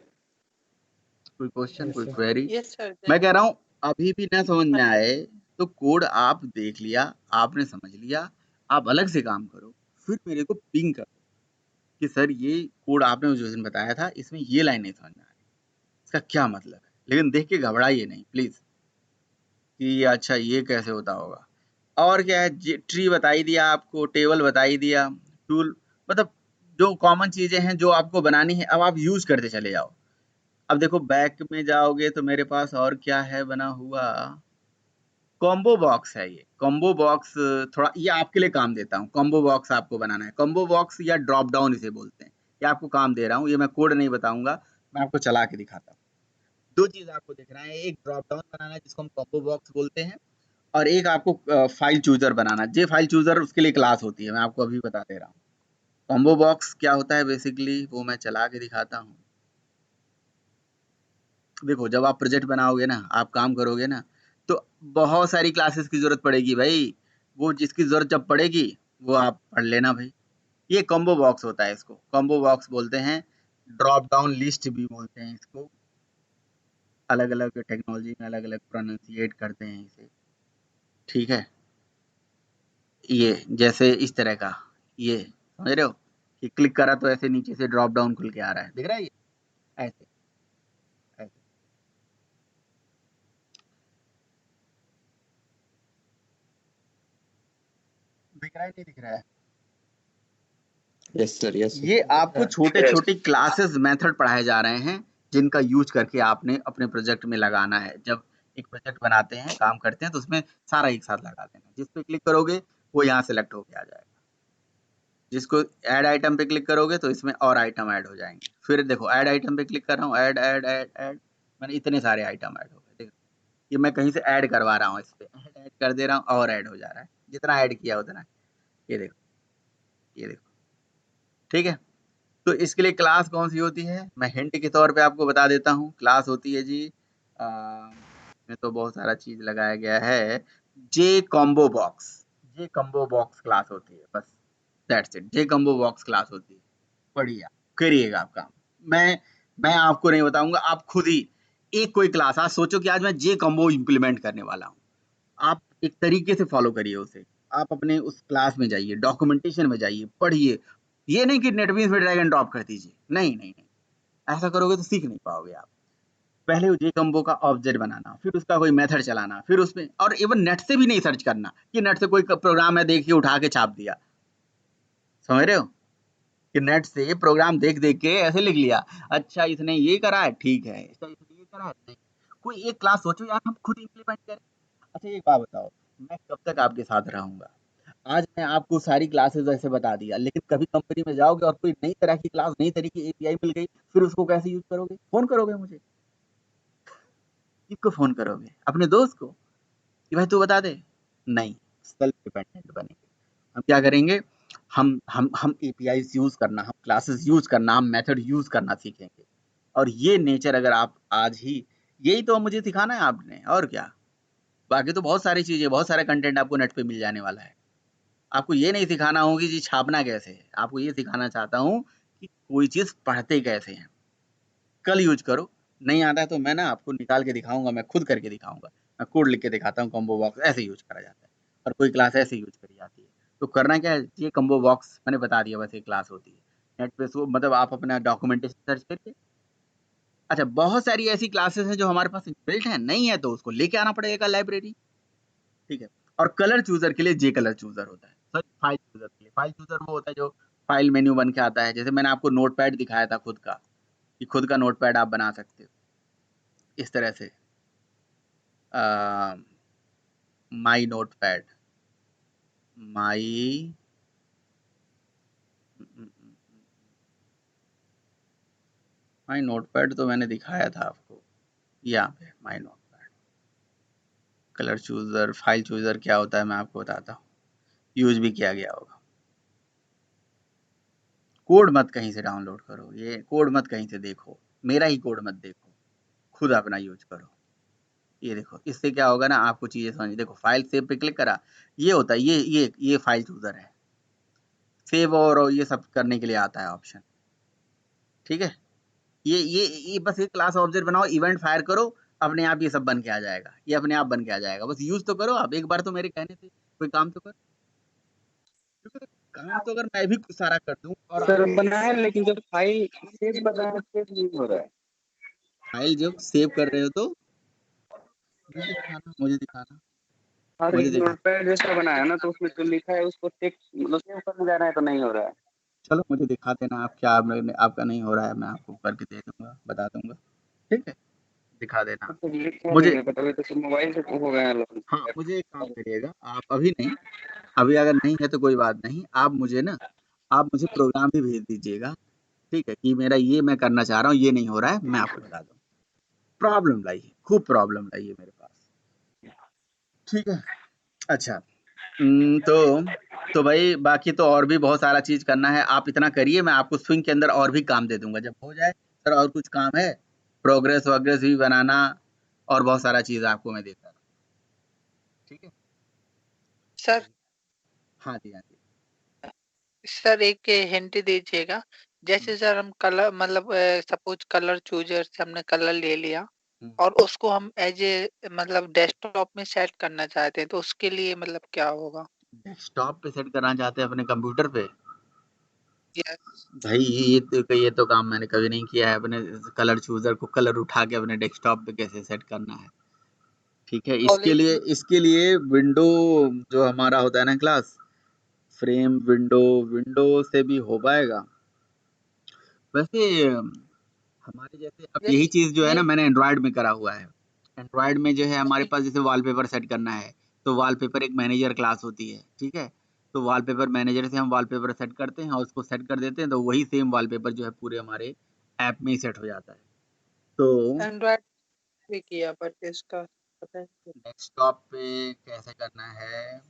कोई क्वेश्चन, कोई क्वेरी? Yes sir. मैं कह रहा हूँ अभी भी ना समझ में आए तो कोड आप देख लिया, आपने समझ लिया, आप अलग से काम करो, फिर मेरे को पिंग करो कि सर ये कोड आपने जो दिन बताया था इसमें ये लाइन नहीं समझ में आ रही, इसका क्या मतलब है। लेकिन देख के घबराइए नहीं प्लीज कि अच्छा ये कैसे होता होगा। और क्या है, ट्री बता ही दिया आपको, टेबल बता ही दिया, टूल मतलब जो कॉमन चीजें हैं जो आपको बनानी है अब आप यूज करते चले जाओ। अब देखो बैक में जाओगे तो मेरे पास और क्या है बना हुआ, कॉम्बो बॉक्स है। ये कॉम्बो बॉक्स थोड़ा ये आपके लिए काम देता हूँ। कॉम्बो बॉक्स आपको बनाना है, कॉम्बो बॉक्स या ड्रॉप डाउन इसे बोलते हैं। ये आपको काम दे रहा हूँ, ये मैं कोड नहीं बताऊंगा, मैं आपको चला के दिखाता हूँ। दो चीज आपको देखना है, एक ड्रॉप डाउन बनाना है जिसको हम कॉम्बो बॉक्स बोलते हैं, और एक आपको फाइल चूजर बनाना है। जे फाइल चूजर उसके लिए क्लास होती है, मैं आपको अभी बता दे रहा हूँ। कॉम्बो बॉक्स क्या होता है बेसिकली वो मैं चला के दिखाता हूँ। देखो जब आप प्रोजेक्ट बनाओगे ना, आप काम करोगे ना, तो बहुत सारी क्लासेस की जरूरत पड़ेगी भाई। वो जिसकी जरूरत जब पड़ेगी वो आप पढ़ लेना भाई। ये कॉम्बो बॉक्स होता है, इसको कॉम्बो बॉक्स बोलते हैं, ड्रॉप डाउन लिस्ट भी बोलते हैं इसको। अलग अलग टेक्नोलॉजी में अलग अलग प्रोनाउंसिएट करते हैं इसे, ठीक है। ये जैसे इस तरह का, ये समझ रहे हो कि क्लिक करा तो ऐसे नीचे से ड्रॉप डाउन खुल के आ रहा है, दिख रहा है ये ऐसे ऐसे। दिख रहा है नहीं दिख रहा है? Yes sir. यस ये आपको छोटे छोटे क्लासेस मेथड पढ़ाए जा रहे हैं जिनका यूज करके आपने अपने प्रोजेक्ट में लगाना है। जब एक प्रोजेक्ट बनाते हैं काम करते हैं तो उसमें सारा एक साथ लगा देना। जिस पे क्लिक करोगे वो यहाँ सेलेक्ट होके आ जाएगा। जिसको ऐड आइटम पे क्लिक करोगे तो इसमें और आइटम ऐड हो जाएंगे। फिर देखो ऐड आइटम पे क्लिक कर रहा हूँ, ऐड ऐड ऐड ऐड, मैंने इतने सारे आइटम ऐड हो गए। देखो ये मैं कहीं से ऐड करवा रहा हूँ, इस पे ऐड कर दे रहा हूँ और ऐड हो जा रहा है, जितना ऐड किया उतना। ये देखो, ये देखो, ठीक है। तो इसके लिए क्लास कौन सी होती है मैं हिंट के तौर पे आपको बता देता हूँ। क्लास होती है जी इसमें तो बहुत सारा चीज लगाया गया है, जे कॉम्बो बॉक्स। जे कॉम्बो बॉक्स क्लास होती है, बस that's it. J combo box class होती है। बढ़िया, करिएगा आप काम। मैं आपको नहीं बताऊंगा, आप खुद ही एक कोई क्लास आज सोचो कि आज मैं जे कॉम्बो इम्प्लीमेंट करने वाला हूँ। आप एक तरीके से फॉलो करिए उसे। आप अपने उस क्लास में जाइए, डॉक्यूमेंटेशन में जाइए, पढ़िए। ये नहीं कि नेटबीन्स में ड्रैग एंड ड्रॉप कर दीजिए, नहीं नहीं नहीं, ऐसा करोगे तो सीख नहीं पाओगे आप। पहले जे कम्बो का ऑब्जेक्ट बनाना, फिर उसका कोई मेथड चलाना, फिर उसमें और इवन नेट से भी नहीं सर्च करना कि नेट से कोई प्रोग्राम है देखिए उठा के छाप दिया। समझ रहे हो कि नेट से प्रोग्राम देख देख के ऐसे लिख लिया, अच्छा इसने ये करा है ठीक है, इसने ये करा है नहीं। कोई एक क्लास सोचो यार हम खुद इम्प्लीमेंट करें। अच्छा एक बात बताओ, मैं कब तक आपके साथ रहूंगा? आज मैं आपको सारी क्लासेस ऐसे बता दिया, लेकिन कभी कंपनी में जाओगे और कोई नई तरह की क्लास, नई तरह की एपीआई मिल गई, फिर उसको कैसे यूज करोगे? फोन करोगे मुझे? किसको फोन करोगे? अपने दोस्त को कि भाई तू बता दे? नहीं, सेल्फ डिपेंडेंट बनेंगे। हम क्या करेंगे, हम एपीआई यूज करना, हम क्लासेस यूज करना, हम मेथड यूज करना सीखेंगे। और ये नेचर अगर आप आज ही, यही तो मुझे सिखाना है आपने, और क्या। बाकी तो बहुत सारी चीजें, बहुत सारा कंटेंट आपको नेट पे मिल जाने वाला है। आपको ये नहीं सिखाना होगी जी छापना कैसे है, आपको ये सिखाना चाहता हूँ कि कोई चीज पढ़ते कैसे हैं। कल यूज करो, नहीं आता है तो मैं ना आपको निकाल के दिखाऊंगा, मैं खुद करके दिखाऊंगा। मैं कोड लिख के दिखाता हूँ, कॉम्बो बॉक्स ऐसे यूज करा जाता है और कोई क्लास ऐसे यूज करी जाती है। तो करना क्या है, ये कॉम्बो बॉक्स मैंने बता दिया, बस एक क्लास होती है। नेट पे सो मतलब आप अपना डॉक्यूमेंटेशन सर्च करके, अच्छा बहुत सारी ऐसी क्लासेस हैं जो हमारे पास बिल्ट है, नहीं है तो उसको लेके आना पड़ेगा लाइब्रेरी, ठीक है। और कलर चूजर के लिए जे कलर चूजर होता है, सॉरी फाइल चूजर के लिए। फाइल चूजर वो होता है जो फाइल मेन्यू बन के आता है, जैसे मैंने आपको नोटपैड दिखाया था खुद का, कि खुद का नोटपैड आप बना सकते हो इस तरह से। माई नोटपैड, माई माई नोटपैड तो मैंने दिखाया था आपको, यहाँ पे my notepad. Color chooser, file chooser क्या होता है मैं आपको बताता हूँ, यूज भी किया गया होगा। कोड मत कहीं से डाउनलोड करो, ये कोड मत कहीं से देखो, मेरा ही कोड मत देखो, खुद अपना यूज करो। ये देखो इससे क्या होगा ना, आपको चीजें समझ। देखो फाइल सेव पे क्लिक करा, ये होता है, ये फाइल चूजर है। सेव और ये सब करने के लिए आता है ऑप्शन। ठीक है, ये बस एक क्लास ऑब्जेक्ट बनाओ, इवेंट फायर करो, अपने आप ये सब बन के आ जाएगा, ये अपने आप बन के आ जाएगा। बस यूज तो करो आप, एक बार तो मेरे कहने से कोई काम तो करो, क्योंकि काम तो अगर मैं भी सारा कर दूं और सर आप बनाया, लेकिन जब फाइल सेव बनाया सेव नहीं हो रहा है। फाइल जब सेव कर रहे हो तो मुझे दिखाना और मुझे एक दिखा। नोटपैड जैसा बनाया ना, तो उसमें जो लिखा है उसको टेक्स्ट मतलब सेव करने जाना है तो नहीं हो रहा है। चलो मुझे दिखा देना आप क्या आपका नहीं हो रहा है, मैं आपको करके दे दूंगा, बता दूंगा, ठीक है, दिखा देना तो ये क्या मुझे। नहीं पता, तो मोबाइल से हो गया लोग। हाँ, मुझे एक काम करिएगा आप, अभी नहीं, अभी अगर नहीं है तो कोई बात नहीं, आप मुझे प्रोग्राम भी भेज दीजिएगा, ठीक है, कि मेरा ये मैं करना चाह रहा हूँ, ये नहीं हो रहा है, मैं आपको बता दूँ। प्रॉब्लम लाइए, खूब प्रॉब्लम लाइए मेरे पास, ठीक है। अच्छा, तो भाई बाकी तो और भी बहुत सारा चीज़ करना है, आप इतना करिए, मैं आपको स्विंग के अंदर और भी काम दे दूँगा, जब हो जाए सर और कुछ काम है, प्रोग्रेस वोग्रेस भी बनाना और बहुत सारा चीज़ आपको मैं देता रहूँ, ठीक है? सर हाँ जी, हाँ जी। सर एक हिंट दीजिएगा, हुँ, जैसे सर हम कलर मतलब सपोज कलर चूजर से हमने कलर ले लिया हुँ। और उसको हम एज ए मतलब डेस्कटॉप में सेट करना चाहते हैं, तो उसके लिए मतलब क्या होगा? डेस्कटॉप पे सेट करना चाहते हैं अपने कंप्यूटर पे? यस। भाई ये तो काम मैंने कभी नहीं किया है, अपने कलर चूज़र को कलर उठा के अपने डेस्कटॉप पे कैसे सेट करना है, ठीक है? कॉलेज में इसके लिए विंडो जो हमारा होता है ना क्लास, फ्रेम विंडो से भी हो पाएगा। वैसे हमारे जैसे अब यस यही चीज़ जो है ना नहीं मैंने एंड्रॉयड में करा हुआ है। एंड्रॉयड में जो है हमारे पास जैसे वॉलपेपर सेट करना है, तो वॉलपेपर एक मैनेजर क्लास होती है, ठीक है? तो वॉलपेपर मैनेजर से हम वॉलपेपर सेट करते हैं और उसको सेट कर देते हैं, तो वही सेम वॉलपेपर जो है पूरे हमारे ऐप में ही सेट हो जाता है। तो एंड्रॉयड भी किया बट इसका पता नहीं। डेस्कटॉप पे कैसे करना है?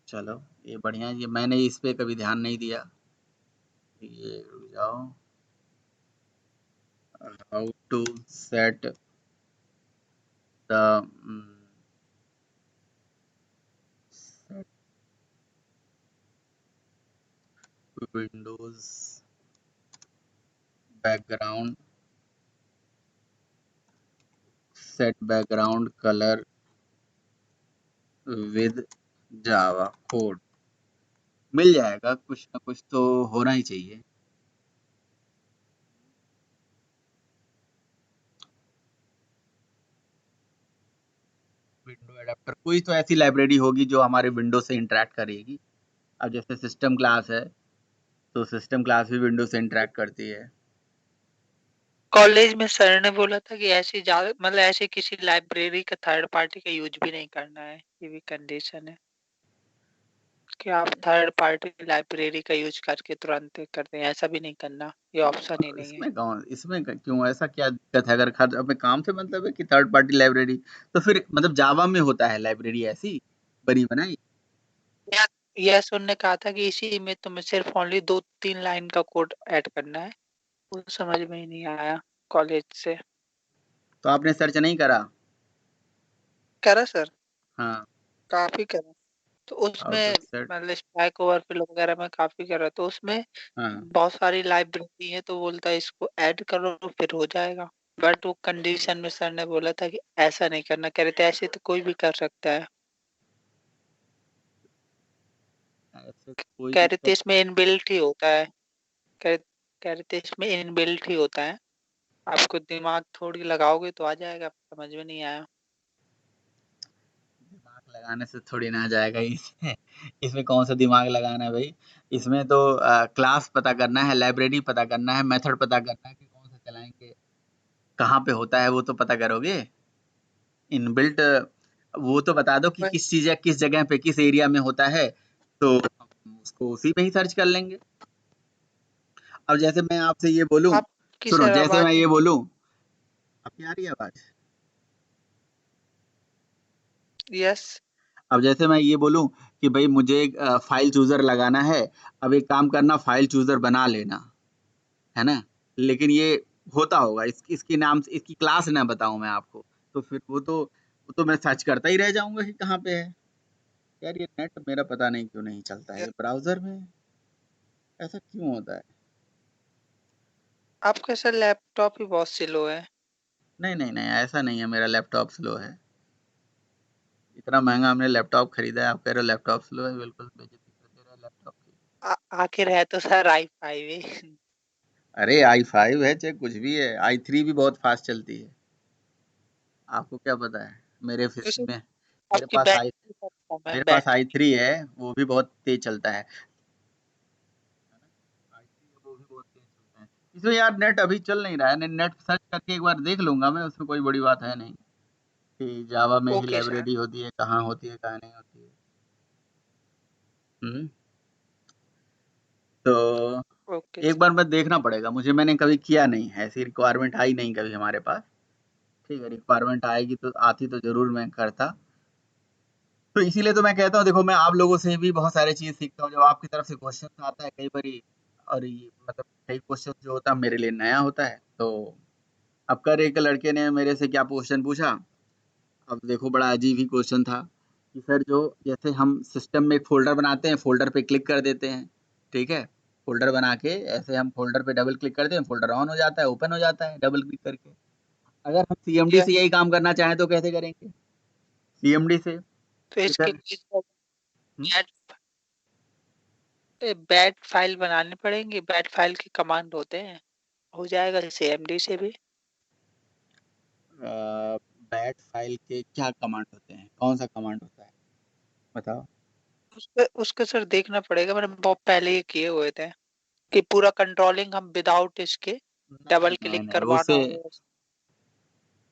चलो ये बढ़िया है, ये मैंने इस पे कभी ध्यान नहीं दिया। ये रुक जाओ, how to set the windows background, set background color with Java code. मिल जाएगा, कुछ ना कुछ तो होना ही चाहिए। विंडो एडाप्टर कोई तो ऐसी लाइब्रेरी होगी जो हमारे विंडो से इंटरेक्ट करेगी। अब जैसे सिस्टम क्लास है, तो सिस्टम क्लास भी विंडो से इंटरेक्ट करती है। कॉलेज में सर ने बोला था कि ऐसी ज्यादा मतलब ऐसे किसी लाइब्रेरी का थर्ड पार्टी का यूज भी नहीं करना है, ये भी कंडीशन है कि आप थर्ड पार्टी लाइब्रेरी का यूज करके तुरंत कर दें, ऐसा भी नहीं करना, ये ऑप्शन ही नहीं है। क्यों, ऐसा क्या दिक्कत है? अगर हमें काम से मतलब है कि थर्ड पार्टी लाइब्रेरी, तो फिर मतलब जावा में होता है लाइब्रेरी ऐसी बनी बनाई। यस उन्होंने कहा था कि इसी में तुम्हें सिर्फ ओनली 2-3 लाइन का कोड ऐड करना है, वो समझ में ही नहीं आया कॉलेज से। तो आपने सर्च नहीं करा? करा सर, हाँ, काफी करा, तो हाउ टू उसमें सेट। मतलब स्टैक ओवरफ्लो वगैरह में काफी करा, तो उसमें हाँ, बहुत सारी लाइब्रेरी है, तो बोलता है इसको ऐड करो तो फिर हो जाएगा। बट वो कंडीशन में सर ने बोला था कि ऐसा नहीं करना, कह रहे थे ऐसे तो कोई भी कर सकता है, ऐसे कोई कह भी रहे थे कर। इसमें इनबिल्ट ही होता है, कह कह रहे थे इसमें इनबिल्ट ही होता है, आपको दिमाग थोड़ी लगाओगे तो आ जाएगा, समझ में नहीं आया। दिमाग लगाने से थोड़ी ना आ जाएगा इसमें। इसमें कौन सा दिमाग लगाना है भाई? इसमें तो क्लास पता करना है, लाइब्रेरी पता करना है, मेथड पता करना है कि कौन सा चलाएंगे, कहाँ पे होता है वो तो पता करोगे। इनबिल्ट वो तो बता दो कि बस किस चीज़ किस जगह पे किस एरिया में होता है, तो हम उसको उसी में ही सर्च कर लेंगे। अब जैसे मैं आपसे ये बोलूं, आपकी सुनो सर जैसे मैं आवाज ये बोलूं, आपकी आ रही है आवाज? यस अब जैसे मैं ये बोलूं कि भाई मुझे एक फाइल चूजर लगाना है, अब एक काम करना फाइल चूजर बना लेना, है ना? लेकिन ये होता होगा इसके नाम से, इसकी क्लास ना बताऊं मैं आपको, तो फिर वो तो मैं सर्च करता ही रह जाऊंगा कि कहाँ पे है। यार ये नेट मेरा पता नहीं क्यों नहीं चलता है, ये ब्राउजर में ऐसा क्यों होता है? आपका सर लैपटॉप ही बहुत स्लो है। नहीं नहीं नहीं, ऐसा नहीं है, मेरा लैपटॉप स्लो है। इतना महंगा हमने लैपटॉप खरीदा है, आप कह रहे हो लैपटॉप स्लो है? बिल्कुल बेइज्जती कर दे रहे हैं लैपटॉप की। आखिर है तो सर i5 ही। अरे i5 है चाहे कुछ भी है, i3 भी बहुत फास्ट चलती है। आपको क्या पता है? मेरे वैसे में मेरे आपकी पास आई बैटरी बहुत कम है, मेरे पास बैटरी। i3 है, वो भी बहुत तेज चलता है। वो भी बहुत तेज चलता है। इसमें यार नेट अभी चल नहीं रहा है, नेट सर्च करके एक बार देख लूंगा मैं, उसमें कोई बड़ी बात है नहीं कि जावा में ही ओके सर। लाइब्रेरी होती है, कहाँ होती है कहाँ नहीं होती है। हम्म तो ओके एक बार मैं देखना पड़ेगा मुझे, मैंने कभी किया नहीं है, ऐसी रिक्वायरमेंट आई नहीं कभी हमारे पास। ठीक है, रिक्वायरमेंट आएगी तो आती तो जरूर मैं करता। तो इसीलिए तो मैं कहता हूँ, देखो मैं आप लोगों से भी बहुत सारी चीज़ सीखता हूँ, जब आपकी तरफ से क्वेश्चन आता है कई बारी, और ये मतलब कई क्वेश्चन जो होता है मेरे लिए नया होता है। तो अब कर एक लड़के ने मेरे से क्या क्वेश्चन पूछा, अब देखो बड़ा अजीब ही क्वेश्चन था कि सर जो जैसे हम सिस्टम में एक फ़ोल्डर बनाते हैं, फ़ोल्डर पे क्लिक कर देते हैं, ठीक है? फ़ोल्डर बना के ऐसे हम फ़ोल्डर पे डबल क्लिक करते हैं, फ़ोल्डर ऑन हो जाता है, ओपन हो जाता है डबल क्लिक करके। अगर हम सीएमडी से यस। यही काम करना चाहें तो कैसे करेंगे? सीएमडी से तो कि इसके सर लिए सर हुँ, बैट फाइल बनानी पड़ेंगी, बैट फाइल के कमांड होते हैं, हो जाएगा CMD से भी। बैट फाइल के क्या कमांड होते हैं? कौन-सा कमांड होता है? बताओ? उसका सर देखना पड़ेगा, मैंने बहुत पहले ये किए हुए थे कि पूरा कंट्रोलिंग हम विदाउट इसके नहीं, डबल नहीं, क्लिक नहीं, करवाना उसे हो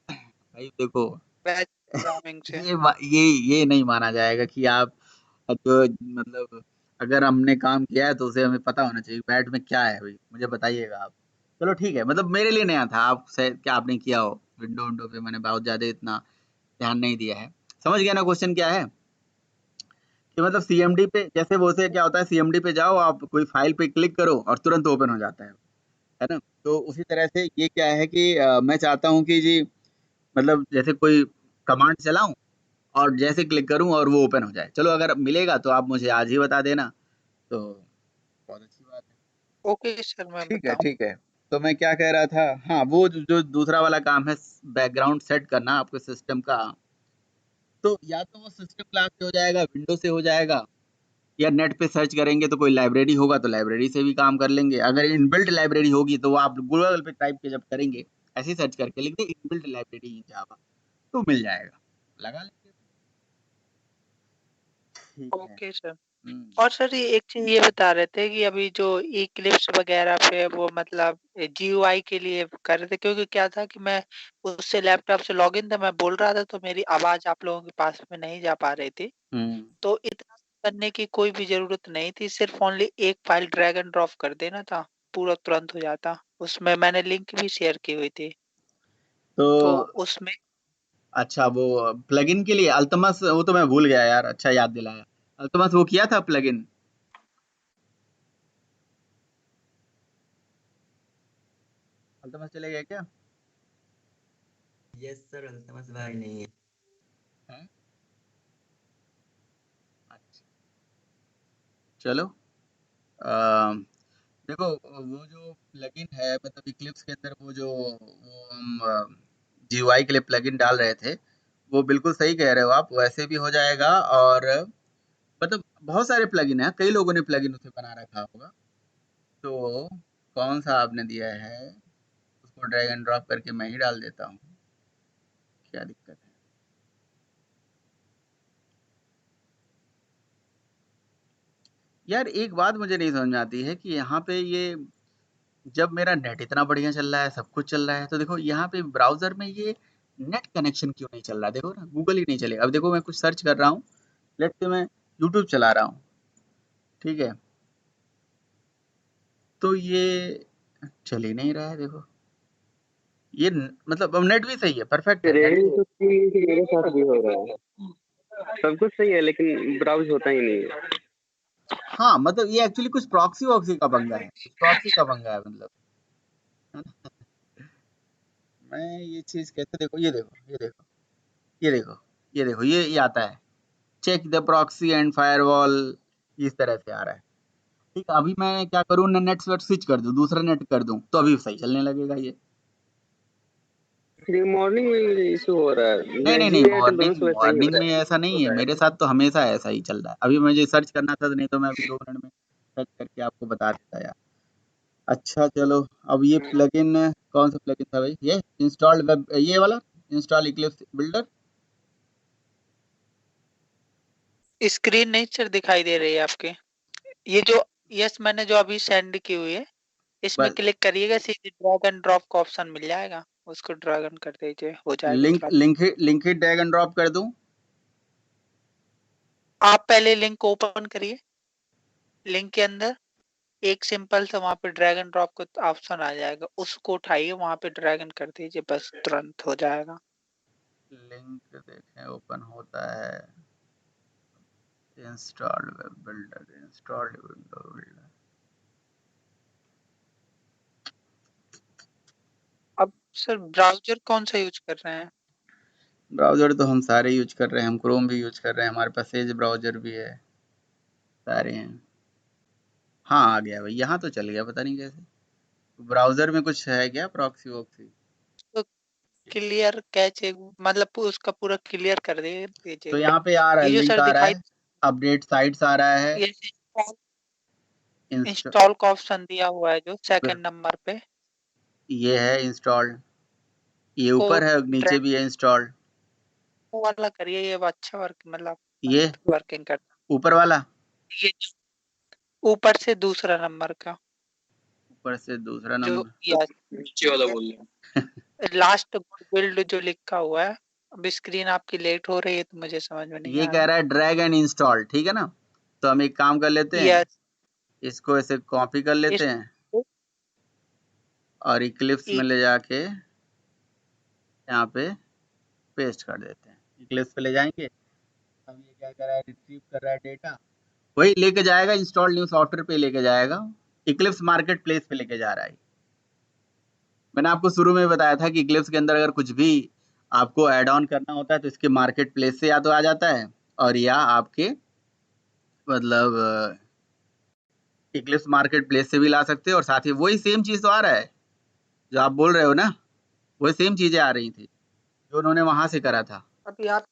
भाई देखो बैच प्रोग्रामिंग से। ये नहीं माना जाएगा कि आप जो मतलब अगर हमने काम किया है तो उसे हमें पता होना चाहिए बैट में क्या है भाई, मुझे बताइएगा आप। चलो ठीक है, मतलब मेरे लिए नया था, आप शायद क्या आपने किया हो, विंडो विंडो पे मैंने बहुत ज़्यादा इतना ध्यान नहीं दिया है। समझ गया ना क्वेश्चन क्या है? कि मतलब सीएमडी पे जैसे वो से क्या होता है, सीएमडी पे जाओ आप कोई फाइल पे क्लिक करो और तुरंत ओपन हो जाता है ना? तो उसी तरह से ये क्या है कि मैं चाहता हूँ कि जी मतलब जैसे कोई कमांड चलाऊँ और जैसे क्लिक करूँ और वो ओपन हो जाए। चलो अगर मिलेगा तो आप मुझे आज ही बता देना, तो बहुत अच्छी बात है। ओके सर, मैं ठीक है, बताऊँ। ठीक है। तो मैं क्या कह रहा था, हाँ, वो जो दूसरा वाला काम है बैकग्राउंड सेट करना आपके सिस्टम का, तो या तो वो सिस्टम क्लास से हो जाएगा, विंडो से हो जाएगा, या नेट पे सर्च करेंगे तो कोई लाइब्रेरी होगा तो लाइब्रेरी से भी काम कर लेंगे। अगर इनबिल्ट लाइब्रेरी होगी तो वो आप गूगल पे टाइप के जब करेंगे, ऐसे ही सर्च करके लिख दें इनबिल्ट लाइब्रेरी इन जावा, तो मिल जाएगा, लगा लेंगे। ठीक है। Okay sir. हुँ। और सर ये एक चीज़ ये बता रहे थे कि अभी जो इक्लिप्स वगैरह पे वो मतलब GUI के लिए कर रहे थे, क्योंकि क्या था कि मैं उससे लैपटॉप से लॉगिन था, मैं बोल रहा था तो मेरी आवाज़ आप लोगों के पास में नहीं जा पा रही थी। हुँ। तो इतना करने की कोई भी ज़रूरत नहीं थी, सिर्फ़ ओनली एक फ़ाइल ड्रैग एंड ड्रॉप कर देना था, पूरा तुरंत हो जाता। उसमें मैंने लिंक भी शेयर की हुई थी। तो तो उसमें अच्छा वो प्लगइन के लिए अल्तमस, वो तो मैं भूल गया यार, अच्छा याद दिलाया। अल्तमस वो किया था प्लगइन? अल्तमस चले गए क्या? यस सर, अल्तमस भाई नहीं है। हैं? अच्छा, चलो देखो वो जो प्लगइन है मतलब इक्लिप्स के अंदर वो हम जीयूआई के लिए प्लगइन डाल रहे थे, वो बिल्कुल सही कह रहे हो आप, वैसे भी हो जाएगा। और मतलब बहुत सारे प्लगइन हैं, कई लोगों ने प्लगइन उसे बना रखा होगा। तो कौन सा आपने दिया है, उसको ड्रैग एंड ड्रॉप करके मैं ही डाल देता हूँ, क्या दिक्कत है? यार एक बात मुझे नहीं समझ में आती है कि यहाँ पे ये जब मेरा नेट इतना बढ़िया चल रहा है, सब कुछ चल रहा है, तो देखो यहाँ पे ब्राउज़र में ये नेट कनेक्शन क्यों नहीं चल रहा है? देखो ना, गूगल ही नहीं चलेगा। अब देखो मैं कुछ सर्च कर रहा हूँ, लेट्स से मैं यूट्यूब चला रहा हूँ, ठीक है? तो ये चल ही नहीं रहा है देखो। ये मतलब अब नेट भी सही है, परफेक्ट है, नेट यही भी तो चीज मेरे साथ भी हो रहा है। सब कुछ सही है लेकिन ब्राउज होता ही नहीं है। हाँ, मतलब ये एक्चुअली कुछ प्रॉक्सी-वॉक्सी का पंगा है, कुछ प्रॉक्सी का पंगा है मतलब, है ना? मैं ये चीज़ कैसे देखो, ये देखो, ये देखो, ये देखो, ये देखो, ये आता है, check the proxy and firewall, इस तरह से आ रहा है। ठीक है, अभी मैं क्या करूँ, नेट स्विच कर दूं, दूसरा नेट कर दूं, तो अभी सही चलने लगेगा ये। फिर मॉर्निंग में इशू हो रहा है, नहीं नहीं मैं नहीं, जियो एयरटेल दोनों से वैसा ही हो मॉर्निंग रहा में है। ऐसा नहीं है, मेरे साथ तो हमेशा ऐसा ही चल रहा है। अभी मुझे सर्च करना था, नहीं तो मैं अभी 2 मिनट में सर्च करके आपको बता देता यार। अच्छा चलो, अब ये प्लगइन कौन सा प्लगइन था भाई, ये इंस्टॉल्ड वेब, ये वाला इंस्टॉल इक्लिप्स बिल्डर। स्क्रीन नहीं सर दिखाई दे रही है आपके, ये जो यस मैंने जो अभी सेंड की हुई है, इसमें बस क्लिक करिएगा, सीधे ड्रैग एंड ड्रॉप का ऑप्शन मिल जाएगा, उसको ड्रैग एंड कर दीजिए, हो जाएगा link drop. Link he drag and drop कर दूं। आप पहले लिंक ओपन करिए, लिंक के अंदर एक सिंपल सा वहां पे ड्रैग एंड ड्रॉप का ऑप्शन आ जाएगा, उसको उठाइए, वहां पे ड्रैग एंड कर दीजिए, बस तुरंत हो जाएगा। लिंक देखें ओपन होता है, installed web builder, installed window builder. अब सर ब्राउजर कौन सा यूज कर रहे हैं? ब्राउजर तो हम सारे यूज कर रहे हैं, हम क्रोम भी यूज कर रहे हैं, हमारे पास एज ब्राउजर भी है, सारे हैं। हाँ आ गया भाई, यहाँ तो चल गया, पता नहीं कैसे। ब्राउजर में कुछ है क्या, प्रॉक्सी वॉक्सी? तो क्लियर कैचे, मतलब उसका पूरा क्लियर कर तो दीजिएगा। यहाँ पे आ रहा है, ये जो लिंक सर आ रहा दिखाई, है, अपडेट साइट्स आ रहा है, ये इंस्टॉल का ऑप्शन दिया हुआ है जो सेकंड नंबर पे, ये है इंस्टॉल्ड, ये को ऊपर है, नीचे भी है इंस्टॉल्ड। वाला करिए, ये अच्छा वर्क मतलब ये वर्किंग करता ऊपर वाला, है। ये ऊपर से दूसरा नंबर का, ऊपर से दूसरा जो नंबर, नीचे वाला बोल रहे हैं। लास्ट बिल्ड जो लिखा हुआ है। अब स्क्रीन आपकी लेट हो रही है तो मुझे समझ में नहीं ये आ कह रहा। रहा है ड्रैग एंड इंस्टॉल, ठीक है ना। तो हम एक काम कर लेते हैं, यस, इसको ऐसे कॉपी कर लेते हैं और इक्लिप्स में ले जाके यहाँ पे पेस्ट कर देते हैं। इक्लिप्स पे ले जाएंगे, अब ये क्या कर रहा है, रिट्रीव कर रहा है डेटा, वही लेके जाएगा, इंस्टॉल न्यू सॉफ्टवेयर पे लेके जाएगा, इक्लिप्स मार्केट प्लेस पे लेके जा रहा है। मैंने आपको शुरू में बताया था कि इक्लिप्स के अंदर अगर कुछ भी आपको ऐड ऑन करना होता है तो इसके मार्केट प्लेस से या तो आ जाता है, और या आपके मतलब इक्लिप्स मार्केट प्लेस से भी ला सकते हैं, और साथ ही वही सेम चीज तो आ रहा है जो आप बोल रहे हो ना, वही सेम चीजें आ रही थी जो उन्होंने वहां से करा था। अभी आप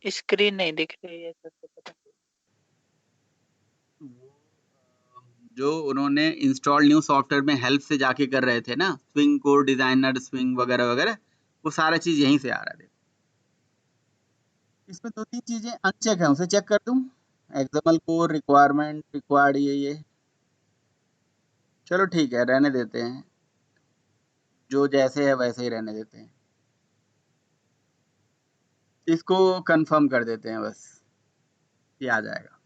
स्क्रीन नहीं दिख रही है सर, तो पता जो उन्होंने इंस्टॉल न्यू सॉफ्टवेयर में हेल्प से जाके कर रहे थे ना, स्विंग कोड डिजाइनर, स्विंग वगैरह वगैरह, वो सारा चीज यहीं से आ रहा है। इसमें 2-3 चीजें अनचेक है, उसे चेक कर दूं, एक्सएमएल कोड रिक्वायरमेंट रिक्वायर्ड, ये चलो ठीक है, रहने देते हैं, जो जैसे है वैसे ही रहने देते हैं, इसको कंफर्म कर देते हैं, बस ये आ जाएगा।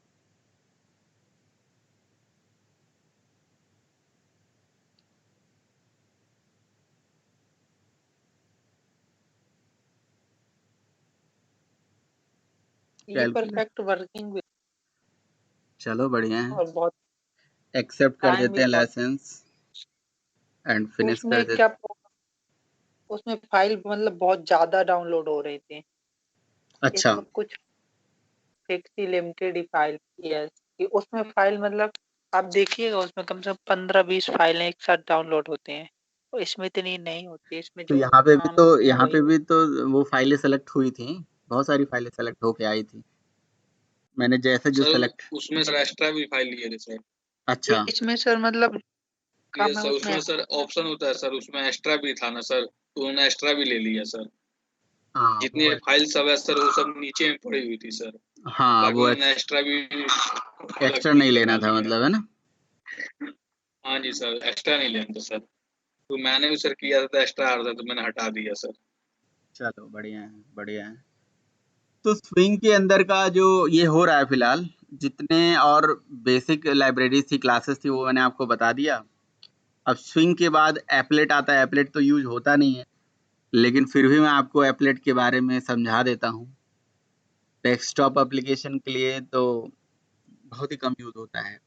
ये परफेक्ट वर्किंग भी, चलो बढ़िया है, और बहुत एक्सेप्ट कर टाइम भी देते हैं बहुत। लाइसेंस एंड तो फिनिश कर उसमें देते क्या, उसमें फाइल मतलब बहुत ज्यादा डाउनलोड हो रही थी, हैं। अच्छा, मतलब कुछ फिक्स ही लिमिटेड ही फाइल, यस, कि उसमें फाइल मतलब आप देखिएगा, उसमें कम से कम 15-20 फाइलें एक साथ डाउनलोड होते हैं, तो इसमें इतनी नहीं होती, इसमें तो जो काम होती है वही। यहाँ पे भी तो वो फाइलें सेलेक्ट हुई थी, बहुत सारी फाइलें सेलेक्ट होके आई थी, मैंने जैसे जो सर सेलेक्ट। उसमें सर एक्स्ट्रा भी फाइल लिए थे सर। अच्छा, इसमें सर मतलब ये कम है सर उसमें। उसमें सर ऑप्शन होता है सर, उसमें एक्स्ट्रा भी था ना सर, तो उन्होंने एक्स्ट्रा भी ले लिया सर। हाँ जितनी वो, फाइल सब है सर वो सब नीचे में पड़ी हुई थी सर, हाँ बाकी वो उन्होंने एक्स्ट्रा भी एक्स्ट्रा अलग नहीं लेना लगा था, लिया। मतलब है ना। हाँ जी सर, एक्स्ट्रा नहीं लेना था सर, तो मैंने भी सर किया था, एक्स्ट्रा आ रहा था तो मैंने हटा दिया सर। चलो बढ़िया है, बढ़िया है। तो स्विंग के अंदर का जो ये हो रहा है फिलहाल, जितने और बेसिक लाइब्रेरीज थी, क्लासेस थी, वो मैंने आपको बता दिया। अब स्विंग के बाद एप्लेट आता है, एप्लेट तो यूज होता नहीं है, लेकिन फिर भी मैं आपको एप्लेट के बारे में समझा देता हूँ। डेस्कटॉप एप्लीकेशन के लिए तो बहुत ही कम यूज होता है,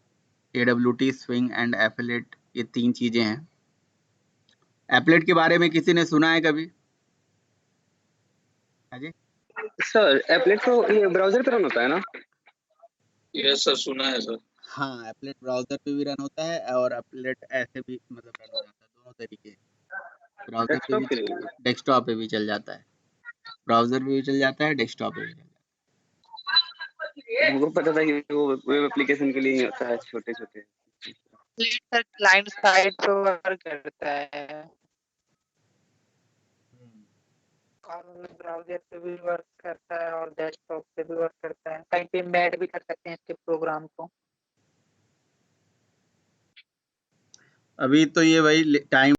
AWT, स्विंग एंड एप्लेट, ये 3 चीजें हैं। एप्लेट के बारे में किसी ने सुना है कभी? हाँ जी, सर एप्लेट तो ये ब्राउजर पे रन होता है ना? यस सर, सुना है सर। हाँ, एप्लेट ब्राउज़र पे भी रन होता है और एप्लेट ऐसे भी मतलब रन हो जाता है, दोनों तरीके। ब्राउज़र पे डेस्कटॉप भी के लिए डेस्कटॉप पे भी चल जाता है। ब्राउज़र पे भी चल जाता है, डेस्कटॉप पे भी चल जाता है। हमको पता था कि वो वेब एप्लीकेशन के लिए ही होता है, छोटे छोटे। सर क्लाइंट साइड पे वर्क करता है और ब्राउजर पे भी वर्क करता है और डेस्कटॉप पे भी वर्क करता है, कहीं पे एम्बेड भी कर सकते हैं इसके प्रोग्राम को। अभी तो ये भाई टाइम